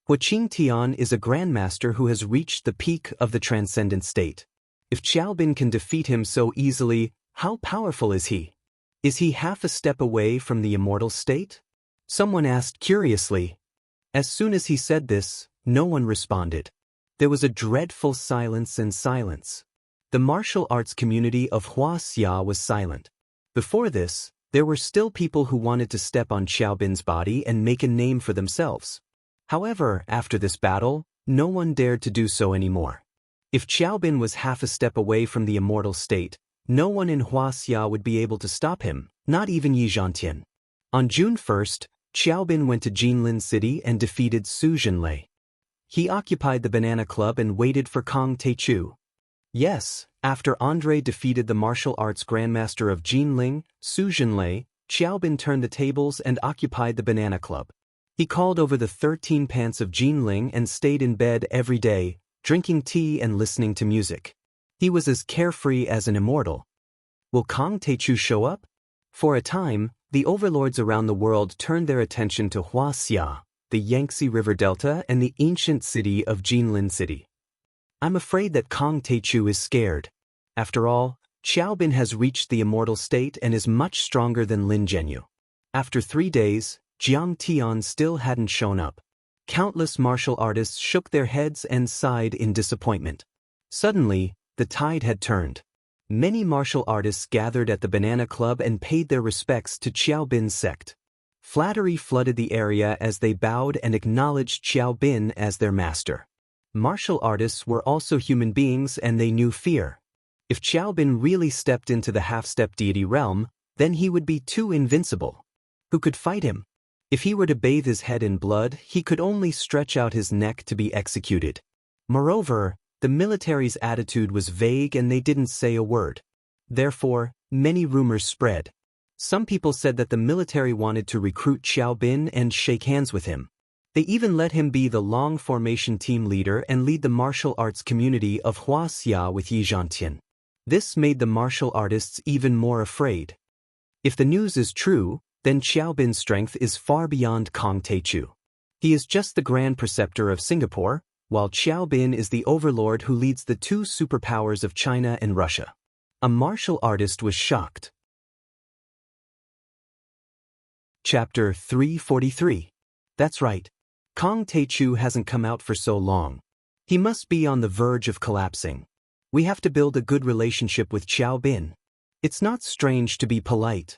Huaqing Tian is a grandmaster who has reached the peak of the transcendent state. If Xiaobin can defeat him so easily, how powerful is he? Is he half a step away from the immortal state? Someone asked curiously. As soon as he said this, no one responded. There was a dreadful silence and silence. The martial arts community of Huaxia was silent. Before this, there were still people who wanted to step on Xiaobin's body and make a name for themselves. However, after this battle, no one dared to do so anymore. If Xiaobin was half a step away from the immortal state, no one in Huaxia would be able to stop him, not even Yi Zhantian. On June 1st, Xiaobin went to Jinlin City and defeated Su Jinlei. He occupied the Banana Club and waited for Kang Taichu. Yes, after André defeated the martial arts grandmaster of Jinling, Su Jinlei, Xiaobin turned the tables and occupied the Banana Club. He called over the 13 pants of Jinling and stayed in bed every day, drinking tea and listening to music. He was as carefree as an immortal. Will Kang Taichu show up? For a time, the overlords around the world turned their attention to Huaxia, the Yangtze River Delta and the ancient city of Jinlin City. I'm afraid that Kang Taichu is scared. After all, Xiaobin has reached the immortal state and is much stronger than Lin Zhenyu. After 3 days, Jiang Tian still hadn't shown up. Countless martial artists shook their heads and sighed in disappointment. Suddenly, the tide had turned. Many martial artists gathered at the Banana Club and paid their respects to Xiaobin's sect. Flattery flooded the area as they bowed and acknowledged Xiaobin as their master. Martial artists were also human beings and they knew fear. If Xiaobin really stepped into the half-step deity realm, then he would be too invincible. Who could fight him? If he were to bathe his head in blood, he could only stretch out his neck to be executed. Moreover, the military's attitude was vague and they didn't say a word. Therefore, many rumors spread. Some people said that the military wanted to recruit Xiaobin and shake hands with him. They even let him be the long formation team leader and lead the martial arts community of Huaxia with Yi Zhantian. This made the martial artists even more afraid. If the news is true, then Xiaobin's strength is far beyond Kang Taichu. He is just the Grand Preceptor of Singapore, while Xiaobin is the overlord who leads the 2 superpowers of China and Russia. A martial artist was shocked. Chapter 343. That's right. Kang Taichu hasn't come out for so long. He must be on the verge of collapsing. We have to build a good relationship with Xiaobin. It's not strange to be polite.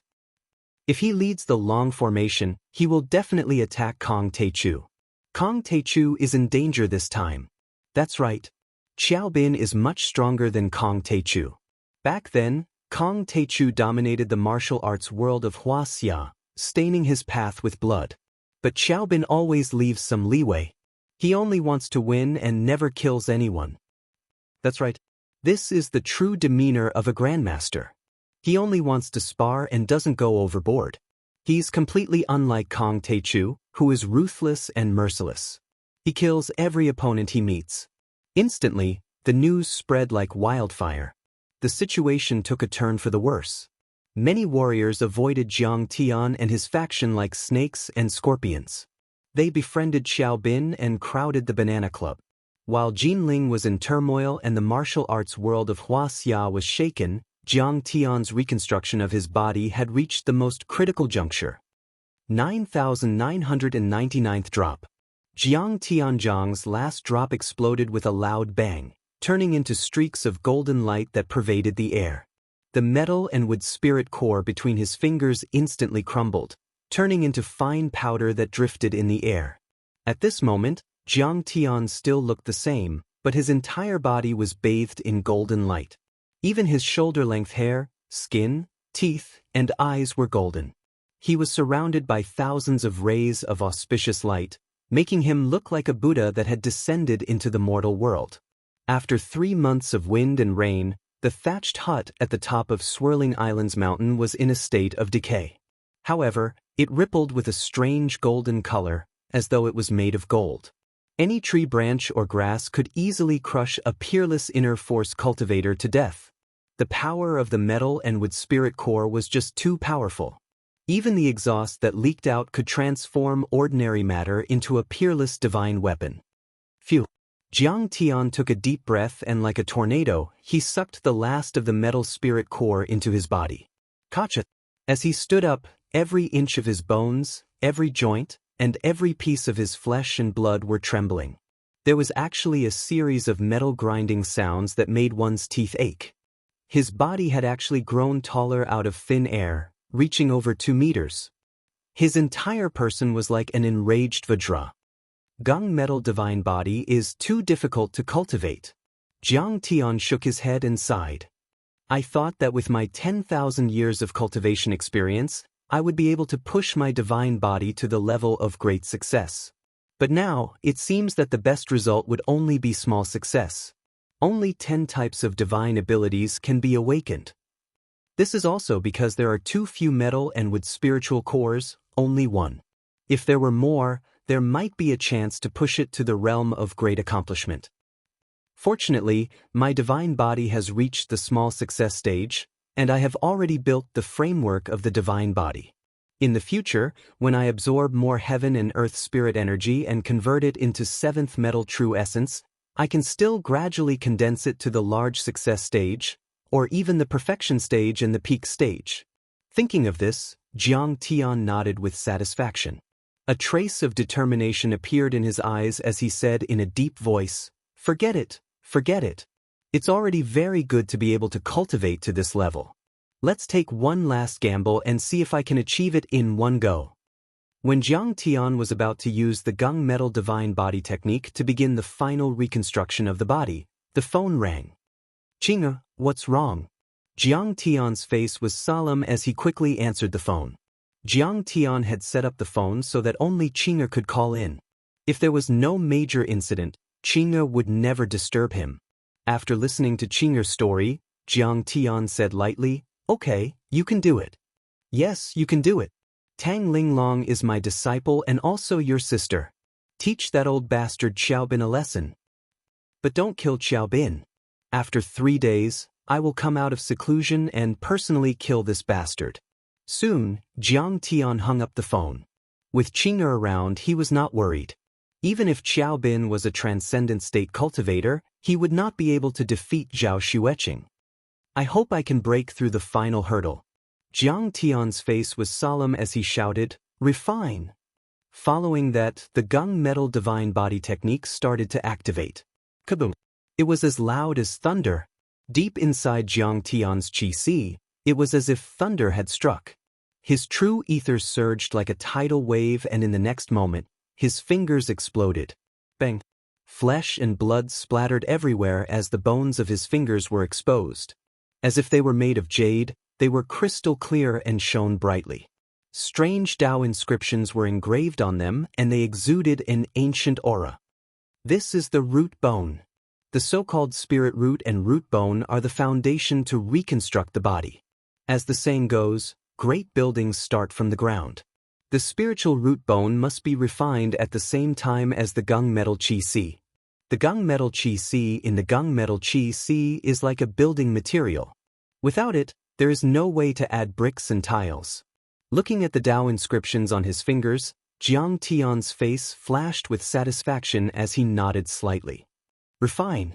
If he leads the long formation, he will definitely attack Kang Taichu. Kang Taichu is in danger this time. That's right. Xiaobin is much stronger than Kang Taichu. Back then, Kang Taichu dominated the martial arts world of Huaxia, staining his path with blood. But Xiaobin always leaves some leeway. He only wants to win and never kills anyone. That's right. This is the true demeanor of a grandmaster. He only wants to spar and doesn't go overboard. He's completely unlike Kang Taichu, who is ruthless and merciless. He kills every opponent he meets. Instantly, the news spread like wildfire. The situation took a turn for the worse. Many warriors avoided Jiang Tian and his faction like snakes and scorpions. They befriended Xiao Bin and crowded the Banana Club. While Jinling was in turmoil and the martial arts world of Huaxia was shaken, Jiang Tian's reconstruction of his body had reached the most critical juncture. 9,999th drop. Jiang Tianzhang's last drop exploded with a loud bang, turning into streaks of golden light that pervaded the air. The metal and wood spirit core between his fingers instantly crumbled, turning into fine powder that drifted in the air. At this moment, Jiang Tian still looked the same, but his entire body was bathed in golden light. Even his shoulder-length hair, skin, teeth, and eyes were golden. He was surrounded by thousands of rays of auspicious light, making him look like a Buddha that had descended into the mortal world. After 3 months of wind and rain, the thatched hut at the top of Swirling Islands Mountain was in a state of decay. However, it rippled with a strange golden color, as though it was made of gold. Any tree branch or grass could easily crush a peerless inner force cultivator to death. The power of the metal and wood spirit core was just too powerful. Even the exhaust that leaked out could transform ordinary matter into a peerless divine weapon. Phew! Jiang Tian took a deep breath and like a tornado, he sucked the last of the metal spirit core into his body. Gotcha! As he stood up, every inch of his bones, every joint, and every piece of his flesh and blood were trembling. There was actually a series of metal grinding sounds that made one's teeth ache. His body had actually grown taller out of thin air, reaching over 2 meters. His entire person was like an enraged Vajra. Gung metal divine body is too difficult to cultivate. Jiang Tian shook his head and sighed. I thought that with my 10,000 years of cultivation experience, I would be able to push my divine body to the level of great success. But now, it seems that the best result would only be small success. Only 10 types of divine abilities can be awakened. This is also because there are too few metal and wood spiritual cores, only 1. If there were more, there might be a chance to push it to the realm of great accomplishment. Fortunately, my divine body has reached the small success stage, and I have already built the framework of the divine body. In the future, when I absorb more heaven and earth spirit energy and convert it into 7th metal true essence, I can still gradually condense it to the large success stage, or even the perfection stage and the peak stage. Thinking of this, Jiang Tian nodded with satisfaction. A trace of determination appeared in his eyes as he said in a deep voice, "Forget it, forget it. It's already very good to be able to cultivate to this level. Let's take one last gamble and see if I can achieve it in one go." When Jiang Tian was about to use the Gung Metal Divine Body technique to begin the final reconstruction of the body, the phone rang. "Qing'e, what's wrong?" Jiang Tian's face was solemn as he quickly answered the phone. Jiang Tian had set up the phone so that only Qing'e could call in. If there was no major incident, Qing'e would never disturb him. After listening to Qing'e's story, Jiang Tian said lightly, "Okay, you can do it." "Yes, you can do it. Tang Linglong is my disciple and also your sister. Teach that old bastard Xiaobin a lesson. But don't kill Xiaobin. After 3 days, I will come out of seclusion and personally kill this bastard." Soon, Jiang Tian hung up the phone. With Qing'e around, he was not worried. Even if Xiaobin was a transcendent state cultivator, he would not be able to defeat Zhao Xueqing. "I hope I can break through the final hurdle." Jiang Tian's face was solemn as he shouted, "Refine." Following that, the Gung Metal Divine Body technique started to activate. Kaboom! It was as loud as thunder. Deep inside Jiang Tian's qi, it was as if thunder had struck. His true ether surged like a tidal wave, and in the next moment, his fingers exploded. Bang! Flesh and blood splattered everywhere as the bones of his fingers were exposed. As if they were made of jade, they were crystal clear and shone brightly. Strange Tao inscriptions were engraved on them, and they exuded an ancient aura. This is the root bone. The so-called spirit root and root bone are the foundation to reconstruct the body. As the saying goes, great buildings start from the ground. The spiritual root bone must be refined at the same time as the gunmetal chi si. The gunmetal chi si in the gunmetal chi si is like a building material. Without it, there is no way to add bricks and tiles. Looking at the Tao inscriptions on his fingers, Jiang Tian's face flashed with satisfaction as he nodded slightly. Refine.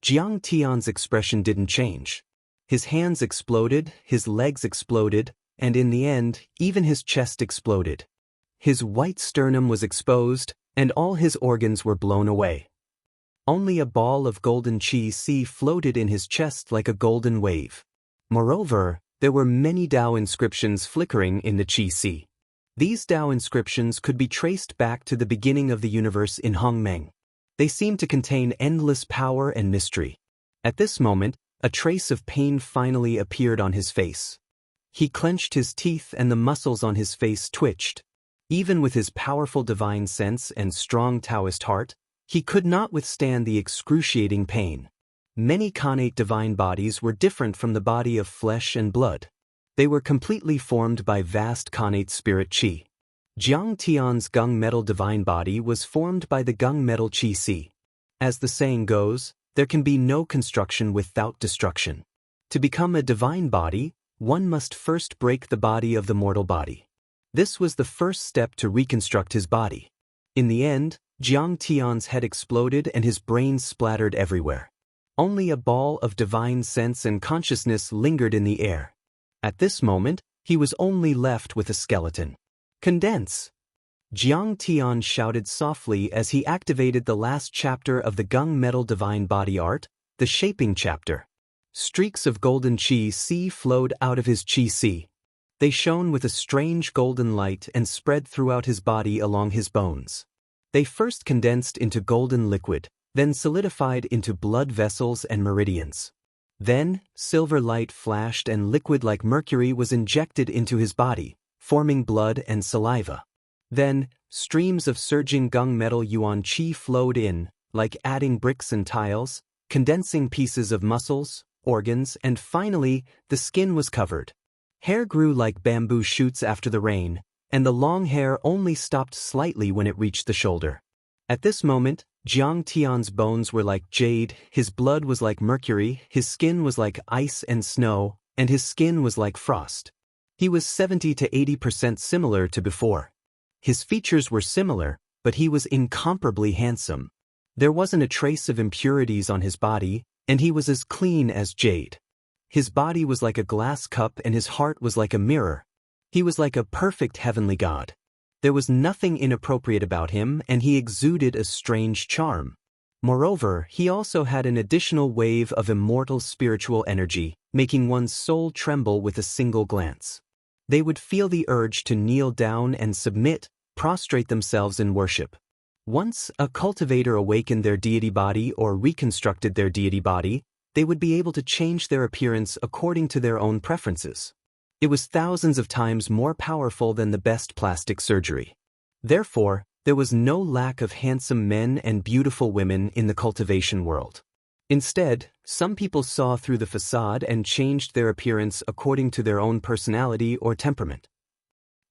Jiang Tian's expression didn't change. His hands exploded, his legs exploded, and in the end, even his chest exploded. His white sternum was exposed, and all his organs were blown away. Only a ball of golden chi si floated in his chest like a golden wave. Moreover, there were many Tao inscriptions flickering in the chi si. These Tao inscriptions could be traced back to the beginning of the universe in Hongmeng. They seemed to contain endless power and mystery. At this moment, a trace of pain finally appeared on his face. He clenched his teeth and the muscles on his face twitched. Even with his powerful divine sense and strong Taoist heart, he could not withstand the excruciating pain. Many connate divine bodies were different from the body of flesh and blood. They were completely formed by vast connate spirit chi. Jiang Tian's gunmetal divine body was formed by the gunmetal chi si. As the saying goes, there can be no construction without destruction. To become a divine body, one must first break the body of the mortal body. This was the first step to reconstruct his body. In the end, Jiang Tian's head exploded and his brain splattered everywhere. Only a ball of divine sense and consciousness lingered in the air. At this moment, he was only left with a skeleton. Condense! Jiang Tian shouted softly as he activated the last chapter of the gunmetal divine body art, the shaping chapter. Streaks of golden chi si flowed out of his chi si. They shone with a strange golden light and spread throughout his body along his bones. They first condensed into golden liquid, then solidified into blood vessels and meridians. Then, silver light flashed and liquid like mercury was injected into his body, forming blood and saliva. Then, streams of surging gunmetal yuan chi flowed in, like adding bricks and tiles, condensing pieces of muscles, organs, and finally, the skin was covered. Hair grew like bamboo shoots after the rain, and the long hair only stopped slightly when it reached the shoulder. At this moment, Jiang Tian's bones were like jade, his blood was like mercury, his skin was like ice and snow, and his skin was like frost. He was 70 to 80% similar to before. His features were similar, but he was incomparably handsome. There wasn't a trace of impurities on his body, and he was as clean as jade. His body was like a glass cup and his heart was like a mirror. He was like a perfect heavenly god. There was nothing inappropriate about him, and he exuded a strange charm. Moreover, he also had an additional wave of immortal spiritual energy, making one's soul tremble with a single glance. They would feel the urge to kneel down and submit, prostrate themselves in worship. Once a cultivator awakened their deity body or reconstructed their deity body, they would be able to change their appearance according to their own preferences. It was thousands of times more powerful than the best plastic surgery. Therefore, there was no lack of handsome men and beautiful women in the cultivation world. Instead, some people saw through the facade and changed their appearance according to their own personality or temperament.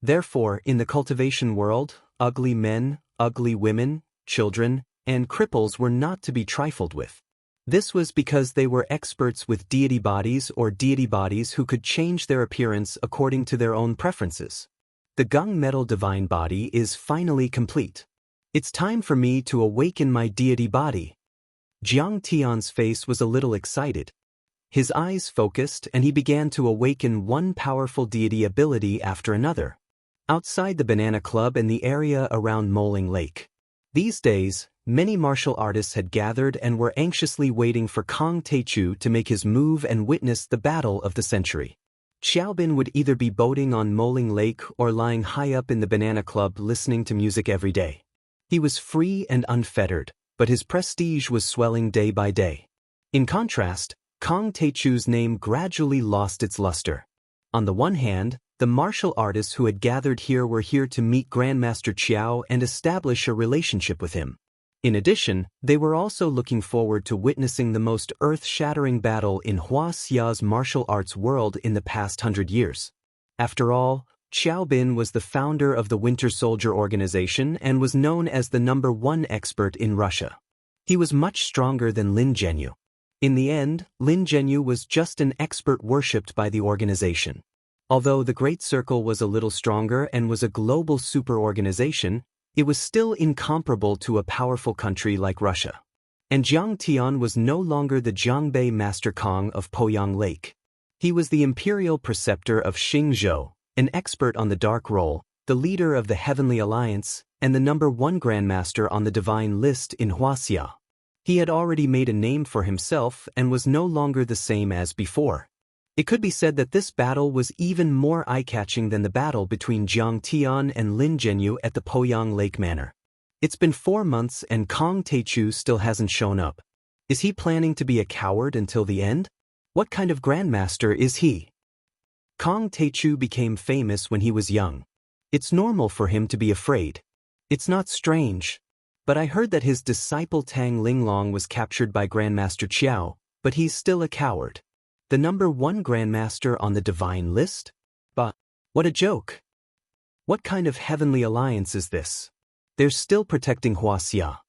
Therefore, in the cultivation world, ugly men, ugly women, children, and cripples were not to be trifled with. This was because they were experts with deity bodies or deity bodies who could change their appearance according to their own preferences. The gunmetal divine body is finally complete. It's time for me to awaken my deity body. Jiang Tian's face was a little excited. His eyes focused and he began to awaken one powerful deity ability after another. Outside the Banana Club and the area around Moling Lake. These days, many martial artists had gathered and were anxiously waiting for Kong Teichu to make his move and witness the battle of the century. Xiaobin would either be boating on Moling Lake or lying high up in the Banana Club listening to music every day. He was free and unfettered, but his prestige was swelling day by day. In contrast, Kong Teichu's name gradually lost its luster. On the one hand, the martial artists who had gathered here were here to meet Grandmaster Qiao and establish a relationship with him. In addition, they were also looking forward to witnessing the most earth-shattering battle in Hua Xia's martial arts world in the past 100 years. After all, Xiao Bin was the founder of the Winter Soldier organization and was known as the #1 expert in Russia. He was much stronger than Lin Zhenyu. In the end, Lin Zhenyu was just an expert worshipped by the organization. Although the Great Circle was a little stronger and was a global super-organization, it was still incomparable to a powerful country like Russia. And Jiang Tian was no longer the Jiangbei Master Kong of Poyang Lake. He was the imperial preceptor of Xingzhou, an expert on the Dark Roll, the leader of the Heavenly Alliance, and the #1 Grandmaster on the Divine List in Huaxia. He had already made a name for himself and was no longer the same as before. It could be said that this battle was even more eye-catching than the battle between Jiang Tian and Lin Zhenyu at the Poyang Lake Manor. It's been 4 months and Kong Taichu still hasn't shown up. Is he planning to be a coward until the end? What kind of grandmaster is he? Kong Taichu became famous when he was young. It's normal for him to be afraid. It's not strange. But I heard that his disciple Tang Linglong was captured by Grandmaster Qiao, but he's still a coward. The #1 Grandmaster on the Divine List? But what a joke. What kind of heavenly alliance is this? They're still protecting Huaxia.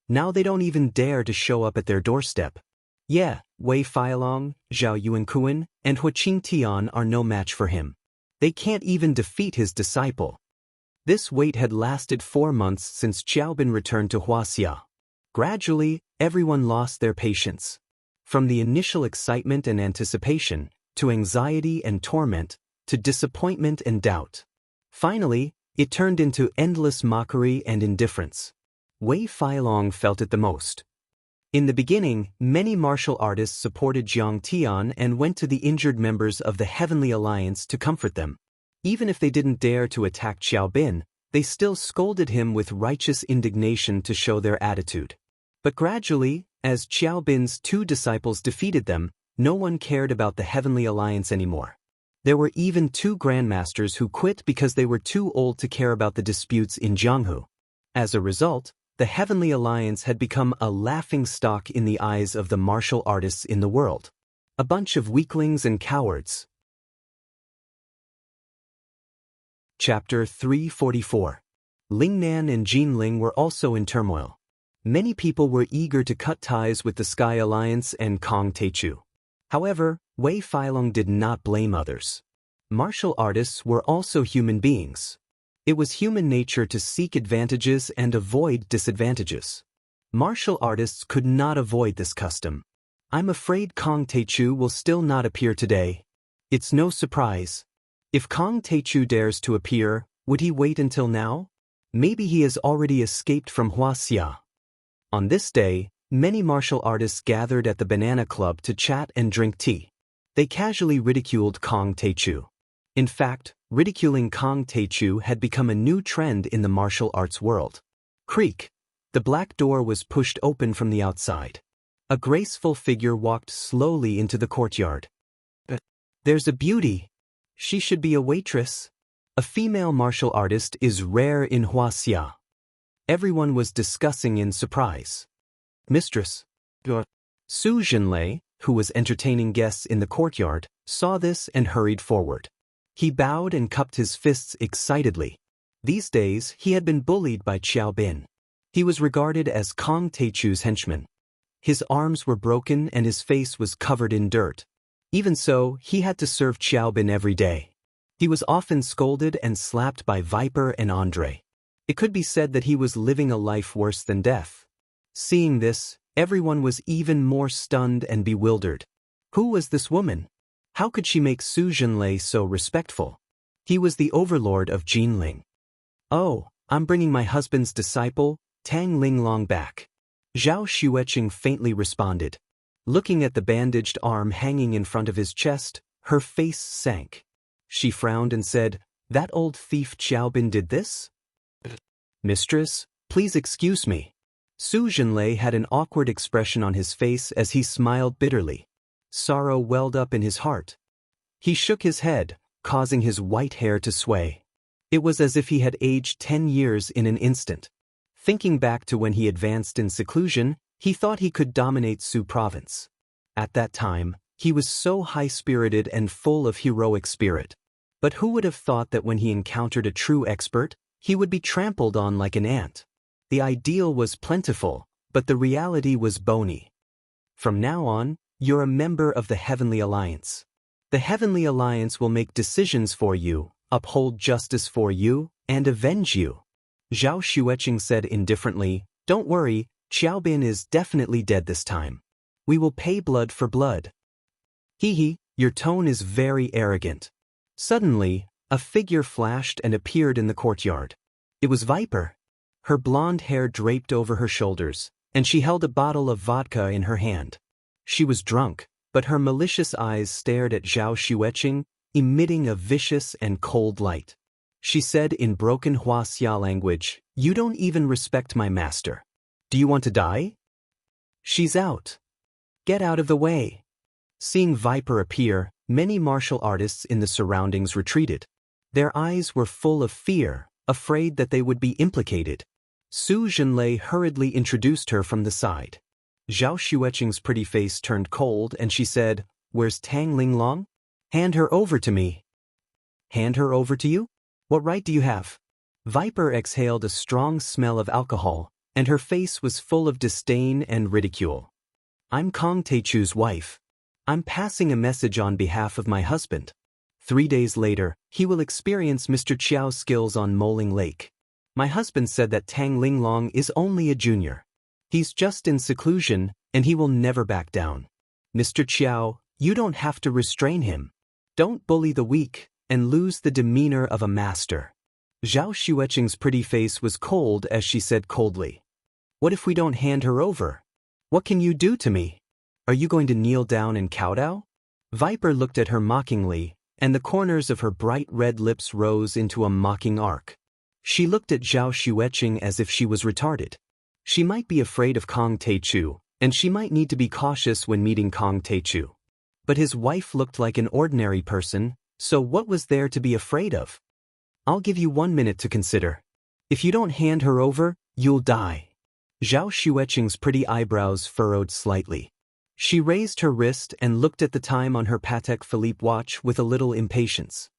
Now they don't even dare to show up at their doorstep. Yeah, Wei Feilong, Zhao Yuankuan, and Huaqing Tian are no match for him. They can't even defeat his disciple. This wait had lasted 4 months since Xiao Bin returned to Huaxia. Gradually, everyone lost their patience. From the initial excitement and anticipation, to anxiety and torment, to disappointment and doubt. Finally, it turned into endless mockery and indifference. Wei Feilong felt it the most. In the beginning, many martial artists supported Jiang Tian and went to the injured members of the Heavenly Alliance to comfort them. Even if they didn't dare to attack Xiao Bin, they still scolded him with righteous indignation to show their attitude. But gradually, as Xiao Bin's 2 disciples defeated them, no one cared about the Heavenly Alliance anymore. There were even 2 grandmasters who quit because they were too old to care about the disputes in Jianghu. As a result, the Heavenly Alliance had become a laughingstock in the eyes of the martial artists in the world. A bunch of weaklings and cowards. Chapter 344. Lingnan and Jinling were also in turmoil. Many people were eager to cut ties with the Sky Alliance and Kong Taichu. However, Wei Feilong did not blame others. Martial artists were also human beings. It was human nature to seek advantages and avoid disadvantages. Martial artists could not avoid this custom. I'm afraid Kong Taichu will still not appear today. It's no surprise. If Kong Taichu dares to appear, would he wait until now? Maybe he has already escaped from Huaxia. On this day, many martial artists gathered at the Banana Club to chat and drink tea. They casually ridiculed Kong Taichu. In fact, ridiculing Kong Taichu had become a new trend in the martial arts world. Creak. The black door was pushed open from the outside. A graceful figure walked slowly into the courtyard. There's a beauty. She should be a waitress. A female martial artist is rare in Huaxia. Everyone was discussing in surprise. Mistress. Su Jinlei, who was entertaining guests in the courtyard, saw this and hurried forward. He bowed and cupped his fists excitedly. These days, he had been bullied by Xiao Bin. He was regarded as Kong Taichu's henchman. His arms were broken and his face was covered in dirt. Even so, he had to serve Xiao Bin every day. He was often scolded and slapped by Viper and Andre. It could be said that he was living a life worse than death. Seeing this, everyone was even more stunned and bewildered. Who was this woman? How could she make Su Jinlei so respectful? He was the overlord of Jinling. Oh, I'm bringing my husband's disciple, Tang Linglong, back. Zhao Xueqing faintly responded. Looking at the bandaged arm hanging in front of his chest, her face sank. She frowned and said, "That old thief Xiao Bin did this?" "Mistress, please excuse me." Su Jinlei had an awkward expression on his face as he smiled bitterly. Sorrow welled up in his heart. He shook his head, causing his white hair to sway. It was as if he had aged 10 years in an instant. Thinking back to when he advanced in seclusion, he thought he could dominate Su province. At that time, he was so high-spirited and full of heroic spirit. But who would have thought that when he encountered a true expert, he would be trampled on like an ant? The ideal was plentiful, but the reality was bony. From now on, you're a member of the Heavenly Alliance. The Heavenly Alliance will make decisions for you, uphold justice for you, and avenge you. Zhao Xueqing said indifferently, "Don't worry, Xiaobin is definitely dead this time. We will pay blood for blood." Hee, your tone is very arrogant. Suddenly, a figure flashed and appeared in the courtyard. It was Viper. Her blonde hair draped over her shoulders, and she held a bottle of vodka in her hand. She was drunk, but her malicious eyes stared at Zhao Xueqing, emitting a vicious and cold light. She said in broken Huaxia language, "You don't even respect my master. Do you want to die? She's out. Get out of the way." Seeing Viper appear, many martial artists in the surroundings retreated. Their eyes were full of fear, afraid that they would be implicated. Su Zhenlei hurriedly introduced her from the side. Zhao Xueqing's pretty face turned cold and she said, "Where's Tang Linglong? Hand her over to me." "Hand her over to you? What right do you have?" Viper exhaled a strong smell of alcohol, and her face was full of disdain and ridicule. "I'm Kong Teichu's wife. I'm passing a message on behalf of my husband. 3 days later, he will experience Mr. Chiao's skills on Moling Lake. My husband said that Tang Linglong is only a junior. He's just in seclusion, and he will never back down. Mr. Chiao, you don't have to restrain him. Don't bully the weak, and lose the demeanor of a master." Zhao Xueqing's pretty face was cold as she said coldly, "What if we don't hand her over? What can you do to me? Are you going to kneel down and kowtow?" Viper looked at her mockingly, and the corners of her bright red lips rose into a mocking arc. She looked at Zhao Xueqing as if she was retarded. She might be afraid of Kong Teichu, and she might need to be cautious when meeting Kong Teichu. But his wife looked like an ordinary person, so what was there to be afraid of? "I'll give you 1 minute to consider. If you don't hand her over, you'll die." Zhao Xueqing's pretty eyebrows furrowed slightly. She raised her wrist and looked at the time on her Patek Philippe watch with a little impatience.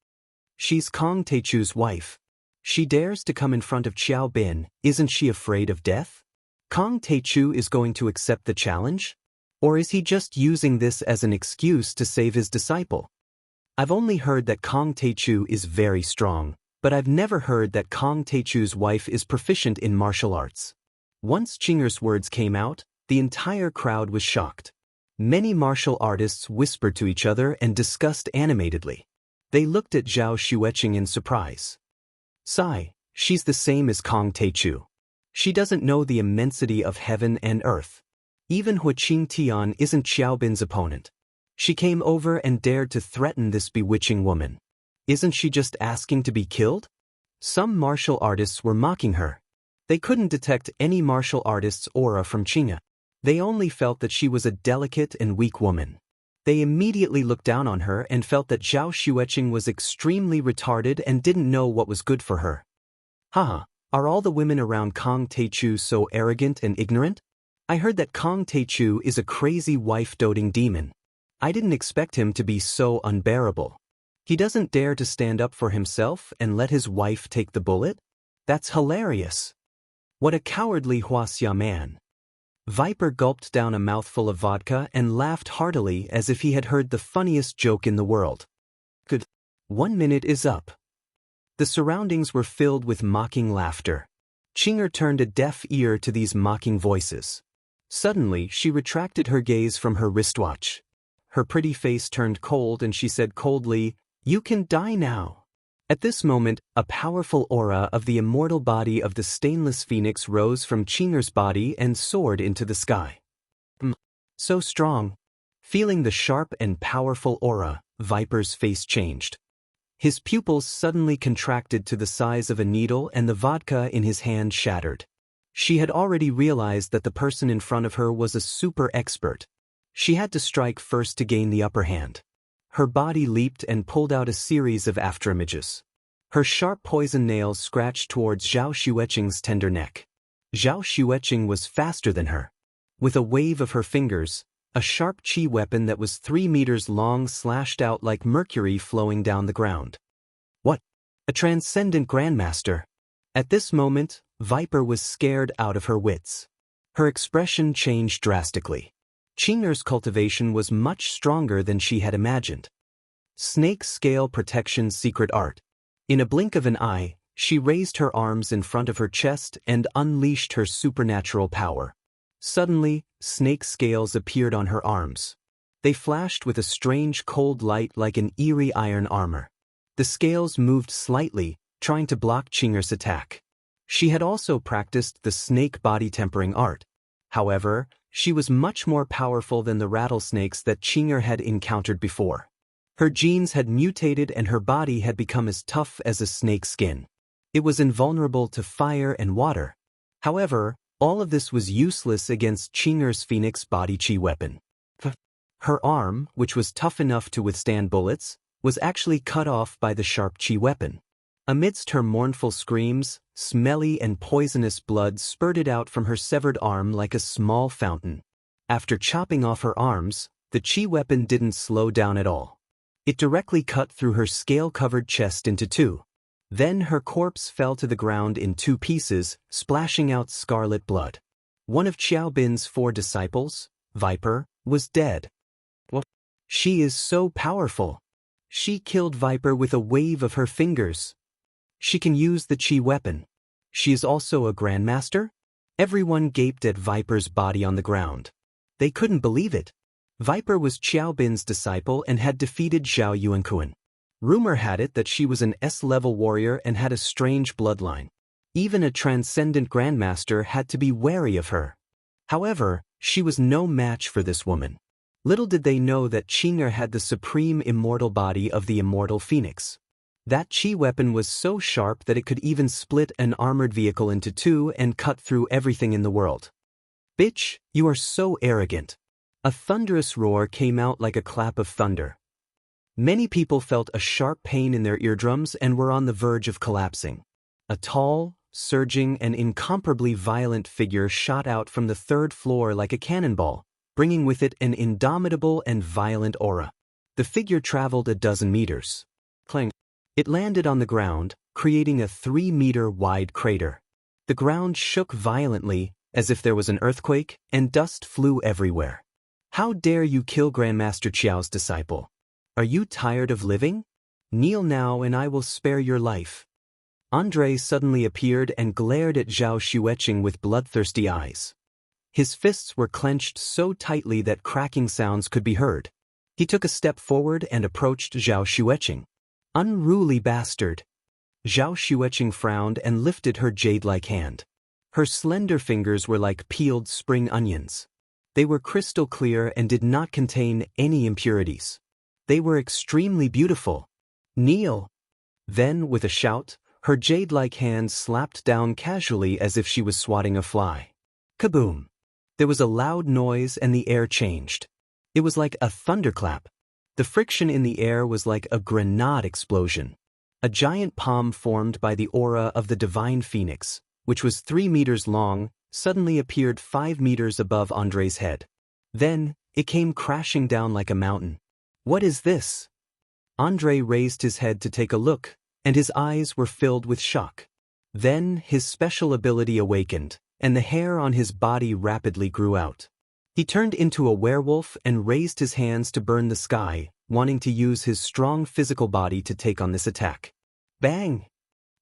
She's Kong Teichu's wife. She dares to come in front of Xiao Bin, isn't she afraid of death? Kong Teichu is going to accept the challenge? Or is he just using this as an excuse to save his disciple? I've only heard that Kong Teichu is very strong, but I've never heard that Kong Teichu's wife is proficient in martial arts. Once Qinger's words came out, the entire crowd was shocked. Many martial artists whispered to each other and discussed animatedly. They looked at Zhao Xueqing in surprise. "Sigh, she's the same as Kong Teichu. She doesn't know the immensity of heaven and earth. Even Huaqing Tian isn't Xiaobin's opponent. She came over and dared to threaten this bewitching woman. Isn't she just asking to be killed?" Some martial artists were mocking her. They couldn't detect any martial artist's aura from Qingya. They only felt that she was a delicate and weak woman. They immediately looked down on her and felt that Zhao Xueqing was extremely retarded and didn't know what was good for her. Haha, are all the women around Kong Teichu so arrogant and ignorant? I heard that Kong Teichu is a crazy wife-doting demon. I didn't expect him to be so unbearable. He doesn't dare to stand up for himself and let his wife take the bullet? That's hilarious. What a cowardly Huaxia man. Viper gulped down a mouthful of vodka and laughed heartily as if he had heard the funniest joke in the world. Good. 1 minute is up. The surroundings were filled with mocking laughter. Qinger turned a deaf ear to these mocking voices. Suddenly, she retracted her gaze from her wristwatch. Her pretty face turned cold and she said coldly, "You can die now." At this moment, a powerful aura of the immortal body of the stainless phoenix rose from Qinger's body and soared into the sky. So strong. Feeling the sharp and powerful aura, Viper's face changed. His pupils suddenly contracted to the size of a needle and the vodka in his hand shattered. She had already realized that the person in front of her was a super expert. She had to strike first to gain the upper hand. Her body leaped and pulled out a series of afterimages. Her sharp poison nails scratched towards Zhao Xueqing's tender neck. Zhao Xueqing was faster than her. With a wave of her fingers, a sharp chi weapon that was 3 meters long slashed out like mercury flowing down the ground. A transcendent grandmaster. At this moment, Viper was scared out of her wits. Her expression changed drastically. Qing'er's cultivation was much stronger than she had imagined. Snake Scale Protection's secret art. In a blink of an eye, she raised her arms in front of her chest and unleashed her supernatural power. Suddenly, snake scales appeared on her arms. They flashed with a strange cold light like an eerie iron armor. The scales moved slightly, trying to block Qing'er's attack. She had also practiced the snake body tempering art. However, she was much more powerful than the rattlesnakes that Qing'er had encountered before. Her genes had mutated and her body had become as tough as a snake's skin. It was invulnerable to fire and water. However, all of this was useless against Qing'er's Phoenix body chi weapon. Her arm, which was tough enough to withstand bullets, was actually cut off by the sharp chi weapon. Amidst her mournful screams, smelly and poisonous blood spurted out from her severed arm like a small fountain. After chopping off her arms, the chi weapon didn't slow down at all. It directly cut through her scale-covered chest into two. Then her corpse fell to the ground in two pieces, splashing out scarlet blood. One of Xiaobin's 4 disciples, Viper, was dead. What? She is so powerful. She killed Viper with a wave of her fingers. She can use the chi weapon. She is also a grandmaster? Everyone gaped at Viper's body on the ground. They couldn't believe it. Viper was Xiaobin's disciple and had defeated Zhao Yuankuan. Rumor had it that she was an S-level warrior and had a strange bloodline. Even a transcendent grandmaster had to be wary of her. However, she was no match for this woman. Little did they know that Qing'er had the supreme immortal body of the immortal phoenix. That chi weapon was so sharp that it could even split an armored vehicle into two and cut through everything in the world. Bitch, you are so arrogant. A thunderous roar came out like a clap of thunder. Many people felt a sharp pain in their eardrums and were on the verge of collapsing. A tall, surging, and incomparably violent figure shot out from the 3rd floor like a cannonball, bringing with it an indomitable and violent aura. The figure traveled a dozen meters. Clang. It landed on the ground, creating a 3-meter-wide crater. The ground shook violently, as if there was an earthquake, and dust flew everywhere. How dare you kill Grandmaster Qiao's disciple? Are you tired of living? Kneel now and I will spare your life. Andre suddenly appeared and glared at Zhao Xueqing with bloodthirsty eyes. His fists were clenched so tightly that cracking sounds could be heard. He took a step forward and approached Zhao Xueqing. Unruly bastard. Zhao Xueqing frowned and lifted her jade-like hand. Her slender fingers were like peeled spring onions. They were crystal clear and did not contain any impurities. They were extremely beautiful. Kneel. Then, with a shout, her jade-like hand slapped down casually as if she was swatting a fly. Kaboom! There was a loud noise and the air changed. It was like a thunderclap. The friction in the air was like a grenade explosion. A giant palm formed by the aura of the divine phoenix, which was 3 meters long, suddenly appeared 5 meters above Andre's head. Then, it came crashing down like a mountain. What is this? Andre raised his head to take a look, and his eyes were filled with shock. Then, his special ability awakened, and the hair on his body rapidly grew out. He turned into a werewolf and raised his hands to burn the sky, wanting to use his strong physical body to take on this attack. Bang!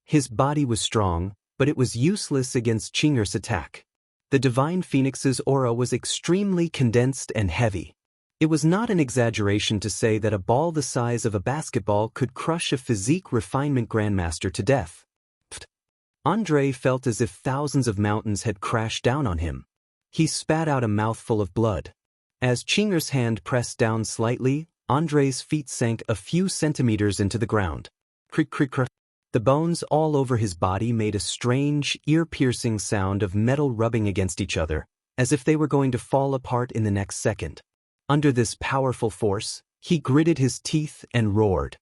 His body was strong, but it was useless against Qing'er's attack. The divine phoenix's aura was extremely condensed and heavy. It was not an exaggeration to say that a ball the size of a basketball could crush a physique refinement grandmaster to death. Pfft. Andre felt as if thousands of mountains had crashed down on him. He spat out a mouthful of blood. As Qing'er's hand pressed down slightly, Andre's feet sank a few centimeters into the ground. Crick, crick, crick. The bones all over his body made a strange, ear-piercing sound of metal rubbing against each other, as if they were going to fall apart in the next second. Under this powerful force, he gritted his teeth and roared.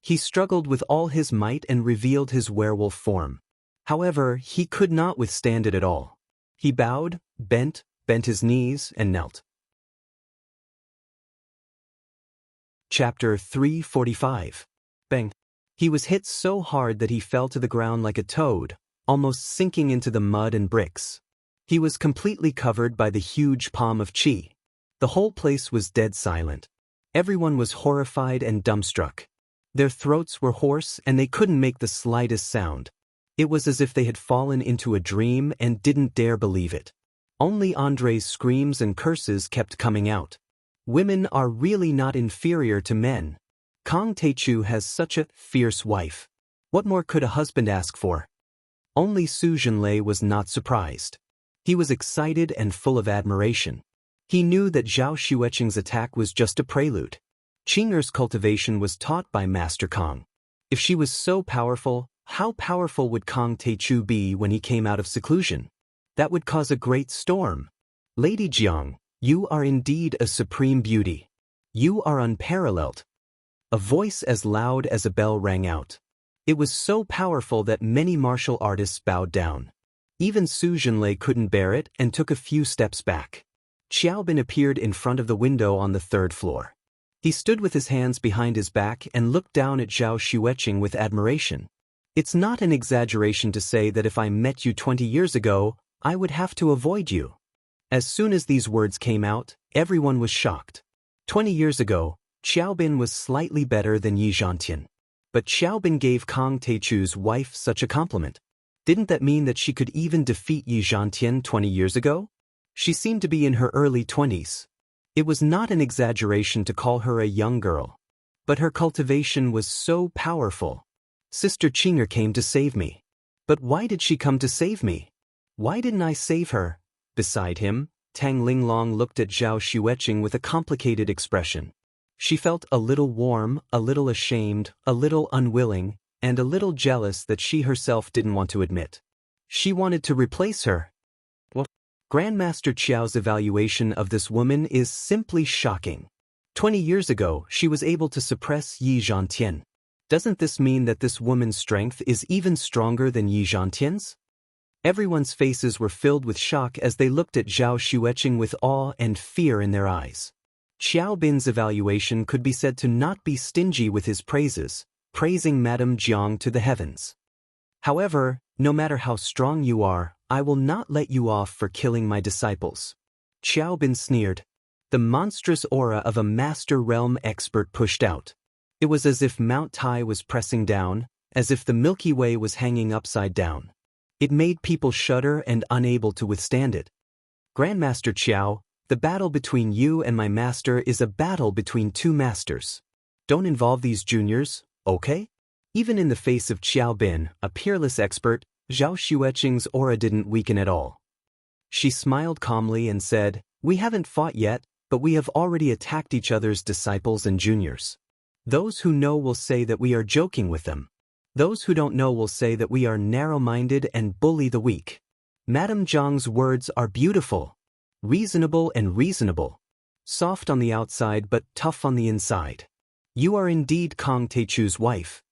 He struggled with all his might and revealed his werewolf form. However, he could not withstand it at all. He bowed, bent his knees, and knelt. Chapter 345. Bang. He was hit so hard that he fell to the ground like a toad, almost sinking into the mud and bricks. He was completely covered by the huge palm of Qi. The whole place was dead silent. Everyone was horrified and dumbstruck. Their throats were hoarse and they couldn't make the slightest sound. It was as if they had fallen into a dream and didn't dare believe it. Only Andre's screams and curses kept coming out. Women are really not inferior to men. Kang Taechu has such a fierce wife. What more could a husband ask for? Only Su Junlei was not surprised. He was excited and full of admiration. He knew that Zhao Xueqing's attack was just a prelude. Qing'er's cultivation was taught by Master Kang. If she was so powerful, how powerful would Kang Taechu be when he came out of seclusion? That would cause a great storm. Lady Jiang, you are indeed a supreme beauty. You are unparalleled. A voice as loud as a bell rang out. It was so powerful that many martial artists bowed down. Even Su Junlei couldn't bear it and took a few steps back. Xiaobin appeared in front of the window on the 3rd floor. He stood with his hands behind his back and looked down at Zhao Xueqing with admiration. It's not an exaggeration to say that if I met you 20 years ago, I would have to avoid you. As soon as these words came out, everyone was shocked. 20 years ago, Xiaobin was slightly better than Yi Zhantian. But Xiaobin gave Kang Taechu's wife such a compliment. Didn't that mean that she could even defeat Yi Zhantian 20 years ago? She seemed to be in her early 20s. It was not an exaggeration to call her a young girl. But her cultivation was so powerful. Sister Qing'er came to save me. But why did she come to save me? Why didn't I save her? Beside him, Tang Linglong looked at Zhao Xueqing with a complicated expression. She felt a little warm, a little ashamed, a little unwilling, and a little jealous that she herself didn't want to admit. She wanted to replace her. Well, Grandmaster Qiao's evaluation of this woman is simply shocking. 20 years ago, she was able to suppress Yi Zhantian. Doesn't this mean that this woman's strength is even stronger than Yi Zhantian's? Everyone's faces were filled with shock as they looked at Zhao Xueqing with awe and fear in their eyes. Xiaobin's evaluation could be said to not be stingy with his praises, praising Madame Jiang to the heavens. However, no matter how strong you are, I will not let you off for killing my disciples. Xiaobin sneered. The monstrous aura of a Master Realm expert pushed out. It was as if Mount Tai was pressing down, as if the Milky Way was hanging upside down. It made people shudder and unable to withstand it. Grandmaster Qiao, the battle between you and my master is a battle between two masters. Don't involve these juniors, okay? Even in the face of Xiaobin, a peerless expert, Zhao Xueqing's aura didn't weaken at all. She smiled calmly and said, We haven't fought yet, but we have already attacked each other's disciples and juniors. Those who know will say that we are joking with them. Those who don't know will say that we are narrow-minded and bully the weak. Madame Jiang's words are beautiful, reasonable and reasonable. Soft on the outside but tough on the inside. You are indeed Kang Taechu's wife.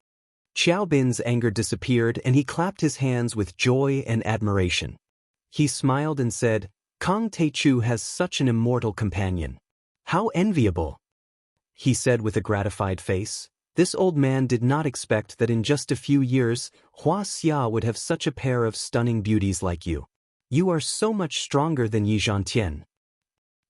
Xiaobin's anger disappeared and he clapped his hands with joy and admiration. He smiled and said, Kang Taechu has such an immortal companion. How enviable! He said with a gratified face. This old man did not expect that in just a few years, Hua Xia would have such a pair of stunning beauties like you. You are so much stronger than Yi Zhantian.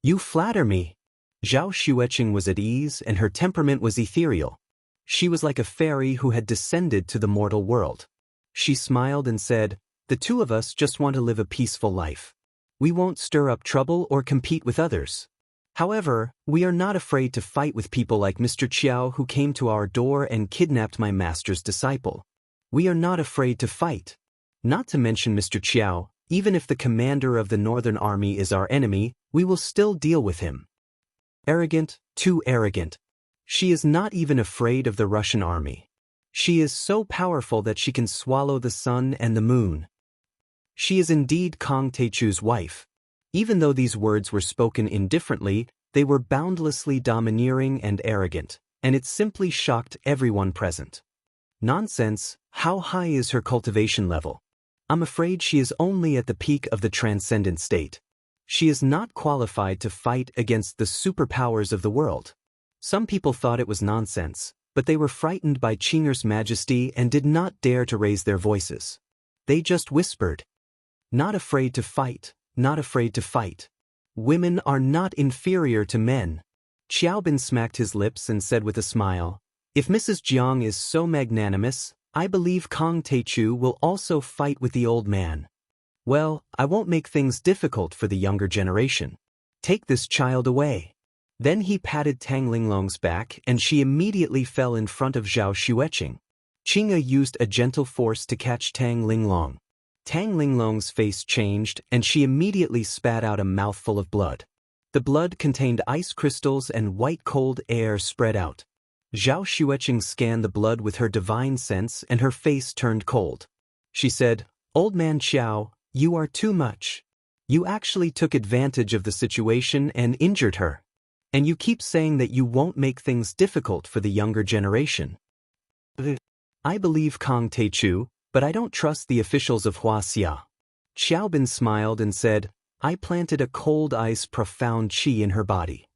You flatter me. Zhao Xueqing was at ease and her temperament was ethereal. She was like a fairy who had descended to the mortal world. She smiled and said, The two of us just want to live a peaceful life. We won't stir up trouble or compete with others. However, we are not afraid to fight with people like Mr. Qiao who came to our door and kidnapped my master's disciple. We are not afraid to fight. Not to mention Mr. Qiao, even if the commander of the Northern Army is our enemy, we will still deal with him. Arrogant, too arrogant. She is not even afraid of the Russian army. She is so powerful that she can swallow the sun and the moon. She is indeed Kang Taechu's wife. Even though these words were spoken indifferently, they were boundlessly domineering and arrogant, and it simply shocked everyone present. Nonsense, how high is her cultivation level? I'm afraid she is only at the peak of the transcendent state. She is not qualified to fight against the superpowers of the world. Some people thought it was nonsense, but they were frightened by Qing'er's majesty and did not dare to raise their voices. They just whispered, "Not afraid to fight, not afraid to fight. Women are not inferior to men." Xiaobin smacked his lips and said with a smile, "If Mrs. Jiang is so magnanimous, I believe Kong Teichu will also fight with the old man. Well, I won't make things difficult for the younger generation. Take this child away." Then he patted Tang Linglong's back and she immediately fell in front of Zhao Xueqing. Qing'e used a gentle force to catch Tang Linglong. Tang Linglong's face changed and she immediately spat out a mouthful of blood. The blood contained ice crystals and white cold air spread out. Zhao Xueqing scanned the blood with her divine sense and her face turned cold. She said, "Old man Xiao, you are too much. You actually took advantage of the situation and injured her. And you keep saying that you won't make things difficult for the younger generation." "I believe Kong Teichu, but I don't trust the officials of Huaxia." Xiaobin smiled and said, "I planted a cold ice profound qi in her body.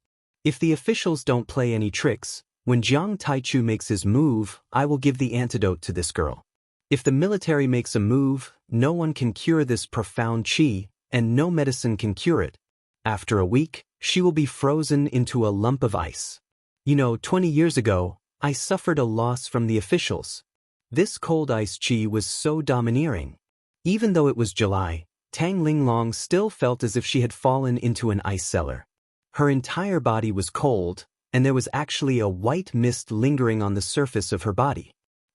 If the officials don't play any tricks, when Jiang Taichu makes his move, I will give the antidote to this girl. If the military makes a move, no one can cure this profound qi, and no medicine can cure it. After a week, she will be frozen into a lump of ice. 20 years ago, I suffered a loss from the officials. This cold ice qi was so domineering. Even though it was July, Tang Linglong still felt as if she had fallen into an ice cellar. Her entire body was cold, and there was actually a white mist lingering on the surface of her body.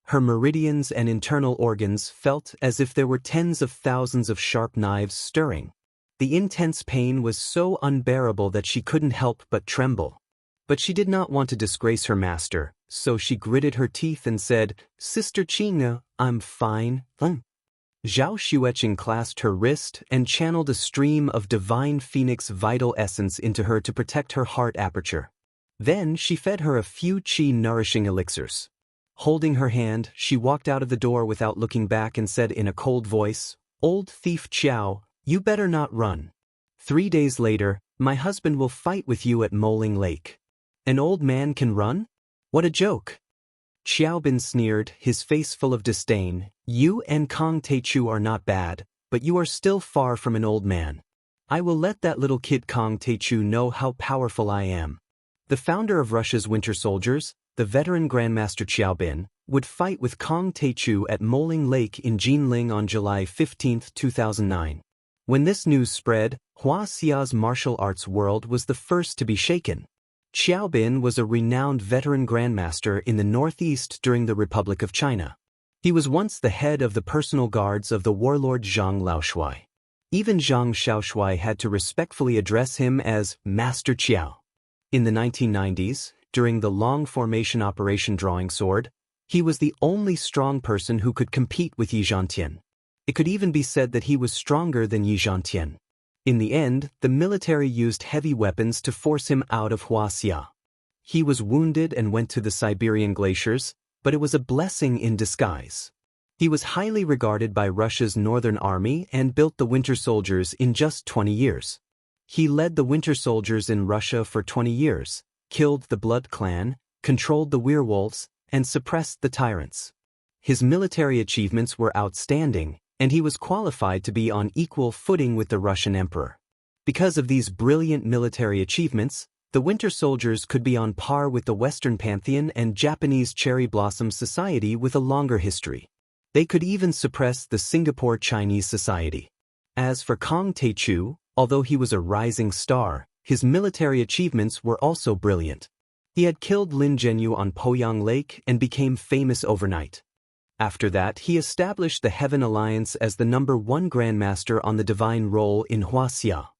Her meridians and internal organs felt as if there were tens of thousands of sharp knives stirring. The intense pain was so unbearable that she couldn't help but tremble. But she did not want to disgrace her master, so she gritted her teeth and said, "Sister Qing'e, I'm fine." Zhao Xueqing clasped her wrist and channeled a stream of divine phoenix vital essence into her to protect her heart aperture. Then she fed her a few qi-nourishing elixirs. Holding her hand, she walked out of the door without looking back and said in a cold voice, "Old thief Qiao, you better not run. 3 days later, my husband will fight with you at Moling Lake. An old man can run? What a joke." Xiaobin sneered, his face full of disdain. "You and Kong Teichu are not bad, but you are still far from an old man. I will let that little kid Kong Teichu know how powerful I am." The founder of Russia's Winter Soldiers, the veteran Grandmaster Xiaobin, would fight with Kong Teichu at Moling Lake in Jinling on July 15, 2009. When this news spread, Huaxia's martial arts world was the first to be shaken. Xiaobin was a renowned veteran grandmaster in the northeast during the Republic of China. He was once the head of the personal guards of the warlord Zhang Laoshuai. Even Zhang Shaoshuai had to respectfully address him as Master Qiao. In the 1990s, during the long formation Operation Drawing Sword, he was the only strong person who could compete with Yi Zhantian. It could even be said that he was stronger than Yi Zhantian. In the end, the military used heavy weapons to force him out of Huaxia. He was wounded and went to the Siberian glaciers, but it was a blessing in disguise. He was highly regarded by Russia's Northern Army and built the Winter Soldiers in just 20 years. He led the Winter Soldiers in Russia for 20 years, killed the Blood Clan, controlled the werewolves, and suppressed the tyrants. His military achievements were outstanding, and he was qualified to be on equal footing with the Russian emperor. Because of these brilliant military achievements, the Winter Soldiers could be on par with the Western Pantheon and Japanese Cherry Blossom Society with a longer history. They could even suppress the Singapore Chinese Society. As for Kong Teichu, although he was a rising star, his military achievements were also brilliant. He had killed Lin Zhenyu on Poyang Lake and became famous overnight. After that, he established the Heaven Alliance as the #1 Grandmaster on the divine role in Huaxia.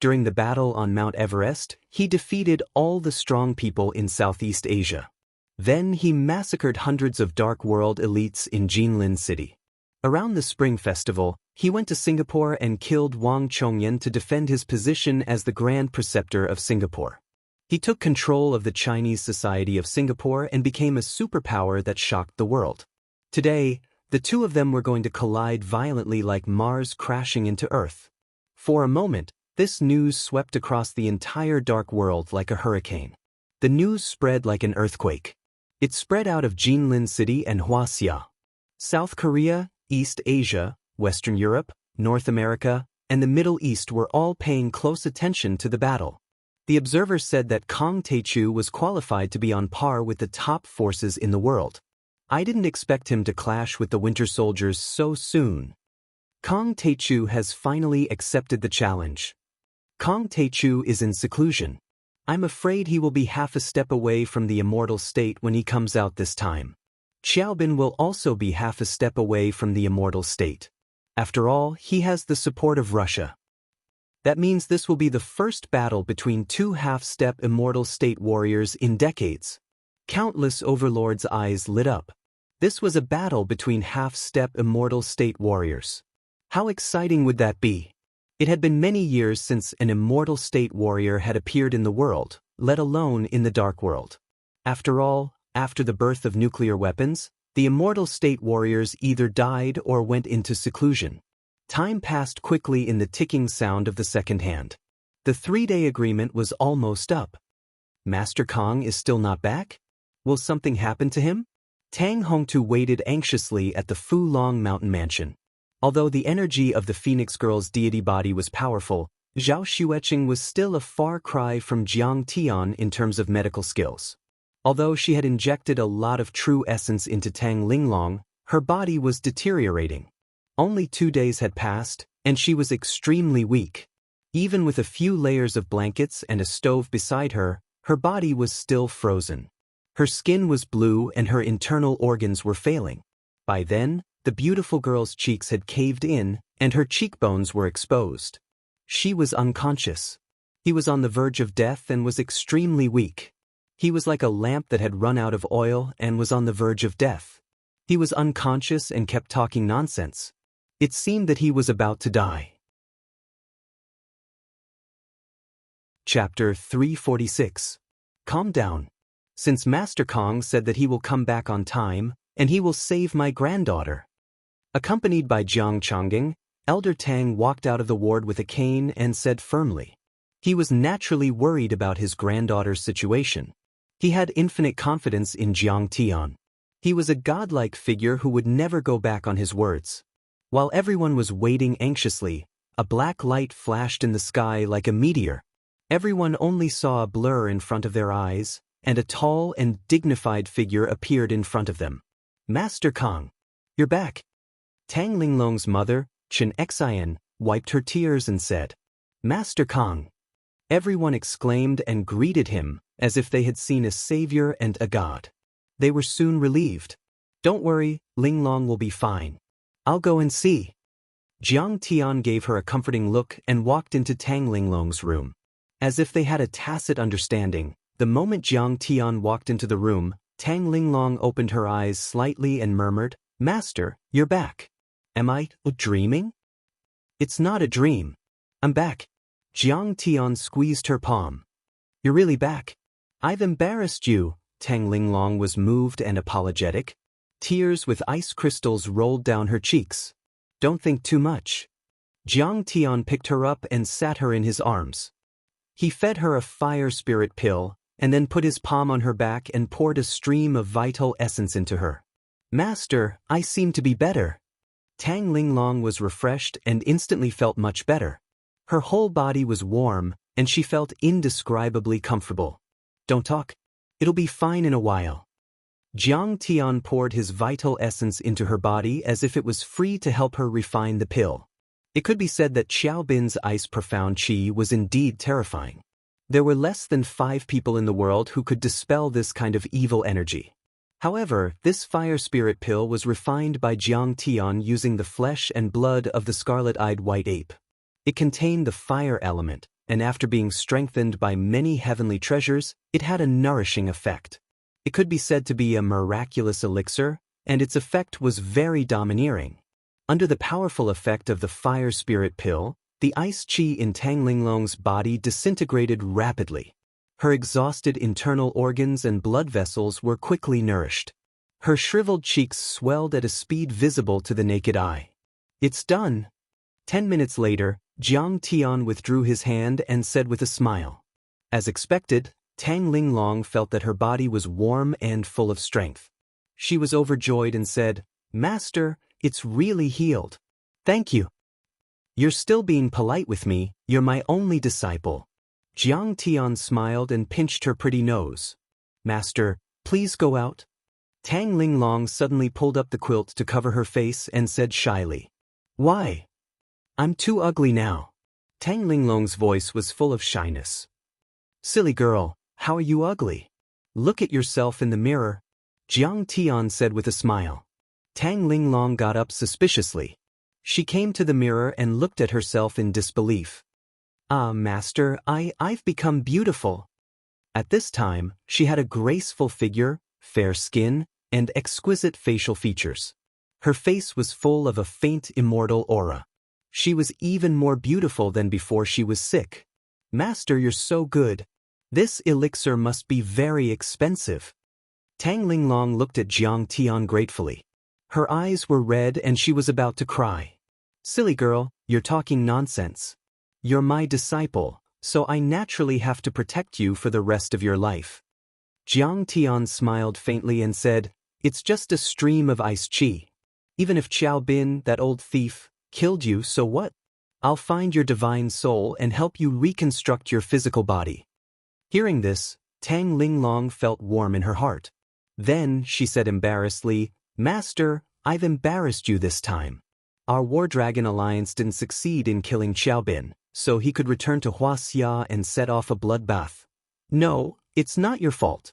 During the battle on Mount Everest, he defeated all the strong people in Southeast Asia. Then he massacred hundreds of Dark World elites in Jinlin City. Around the Spring Festival, he went to Singapore and killed Wang Chongyan to defend his position as the Grand Preceptor of Singapore. He took control of the Chinese Society of Singapore and became a superpower that shocked the world. Today, the two of them were going to collide violently like Mars crashing into Earth. For a moment, this news swept across the entire Dark World like a hurricane. The news spread like an earthquake. It spread out of Jinlin City and Hwasia. South Korea, East Asia, Western Europe, North America, and the Middle East were all paying close attention to the battle. The observers said that Kang Taechu was qualified to be on par with the top forces in the world. I didn't expect him to clash with the Winter Soldiers so soon. Kang Taechu has finally accepted the challenge. Kang Taechu is in seclusion. I'm afraid he will be half a step away from the immortal state when he comes out this time. Xiaobin will also be half a step away from the immortal state. After all, he has the support of Russia. That means this will be the first battle between two half-step immortal state warriors in decades. Countless overlords' eyes lit up. This was a battle between half-step immortal state warriors. How exciting would that be? It had been many years since an immortal state warrior had appeared in the world, let alone in the dark world. After all, after the birth of nuclear weapons, the immortal state warriors either died or went into seclusion. Time passed quickly in the ticking sound of the second hand. The 3-day agreement was almost up. Master Kang is still not back? Will something happen to him? Tang Hongtu waited anxiously at the Fulong Mountain Mansion. Although the energy of the Phoenix Girl's deity body was powerful, Zhao Xueqing was still a far cry from Jiang Tian in terms of medical skills. Although she had injected a lot of true essence into Tang Linglong, her body was deteriorating. Only 2 days had passed, and she was extremely weak. Even with a few layers of blankets and a stove beside her, her body was still frozen. Her skin was blue and her internal organs were failing. By then, the beautiful girl's cheeks had caved in, and her cheekbones were exposed. She was unconscious. He was on the verge of death and was extremely weak. He was like a lamp that had run out of oil and was on the verge of death. He was unconscious and kept talking nonsense. It seemed that he was about to die. Chapter 346. Calm down. Since Master Kang said that he will come back on time, and he will save my granddaughter. Accompanied by Jiang Changing, Elder Tang walked out of the ward with a cane and said firmly. He was naturally worried about his granddaughter's situation. He had infinite confidence in Jiang Tian. He was a godlike figure who would never go back on his words. While everyone was waiting anxiously, a black light flashed in the sky like a meteor. Everyone only saw a blur in front of their eyes, and a tall and dignified figure appeared in front of them. Master Kang, you're back. Tang Linglong's mother, Chen Xian, wiped her tears and said, Master Kang. Everyone exclaimed and greeted him, as if they had seen a savior and a god. They were soon relieved. Don't worry, Linglong will be fine. I'll go and see. Jiang Tian gave her a comforting look and walked into Tang Linglong's room. As if they had a tacit understanding, the moment Jiang Tian walked into the room, Tang Linglong opened her eyes slightly and murmured, Master, you're back. Am I dreaming? It's not a dream. I'm back. Jiang Tian squeezed her palm. You're really back. I've embarrassed you. Tang Linglong was moved and apologetic. Tears with ice crystals rolled down her cheeks. Don't think too much. Jiang Tian picked her up and sat her in his arms. He fed her a fire spirit pill, and then put his palm on her back and poured a stream of vital essence into her. Master, I seem to be better. Tang Linglong was refreshed and instantly felt much better. Her whole body was warm, and she felt indescribably comfortable. Don't talk. It'll be fine in a while. Jiang Tian poured his vital essence into her body as if it was free to help her refine the pill. It could be said that Xiaobin's ice profound qi was indeed terrifying. There were less than 5 people in the world who could dispel this kind of evil energy. However, this fire spirit pill was refined by Jiang Tian using the flesh and blood of the scarlet-eyed white ape. It contained the fire element, and after being strengthened by many heavenly treasures, it had a nourishing effect. It could be said to be a miraculous elixir, and its effect was very domineering. Under the powerful effect of the fire spirit pill, the ice qi in Tang Linglong's body disintegrated rapidly. Her exhausted internal organs and blood vessels were quickly nourished. Her shriveled cheeks swelled at a speed visible to the naked eye. It's done. 10 minutes later, Jiang Tian withdrew his hand and said with a smile. As expected, Tang Linglong felt that her body was warm and full of strength. She was overjoyed and said, "Master, it's really healed. Thank you. You're still being polite with me, you're my only disciple." Jiang Tian smiled and pinched her pretty nose. "Master, please go out." Tang Linglong suddenly pulled up the quilt to cover her face and said shyly, "Why? I'm too ugly now." Tang Linglong's voice was full of shyness. "Silly girl, how are you ugly? Look at yourself in the mirror," Jiang Tian said with a smile. Tang Linglong got up suspiciously. She came to the mirror and looked at herself in disbelief. "Ah, master, I've become beautiful." At this time, she had a graceful figure, fair skin, and exquisite facial features. Her face was full of a faint immortal aura. She was even more beautiful than before she was sick. "Master, you're so good. This elixir must be very expensive." Tang Linglong looked at Jiang Tian gratefully. Her eyes were red and she was about to cry. "Silly girl, you're talking nonsense. You're my disciple, so I naturally have to protect you for the rest of your life." Jiang Tian smiled faintly and said, "It's just a stream of ice qi. Even if Qiao Bin, that old thief, killed you, so what? I'll find your divine soul and help you reconstruct your physical body." Hearing this, Tang Linglong felt warm in her heart. Then she said embarrassedly, "Master, I've embarrassed you this time. Our War Dragon Alliance didn't succeed in killing Qiao Bin, so he could return to Huaxia and set off a bloodbath. No, it's not your fault."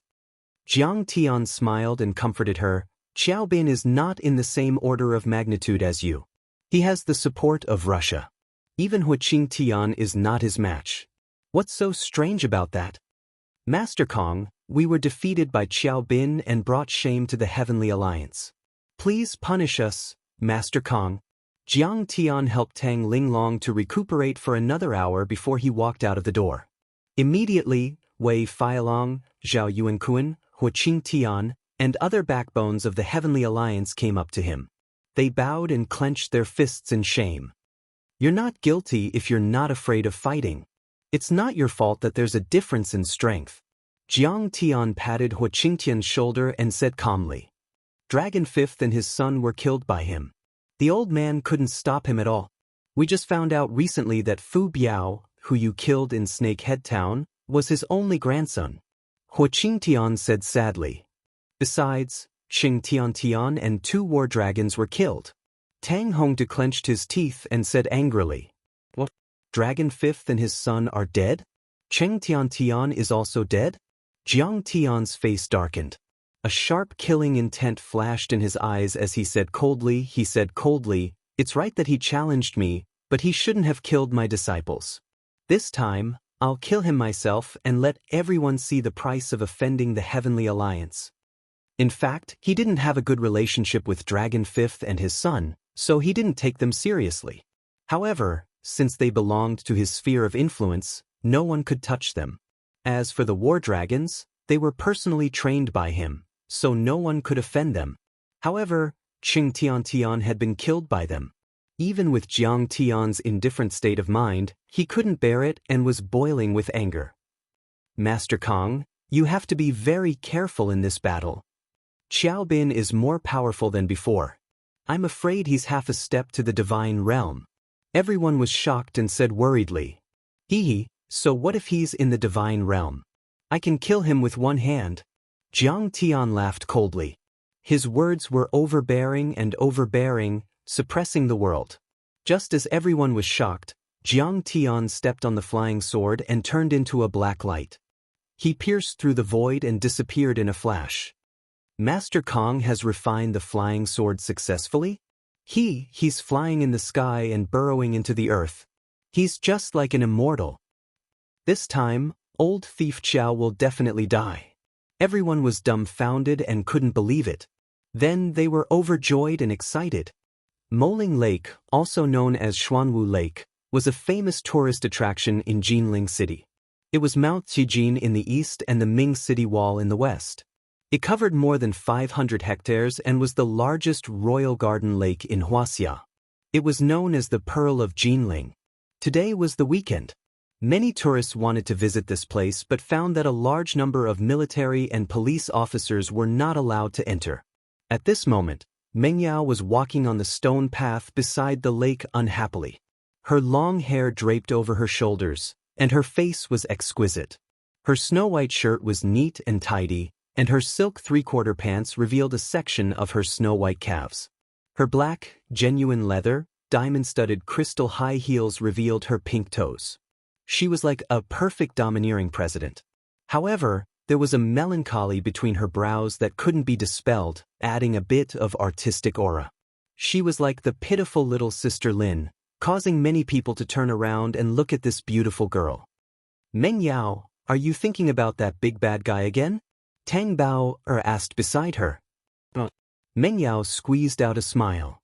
Jiang Tian smiled and comforted her. "Qiao Bin is not in the same order of magnitude as you. He has the support of Russia. Even Huaqing Tian is not his match. What's so strange about that? Master Kong, we were defeated by Qiao Bin and brought shame to the Heavenly Alliance. Please punish us, Master Kong." Jiang Tian helped Tang Linglong to recuperate for another hour before he walked out of the door. Immediately, Wei Feilong, Zhao Yuankun, Huaqing Tian, and other backbones of the Heavenly Alliance came up to him. They bowed and clenched their fists in shame. "You're not guilty if you're not afraid of fighting. It's not your fault that there's a difference in strength." Jiang Tian patted Huaqing Tian's shoulder and said calmly, "Dragon Fifth and his son were killed by him. The old man couldn't stop him at all. We just found out recently that Fu Biao, who you killed in Snakehead Town, was his only grandson." Huaqing Tian said sadly. "Besides, Qing Tian and 2 war dragons were killed." Tang Hongde clenched his teeth and said angrily, "What? Dragon Fifth and his son are dead? Qing Tian is also dead?" Jiang Tian's face darkened. A sharp killing intent flashed in his eyes as he said coldly, "It's right that he challenged me, but he shouldn't have killed my disciples. This time, I'll kill him myself and let everyone see the price of offending the Heavenly Alliance." In fact, he didn't have a good relationship with Dragon Fifth and his son, so he didn't take them seriously. However, since they belonged to his sphere of influence, no one could touch them. As for the war dragons, they were personally trained by him, so no one could offend them. However, Qing Tian had been killed by them. Even with Jiang Tian's indifferent state of mind, he couldn't bear it and was boiling with anger. "Master Kong, you have to be very careful in this battle. Qiao Bin is more powerful than before. I'm afraid he's half a step to the divine realm." Everyone was shocked and said worriedly, "Hee, so what if he's in the divine realm? I can kill him with one hand." Jiang Tian laughed coldly. His words were overbearing, suppressing the world. Just as everyone was shocked, Jiang Tian stepped on the flying sword and turned into a black light. He pierced through the void and disappeared in a flash. Master Kong has refined the flying sword successfully? He's flying in the sky and burrowing into the earth. He's just like an immortal. This time, old thief Qiao will definitely die. Everyone was dumbfounded and couldn't believe it. Then they were overjoyed and excited. Moling Lake, also known as Xuanwu Lake, was a famous tourist attraction in Jinling City. It was Mount Qijin in the east and the Ming City Wall in the west. It covered more than 500 hectares and was the largest royal garden lake in Huaxia. It was known as the Pearl of Jinling. Today was the weekend. Many tourists wanted to visit this place but found that a large number of military and police officers were not allowed to enter. At this moment, Meng Yao was walking on the stone path beside the lake unhappily. Her long hair draped over her shoulders, and her face was exquisite. Her snow-white shirt was neat and tidy, and her silk three-quarter pants revealed a section of her snow-white calves. Her black, genuine leather, diamond-studded crystal high heels revealed her pink toes. She was like a perfect domineering president. However, there was a melancholy between her brows that couldn't be dispelled, adding a bit of artistic aura. She was like the pitiful little sister Lin, causing many people to turn around and look at this beautiful girl. Meng Yao, are you thinking about that big bad guy again? Tang Bao asked beside her. Meng Yao squeezed out a smile.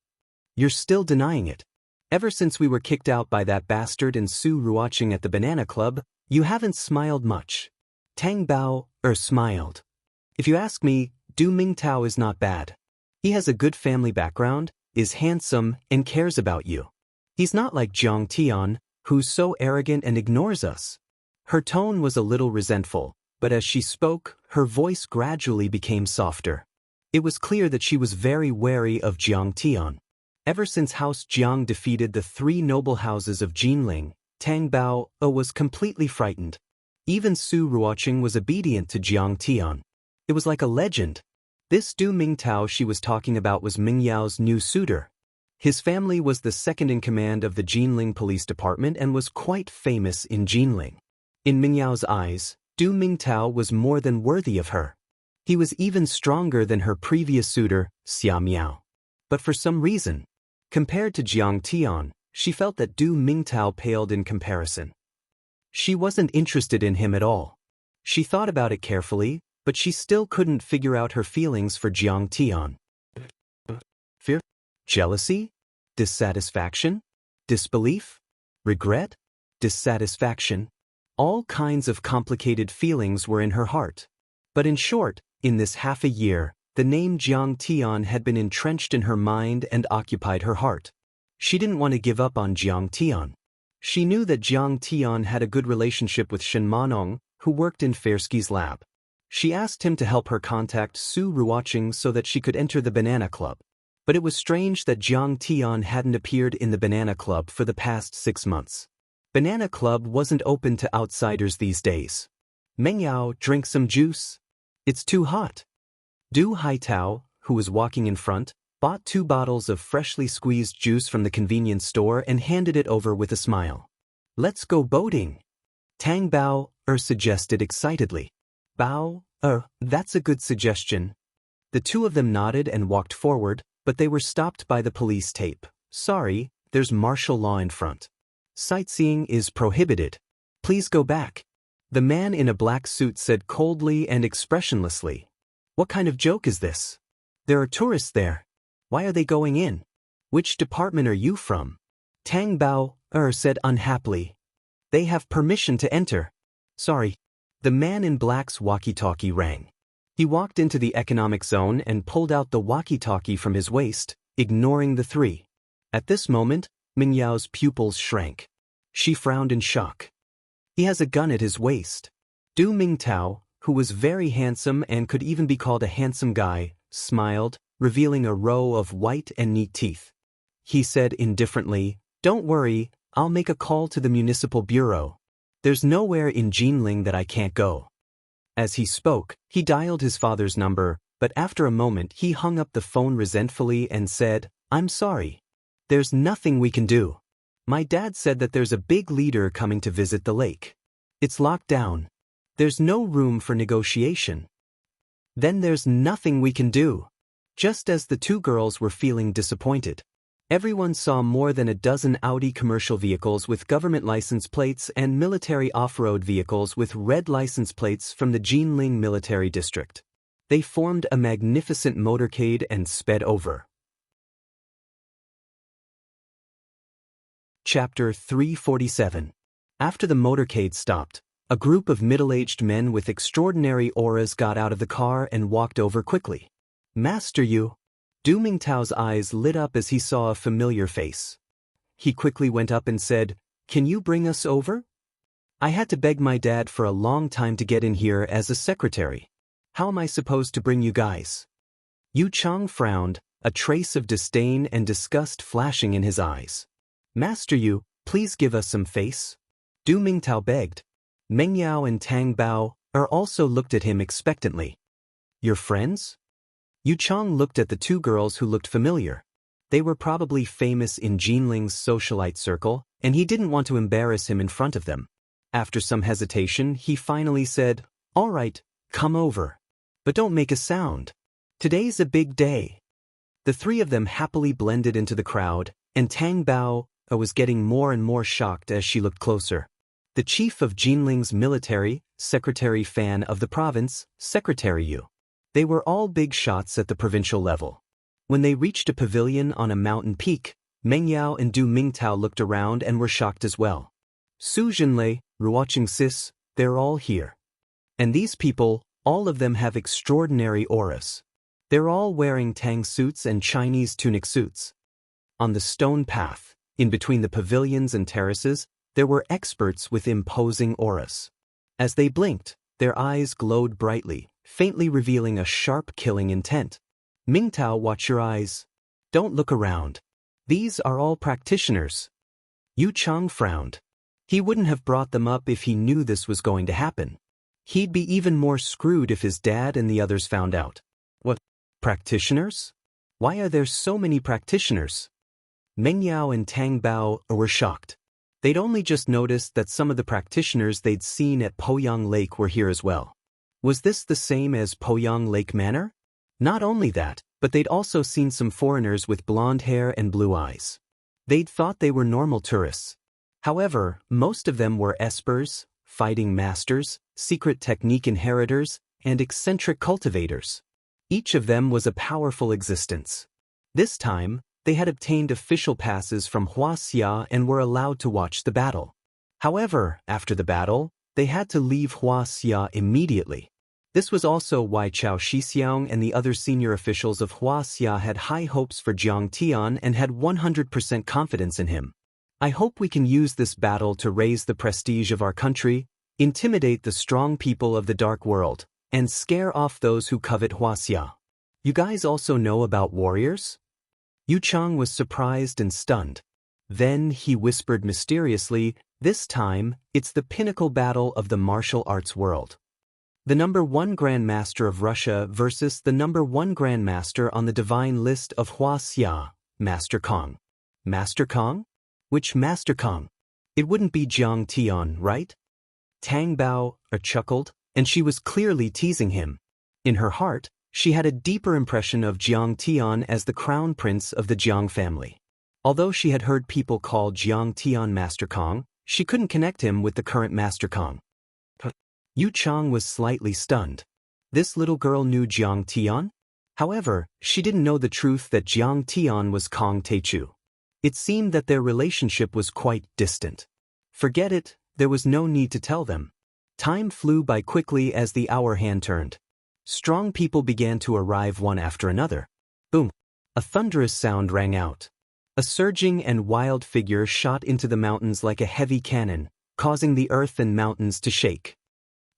You're still denying it. Ever since we were kicked out by that bastard and Su Ruoqing at the Banana Club, you haven't smiled much. Tang Bao smiled. If you ask me, Du Mingtao is not bad. He has a good family background, is handsome, and cares about you. He's not like Jiang Tian, who's so arrogant and ignores us. Her tone was a little resentful, but as she spoke, her voice gradually became softer. It was clear that she was very wary of Jiang Tian. Ever since House Jiang defeated the three noble houses of Jinling, Tang Bao was completely frightened. Even Su Ruoqing was obedient to Jiang Tian. It was like a legend. This Du Mingtao she was talking about was Meng Yao's new suitor. His family was the second in command of the Jinling police department and was quite famous in Jinling. In Meng Yao's eyes, Du Mingtao was more than worthy of her. He was even stronger than her previous suitor, Xia Miao. But for some reason, compared to Jiang Tian, she felt that Du Mingtao paled in comparison. She wasn't interested in him at all. She thought about it carefully, but she still couldn't figure out her feelings for Jiang Tian. Fear? Jealousy? Dissatisfaction? Disbelief? Regret? Dissatisfaction? All kinds of complicated feelings were in her heart. But in short, in this half a year, the name Jiang Tian had been entrenched in her mind and occupied her heart. She didn't want to give up on Jiang Tian. She knew that Jiang Tian had a good relationship with Shen Manong, who worked in Fersky's lab. She asked him to help her contact Su Ruoqing so that she could enter the Banana Club. But it was strange that Jiang Tian hadn't appeared in the Banana Club for the past 6 months. Banana Club wasn't open to outsiders these days. Meng Yao, drink some juice? It's too hot. Du Haitao, who was walking in front, bought 2 bottles of freshly squeezed juice from the convenience store and handed it over with a smile. Let's go boating. Tang Bao suggested excitedly. Bao, that's a good suggestion. The two of them nodded and walked forward, but they were stopped by the police tape. Sorry, there's martial law in front. Sightseeing is prohibited. Please go back. The man in a black suit said coldly and expressionlessly. What kind of joke is this? There are tourists there. Why are they going in? Which department are you from? Tang Bao said unhappily. They have permission to enter. Sorry. The man in black's walkie-talkie rang. He walked into the economic zone and pulled out the walkie-talkie from his waist, ignoring the 3. At this moment, Meng Yao's pupils shrank. She frowned in shock. He has a gun at his waist. Du Mingtao, who was very handsome and could even be called a handsome guy, smiled, revealing a row of white and neat teeth. He said indifferently, "Don't worry, I'll make a call to the municipal bureau. There's nowhere in Jinling that I can't go." As he spoke, he dialed his father's number, but after a moment he hung up the phone resentfully and said, "I'm sorry. There's nothing we can do. My dad said that there's a big leader coming to visit the lake. It's locked down. There's no room for negotiation." Then there's nothing we can do. Just as the 2 girls were feeling disappointed, everyone saw more than a dozen Audi commercial vehicles with government license plates and military off-road vehicles with red license plates from the Jinling military district. They formed a magnificent motorcade and sped over. Chapter 347. After the motorcade stopped, a group of middle-aged men with extraordinary auras got out of the car and walked over quickly. "Master Yu." Du Mingtao's eyes lit up as he saw a familiar face. He quickly went up and said, "Can you bring us over?" I had to beg my dad for a long time to get in here as a secretary. How am I supposed to bring you guys? Yu Chang frowned, a trace of disdain and disgust flashing in his eyes. Master Yu, please give us some face. Du Mingtao begged. Meng Yao and Tang Bao also looked at him expectantly. Your friends? Yu Chang looked at the two girls who looked familiar. They were probably famous in Jinling's socialite circle, and he didn't want to embarrass him in front of them. After some hesitation, he finally said, All right, come over. But don't make a sound. Today's a big day. The three of them happily blended into the crowd, and Tang Bao was getting more and more shocked as she looked closer. The chief of Jinling's military, Secretary Fan of the province, Secretary Yu. They were all big shots at the provincial level. When they reached a pavilion on a mountain peak, Meng Yao and Du Mingtao looked around and were shocked as well. Su Jinlei, Ruoqing Sis, they're all here. And these people, all of them have extraordinary auras. They're all wearing tang suits and Chinese tunic suits. On the stone path, in between the pavilions and terraces, there were experts with imposing auras. As they blinked, their eyes glowed brightly, faintly revealing a sharp killing intent. Mingtao, watch your eyes. Don't look around. These are all practitioners. Yu Chang frowned. He wouldn't have brought them up if he knew this was going to happen. He'd be even more screwed if his dad and the others found out. What? Practitioners? Why are there so many practitioners? Meng Yao and Tang Bao were shocked. They'd only just noticed that some of the practitioners they'd seen at Poyang Lake were here as well. Was this the same as Poyang Lake Manor? Not only that, but they'd also seen some foreigners with blonde hair and blue eyes. They'd thought they were normal tourists. However, most of them were espers, fighting masters, secret technique inheritors, and eccentric cultivators. Each of them was a powerful existence. This time, they had obtained official passes from Huaxia and were allowed to watch the battle. However, after the battle, they had to leave Huaxia immediately. This was also why Chao Shixiang and the other senior officials of Huaxia had high hopes for Jiang Tian and had 100% confidence in him. I hope we can use this battle to raise the prestige of our country, intimidate the strong people of the dark world, and scare off those who covet Huaxia. You guys also know about warriors? Yu Chang was surprised and stunned. Then he whispered mysteriously, this time, it's the pinnacle battle of the martial arts world. The #1 Grandmaster of Russia versus the #1 Grandmaster on the divine list of Huaxia, Master Kong. Master Kong? Which Master Kong? It wouldn't be Jiang Tian, right? Tang Bao chuckled, and she was clearly teasing him. In her heart, she had a deeper impression of Jiang Tian as the crown prince of the Jiang family. Although she had heard people call Jiang Tian Master Kong, she couldn't connect him with the current Master Kong. Yu Chang was slightly stunned. This little girl knew Jiang Tian? However, she didn't know the truth that Jiang Tian was Kong Teichu. It seemed that their relationship was quite distant. Forget it, there was no need to tell them. Time flew by quickly as the hour hand turned. Strong people began to arrive one after another. Boom! A thunderous sound rang out. A surging and wild figure shot into the mountains like a heavy cannon, causing the earth and mountains to shake.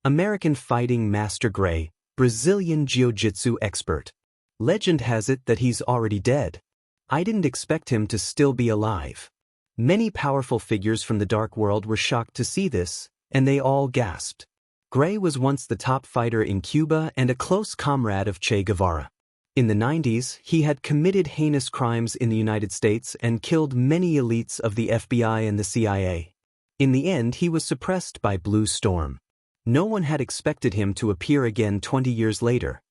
American Fighting Master Gray, Brazilian Jiu-Jitsu expert. Legend has it that he's already dead. I didn't expect him to still be alive. Many powerful figures from the dark world were shocked to see this, and they all gasped. Gray was once the top fighter in Cuba and a close comrade of Che Guevara. In the 90s, he had committed heinous crimes in the United States and killed many elites of the FBI and the CIA. In the end, he was suppressed by Blue Storm. No one had expected him to appear again 20 years later.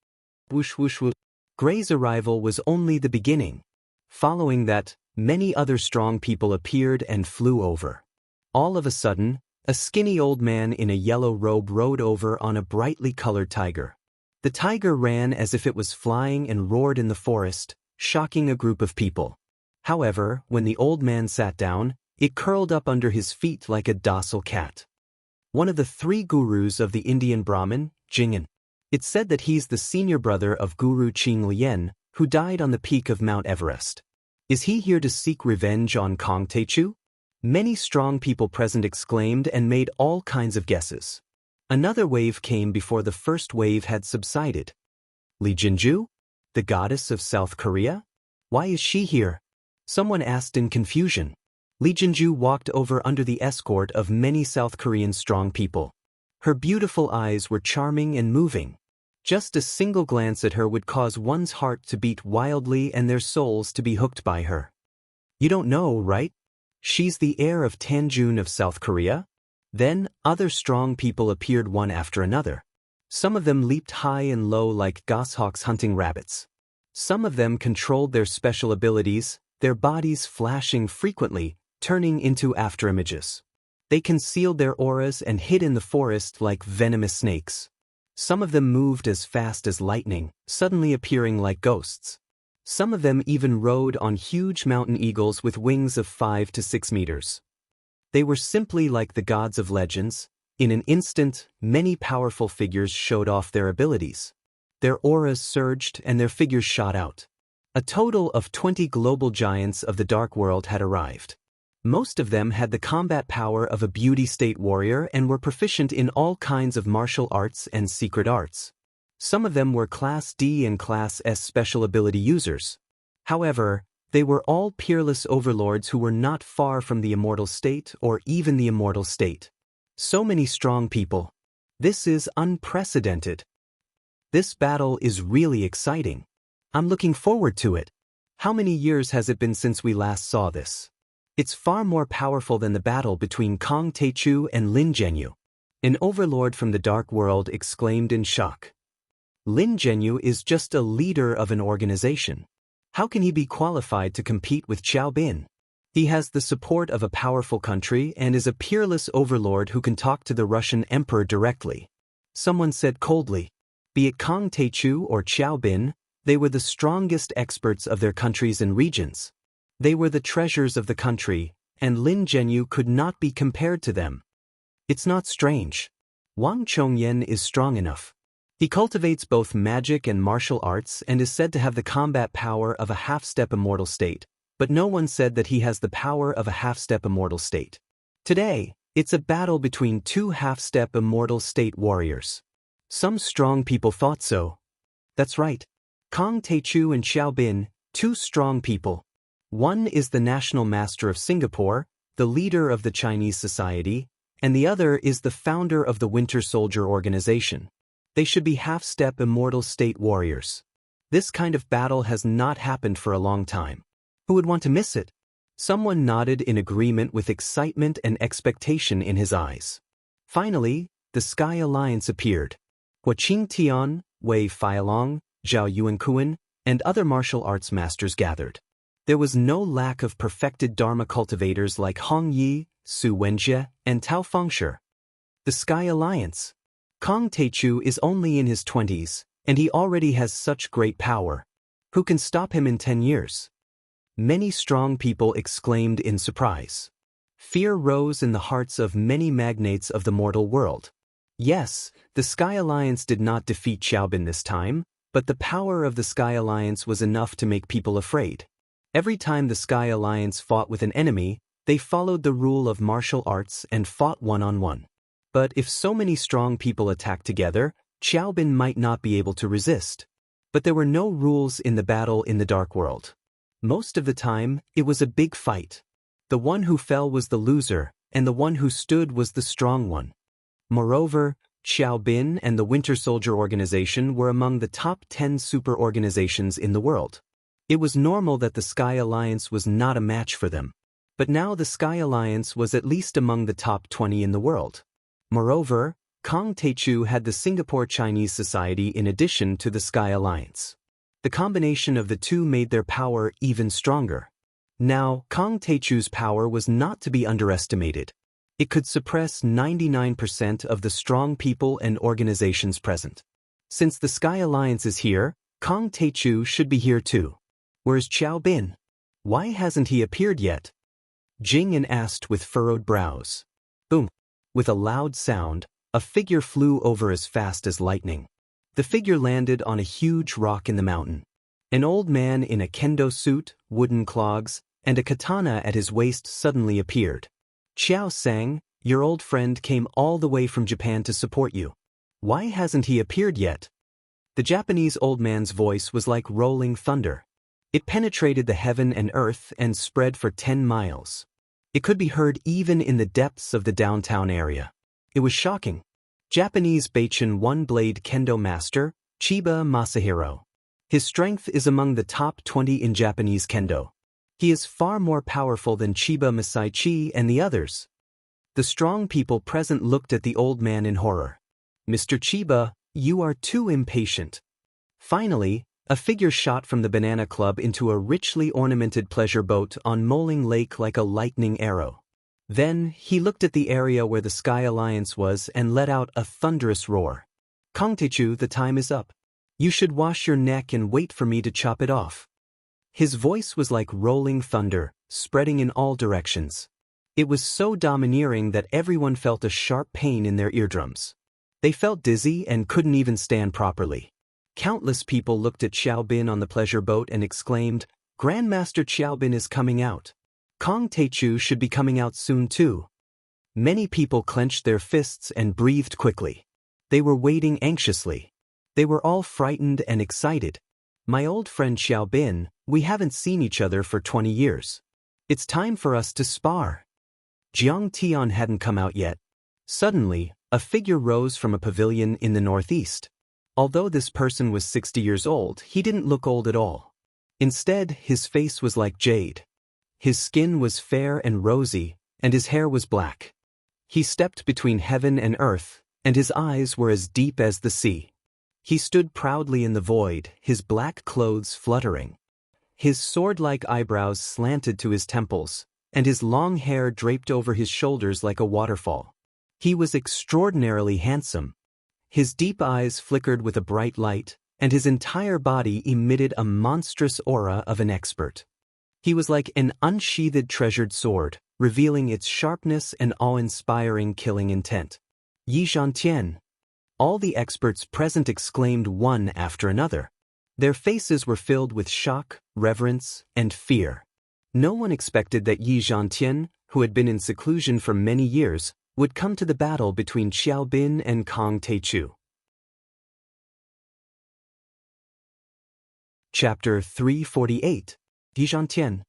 Whoosh whoosh whoosh. Gray's arrival was only the beginning. Following that, many other strong people appeared and flew over. All of a sudden, a skinny old man in a yellow robe rode over on a brightly colored tiger. The tiger ran as if it was flying and roared in the forest, shocking a group of people. However, when the old man sat down, it curled up under his feet like a docile cat. One of the 3 gurus of the Indian Brahmin, Jing'an. It's said that he's the senior brother of Guru Qing Lian, who died on the peak of Mount Everest. Is he here to seek revenge on Kong Teichu? Many strong people present exclaimed and made all kinds of guesses. Another wave came before the first wave had subsided. Lee Jinju? The goddess of South Korea? Why is she here? Someone asked in confusion. Lee Jinju walked over under the escort of many South Korean strong people. Her beautiful eyes were charming and moving. Just a single glance at her would cause one's heart to beat wildly and their souls to be hooked by her. You don't know, right? She's the heir of Tanjun of South Korea? Then, other strong people appeared one after another. Some of them leaped high and low like goshawks hunting rabbits. Some of them controlled their special abilities, their bodies flashing frequently, turning into afterimages. They concealed their auras and hid in the forest like venomous snakes. Some of them moved as fast as lightning, suddenly appearing like ghosts. Some of them even rode on huge mountain eagles with wings of 5 to 6 meters. They were simply like the gods of legends. In an instant, many powerful figures showed off their abilities. Their auras surged and their figures shot out. A total of 20 global giants of the dark world had arrived. Most of them had the combat power of a beauty state warrior and were proficient in all kinds of martial arts and secret arts. Some of them were Class D and Class S special ability users. However, they were all peerless overlords who were not far from the immortal state or even the immortal state. So many strong people. This is unprecedented. This battle is really exciting. I'm looking forward to it. How many years has it been since we last saw this? It's far more powerful than the battle between Kang Taechu and Lin Zhenyu. An overlord from the dark world exclaimed in shock. Lin Zhenyu is just a leader of an organization. How can he be qualified to compete with Xiao Bin? He has the support of a powerful country and is a peerless overlord who can talk to the Russian emperor directly. Someone said coldly. Be it Kang Taechu or Xiao Bin, they were the strongest experts of their countries and regions. They were the treasures of the country, and Lin Zhenyu could not be compared to them. It's not strange. Wang Chongyan is strong enough. He cultivates both magic and martial arts and is said to have the combat power of a half-step immortal state, but no one said that he has the power of a half-step immortal state. Today, it's a battle between two half-step immortal state warriors. Some strong people thought so. That's right. Kang Taechu and Xiao Bin, two strong people. One is the national master of Singapore, the leader of the Chinese society, and the other is the founder of the Winter Soldier organization. They should be half-step immortal state warriors. This kind of battle has not happened for a long time. Who would want to miss it? Someone nodded in agreement with excitement and expectation in his eyes. Finally, the Sky Alliance appeared. Hua Qingtian, Wei Feilong, Zhao Yuankuan, and other martial arts masters gathered. There was no lack of perfected Dharma cultivators like Hong Yi, Su Wenjie, and Tao Fengshi. The Sky Alliance. Kang Taechu is only in his 20s, and he already has such great power. Who can stop him in 10 years? Many strong people exclaimed in surprise. Fear rose in the hearts of many magnates of the mortal world. Yes, the Sky Alliance did not defeat Xiao Bin this time, but the power of the Sky Alliance was enough to make people afraid. Every time the Sky Alliance fought with an enemy, they followed the rule of martial arts and fought one-on-one. But if so many strong people attacked together, Xiao Bin might not be able to resist. But there were no rules in the battle in the dark world. Most of the time, it was a big fight. The one who fell was the loser, and the one who stood was the strong one. Moreover, Xiao Bin and the Winter Soldier organization were among the top 10 super organizations in the world. It was normal that the Sky Alliance was not a match for them. But now the Sky Alliance was at least among the top 20 in the world. Moreover, Kang Taechu had the Singapore Chinese Society in addition to the Sky Alliance. The combination of the two made their power even stronger. Now, Kang Taechu's power was not to be underestimated. It could suppress 99% of the strong people and organizations present. Since the Sky Alliance is here, Kang Taechu should be here too. Where's Xiao Bin? Why hasn't he appeared yet? Jing An asked with furrowed brows. Boom! With a loud sound, a figure flew over as fast as lightning. The figure landed on a huge rock in the mountain. An old man in a kendo suit, wooden clogs, and a katana at his waist suddenly appeared. Xiao sang, your old friend came all the way from Japan to support you. Why hasn't he appeared yet? The Japanese old man's voice was like rolling thunder. It penetrated the heaven and earth and spread for 10 miles. It could be heard even in the depths of the downtown area. It was shocking. Japanese Beichun one-blade kendo master, Chiba Masahiro. His strength is among the top 20 in Japanese kendo. He is far more powerful than Chiba Masaichi and the others. The strong people present looked at the old man in horror. Mr. Chiba, you are too impatient. Finally, a figure shot from the Banana Club into a richly ornamented pleasure boat on Moling Lake like a lightning arrow. Then, he looked at the area where the Sky Alliance was and let out a thunderous roar. Kongtaechu, the time is up. You should wash your neck and wait for me to chop it off. His voice was like rolling thunder, spreading in all directions. It was so domineering that everyone felt a sharp pain in their eardrums. They felt dizzy and couldn't even stand properly. Countless people looked at Xiaobin on the pleasure boat and exclaimed, Grandmaster Xiaobin is coming out. Kongtaechu should be coming out soon too. Many people clenched their fists and breathed quickly. They were waiting anxiously. They were all frightened and excited. My old friend Xiaobin, we haven't seen each other for 20 years. It's time for us to spar. Jiang Tian hadn't come out yet. Suddenly, a figure rose from a pavilion in the northeast. Although this person was 60 years old, he didn't look old at all. Instead, his face was like jade. His skin was fair and rosy, and his hair was black. He stepped between heaven and earth, and his eyes were as deep as the sea. He stood proudly in the void, his black clothes fluttering. His sword-like eyebrows slanted to his temples, and his long hair draped over his shoulders like a waterfall. He was extraordinarily handsome. His deep eyes flickered with a bright light, and his entire body emitted a monstrous aura of an expert. He was like an unsheathed treasured sword, revealing its sharpness and awe-inspiring killing intent. Yi Zhantian. All the experts present exclaimed one after another. Their faces were filled with shock, reverence, and fear. No one expected that Yi Zhantian, who had been in seclusion for many years, would come to the battle between Xiaobin and Kongtaechu. Chapter 348. Yi Zhantian.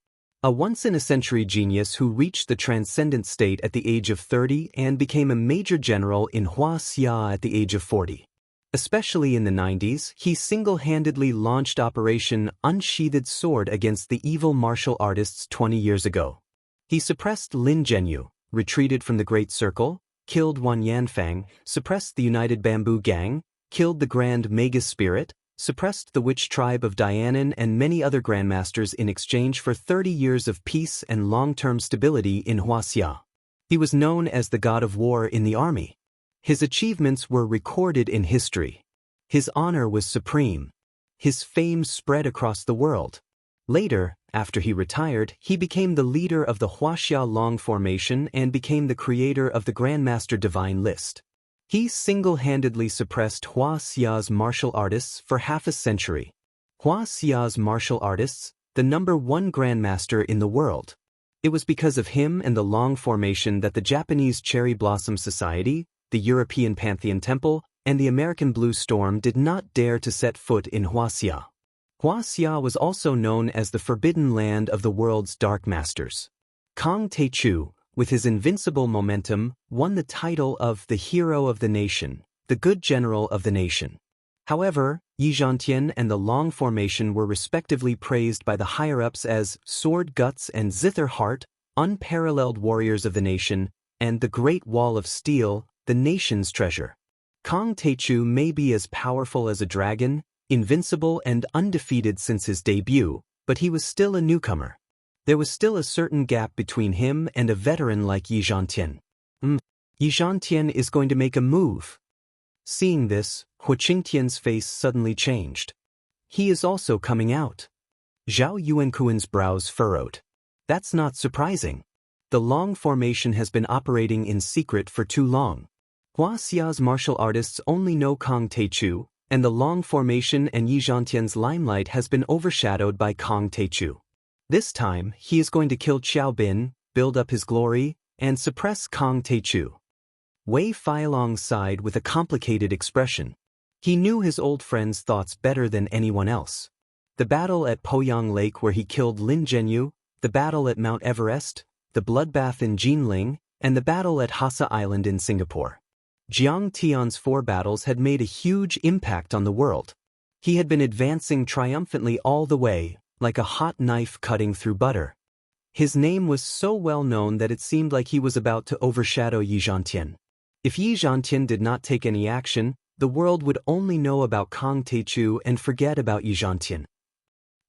A once-in-a-century genius who reached the transcendent state at the age of 30 and became a major general in Huaxia at the age of 40. Especially in the 90s, he single-handedly launched Operation Unsheathed Sword against the evil martial artists 20 years ago. He suppressed Lin Zhenyu, retreated from the Great Circle, killed Wan Yanfang, suppressed the United Bamboo Gang, killed the Grand Magus Spirit, suppressed the witch tribe of Dianan and many other grandmasters in exchange for 30 years of peace and long-term stability in Huaxia. He was known as the god of war in the army. His achievements were recorded in history. His honor was supreme. His fame spread across the world. Later, after he retired, he became the leader of the Huaxia Long Formation and became the creator of the Grandmaster Divine List. He single-handedly suppressed Huaxia's martial artists for half a century. Huaxia's martial artists, the #1 grandmaster in the world. It was because of him and the Long Formation that the Japanese Cherry Blossom Society, the European Pantheon Temple, and the American Blue Storm did not dare to set foot in Huaxia. Huaxia was also known as the Forbidden Land of the world's Dark Masters. Kongtaechu, with his invincible momentum, won the title of the Hero of the Nation, the Good General of the Nation. However, Yi Zhantian and the Long Formation were respectively praised by the higher-ups as Sword Guts and Zither Heart, unparalleled warriors of the nation, and the Great Wall of Steel, the nation's treasure. Kongtaechu may be as powerful as a dragon, invincible and undefeated since his debut, but he was still a newcomer. There was still a certain gap between him and a veteran like Yi Zhantian. Yi Zhantian is going to make a move. Seeing this, Hu Qingtian's face suddenly changed. He is also coming out. Zhao Yuankuan's brows furrowed. That's not surprising. The Long Formation has been operating in secret for too long. Huaxia's martial artists only know Kongtaechu, and the Long Formation and Yi Zhantian's limelight has been overshadowed by Kongtaechu. This time, he is going to kill Xiao Bin, build up his glory, and suppress Kang Techu. Wei Feilong sighed with a complicated expression. He knew his old friend's thoughts better than anyone else. The battle at Poyang Lake where he killed Lin Zhenyu, the battle at Mount Everest, the bloodbath in Jinling, and the battle at Hassa Island in Singapore. Jiang Tian's 4 battles had made a huge impact on the world. He had been advancing triumphantly all the way, like a hot knife cutting through butter. His name was so well known that it seemed like he was about to overshadow Yi Zhantian. If Yi Zhantian did not take any action, the world would only know about Kang Techu and forget about Yi Zhantian.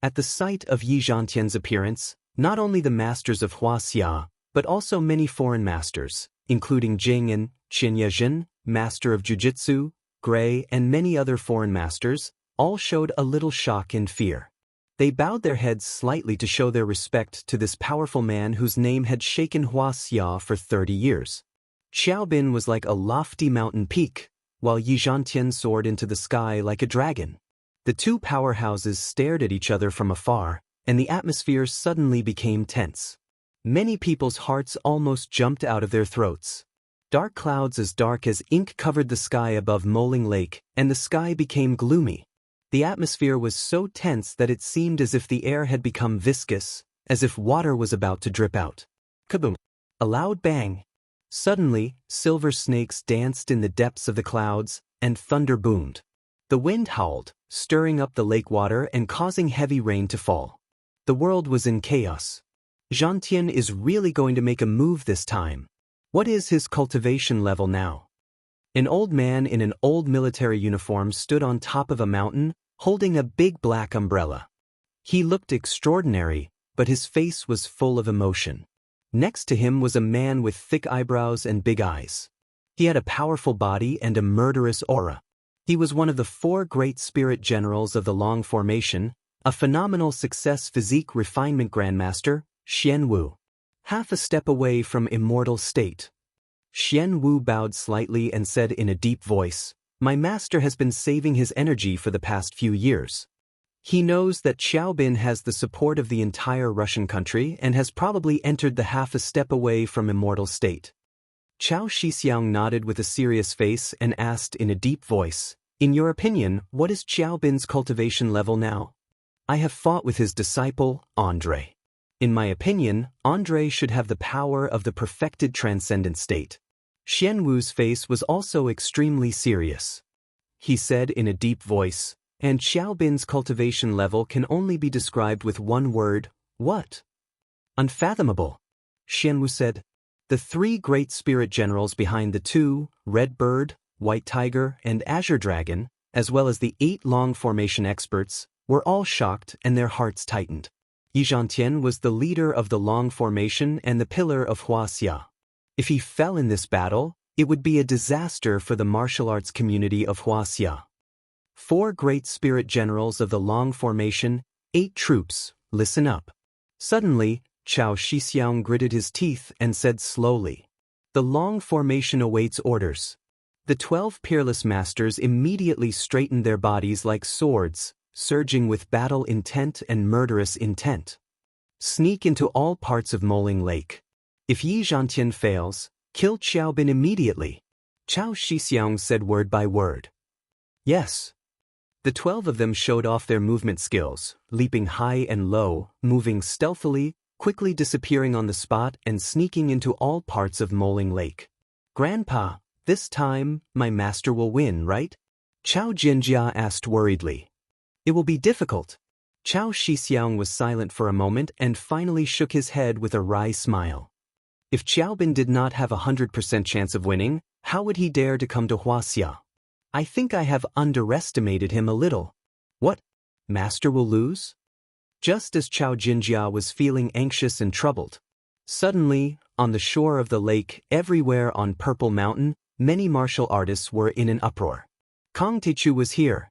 At the sight of Yi Zhantian's appearance, not only the masters of Huaxia, but also many foreign masters, including Jing and Qin Yezhen, master of Jiu-Jitsu, Gray, and many other foreign masters, all showed a little shock and fear. They bowed their heads slightly to show their respect to this powerful man whose name had shaken Huaxia for 30 years. Xiao Bin was like a lofty mountain peak, while Yi Zhantian soared into the sky like a dragon. The two powerhouses stared at each other from afar, and the atmosphere suddenly became tense. Many people's hearts almost jumped out of their throats. Dark clouds as dark as ink covered the sky above Moling Lake, and the sky became gloomy. The atmosphere was so tense that it seemed as if the air had become viscous, as if water was about to drip out. Kaboom! A loud bang. Suddenly, silver snakes danced in the depths of the clouds, and thunder boomed. The wind howled, stirring up the lake water and causing heavy rain to fall. The world was in chaos. Zhantian is really going to make a move this time. What is his cultivation level now? An old man in an old military uniform stood on top of a mountain, holding a big black umbrella. He looked extraordinary, but his face was full of emotion. Next to him was a man with thick eyebrows and big eyes. He had a powerful body and a murderous aura. He was one of the 4 great spirit generals of the Long Formation, a phenomenal success physique refinement grandmaster, Xian Wu. Half a step away from immortal state. Xian Wu bowed slightly and said in a deep voice, "My master has been saving his energy for the past few years. He knows that Xiao Bin has the support of the entire Russian country and has probably entered the half a step away from immortal state." Chao Shixiang nodded with a serious face and asked in a deep voice, "In your opinion, what is Xiao Bin's cultivation level now?" "I have fought with his disciple, Andre. In my opinion, Andre should have the power of the perfected transcendent state." Xian Wu's face was also extremely serious. He said in a deep voice, "And Xiao Bin's cultivation level can only be described with one word, what?" "Unfathomable." Xian Wu said. The 3 great spirit generals behind the 2, Red Bird, White Tiger, and Azure Dragon, as well as the 8 Long Formation experts, were all shocked and their hearts tightened. Yi Zhantian was the leader of the Long Formation and the pillar of Huaxia. If he fell in this battle, it would be a disaster for the martial arts community of Huaxia. 4 great spirit generals of the Long Formation, 8 troops, listen up. Suddenly, Chao Shixiang gritted his teeth and said slowly, "The Long Formation awaits orders." The 12 peerless masters immediately straightened their bodies like swords, surging with battle intent and murderous intent. Sneak into all parts of Moling Lake. If Yi Zhantian fails, kill Xiao Bin immediately. Chao Shixiang said word by word. Yes. The 12 of them showed off their movement skills, leaping high and low, moving stealthily, quickly disappearing on the spot and sneaking into all parts of Moling Lake. "Grandpa, this time, my master will win, right?" Chao Jinjia asked worriedly. "It will be difficult." Chao Shixiang was silent for a moment and finally shook his head with a wry smile. If Xiao Bin did not have 100% chance of winning, how would he dare to come to Huaxia? "I think I have underestimated him a little." "What? Master will lose?" Just as Chao Jinjia was feeling anxious and troubled. Suddenly, on the shore of the lake, everywhere on Purple Mountain, many martial artists were in an uproar. Kang Techu was here.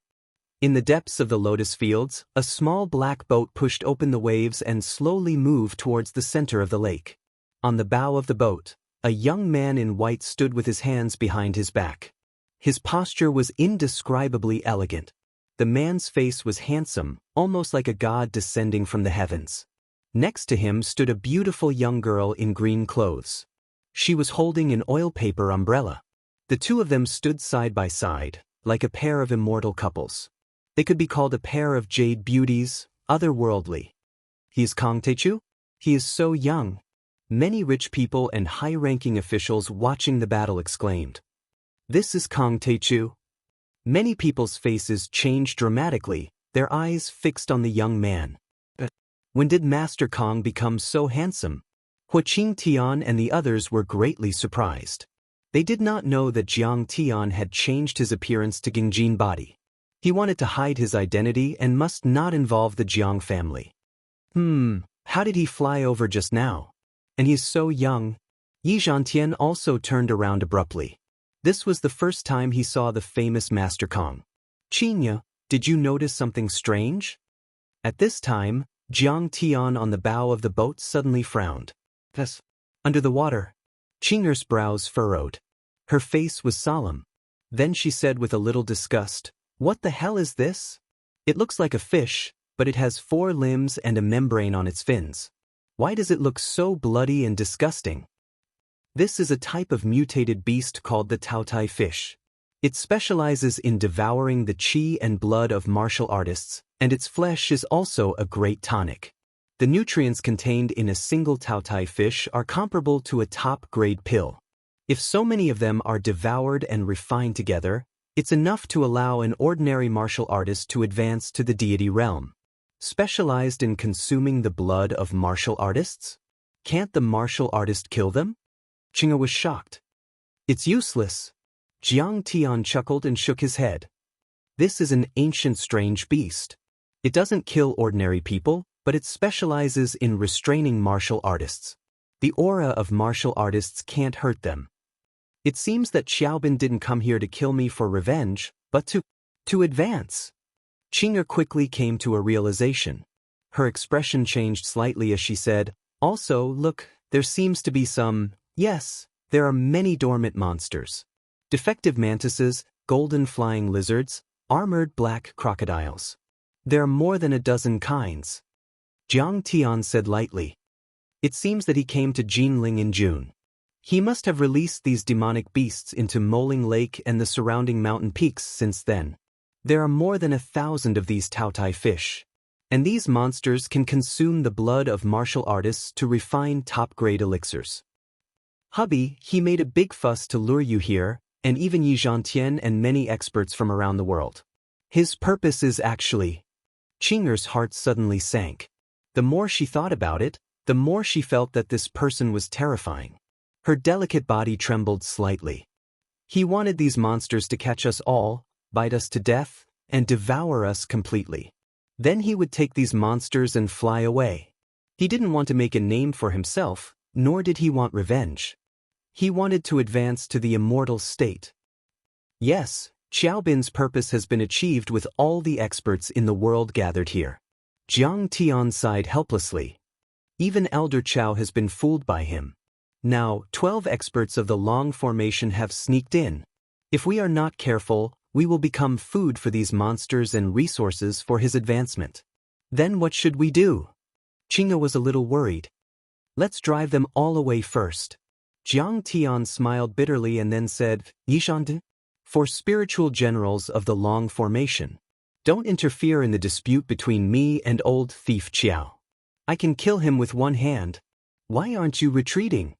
In the depths of the lotus fields, a small black boat pushed open the waves and slowly moved towards the center of the lake. On the bow of the boat, a young man in white stood with his hands behind his back. His posture was indescribably elegant. The man's face was handsome, almost like a god descending from the heavens. Next to him stood a beautiful young girl in green clothes. She was holding an oil paper umbrella. The two of them stood side by side, like a pair of immortal couples. They could be called a pair of jade beauties, otherworldly. He is Kang Taechu? He is so young. Many rich people and high-ranking officials watching the battle exclaimed. This is Kang Taechu. Many people's faces changed dramatically, their eyes fixed on the young man. When did Master Kang become so handsome? Huaqing Tian and the others were greatly surprised. They did not know that Jiang Tian had changed his appearance to Gingjin body. He wanted to hide his identity and must not involve the Jiang family. How did he fly over just now? And he's so young. Yi Zhantian also turned around abruptly. This was the first time he saw the famous Master Kang. Qinya, did you notice something strange? At this time, Jiang Tian on the bow of the boat suddenly frowned. Yes. Under the water. Qing'er's brows furrowed. Her face was solemn. Then she said with a little disgust, "What the hell is this? It looks like a fish, but it has 4 limbs and a membrane on its fins. Why does it look so bloody and disgusting?" This is a type of mutated beast called the Taotai fish. It specializes in devouring the qi and blood of martial artists, and its flesh is also a great tonic. The nutrients contained in a single Taotai fish are comparable to a top-grade pill. If so many of them are devoured and refined together, it's enough to allow an ordinary martial artist to advance to the deity realm. Specialized in consuming the blood of martial artists? Can't the martial artist kill them? Qing'er was shocked. It's useless. Jiang Tian chuckled and shook his head. This is an ancient strange beast. It doesn't kill ordinary people, but it specializes in restraining martial artists. The aura of martial artists can't hurt them. It seems that Xiaobin didn't come here to kill me for revenge, but to advance. Qing'er quickly came to a realization. Her expression changed slightly as she said, "Also, look, there seems to be some, yes, there are many dormant monsters. Defective mantises, golden flying lizards, armored black crocodiles. There are more than a dozen kinds." Jiang Tian said lightly. It seems that he came to Jinling in June. He must have released these demonic beasts into Moling Lake and the surrounding mountain peaks since then. There are more than 1,000 of these Taotai fish. And these monsters can consume the blood of martial artists to refine top-grade elixirs. Hubby, he made a big fuss to lure you here, and even Yi Zhantian and many experts from around the world. His purpose is actually... Qing'er's heart suddenly sank. The more she thought about it, the more she felt that this person was terrifying. Her delicate body trembled slightly. He wanted these monsters to catch us all, bite us to death, and devour us completely. Then he would take these monsters and fly away. He didn't want to make a name for himself, nor did he want revenge. He wanted to advance to the immortal state. Yes, Xiaobin's purpose has been achieved with all the experts in the world gathered here. Jiang Tian sighed helplessly. Even Elder Chao has been fooled by him. Now, 12 experts of the Long Formation have sneaked in. If we are not careful, we will become food for these monsters and resources for his advancement. Then what should we do? Qing'er was a little worried. Let's drive them all away first. Jiang Tian smiled bitterly and then said, Yishan, for spiritual generals of the Long Formation, don't interfere in the dispute between me and old thief Qiao. I can kill him with one hand. Why aren't you retreating?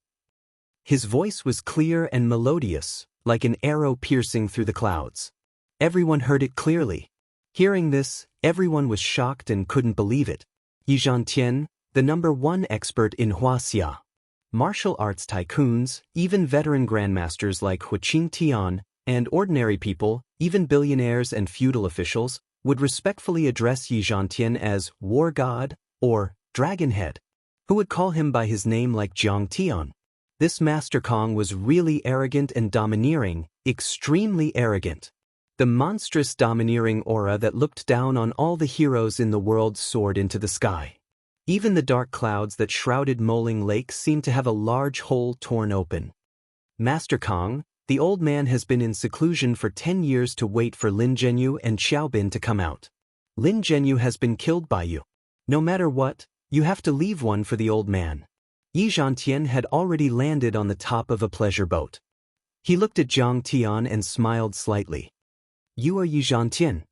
His voice was clear and melodious, like an arrow piercing through the clouds. Everyone heard it clearly. Hearing this, everyone was shocked and couldn't believe it. Yi Zhantian, the #1 expert in Huaxia. Martial arts tycoons, even veteran grandmasters like Huaqing Tian, and ordinary people, even billionaires and feudal officials, would respectfully address Yi Zhantian as War God or Dragonhead. Who would call him by his name like Jiang Tian? This Master Kang was really arrogant and domineering, extremely arrogant. The monstrous domineering aura that looked down on all the heroes in the world soared into the sky. Even the dark clouds that shrouded Moling Lake seemed to have a large hole torn open. Master Kang, the old man has been in seclusion for 10 years to wait for Lin Zhenyu and Xiaobin to come out. Lin Zhenyu has been killed by you. No matter what, You have to leave one for the old man. Yi Zhantian had already landed on the top of a pleasure boat. He looked at Jiang Tian and smiled slightly. You are Yi Zhantian.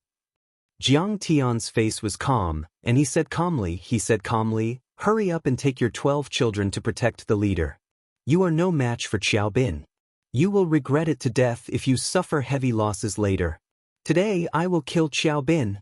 Jiang Tian's face was calm, and he said calmly, hurry up and take your 12 children to protect the leader. You are no match for Xiao Bin. You will regret it to death if you suffer heavy losses later. Today I will kill Xiao Bin.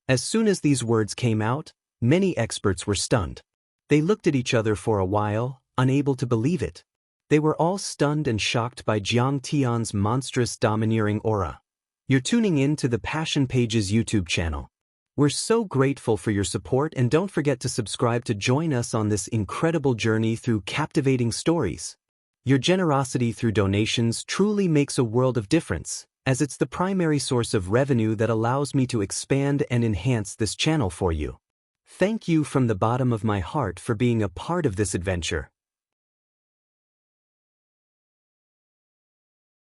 As soon as these words came out, many experts were stunned. They looked at each other for a while, unable to believe it. They were all stunned and shocked by Jiang Tian's monstrous domineering aura. You're tuning in to the Passion Pages YouTube channel. We're so grateful for your support, and don't forget to subscribe to join us on this incredible journey through captivating stories. Your generosity through donations truly makes a world of difference, as it's the primary source of revenue that allows me to expand and enhance this channel for you. Thank you from the bottom of my heart for being a part of this adventure.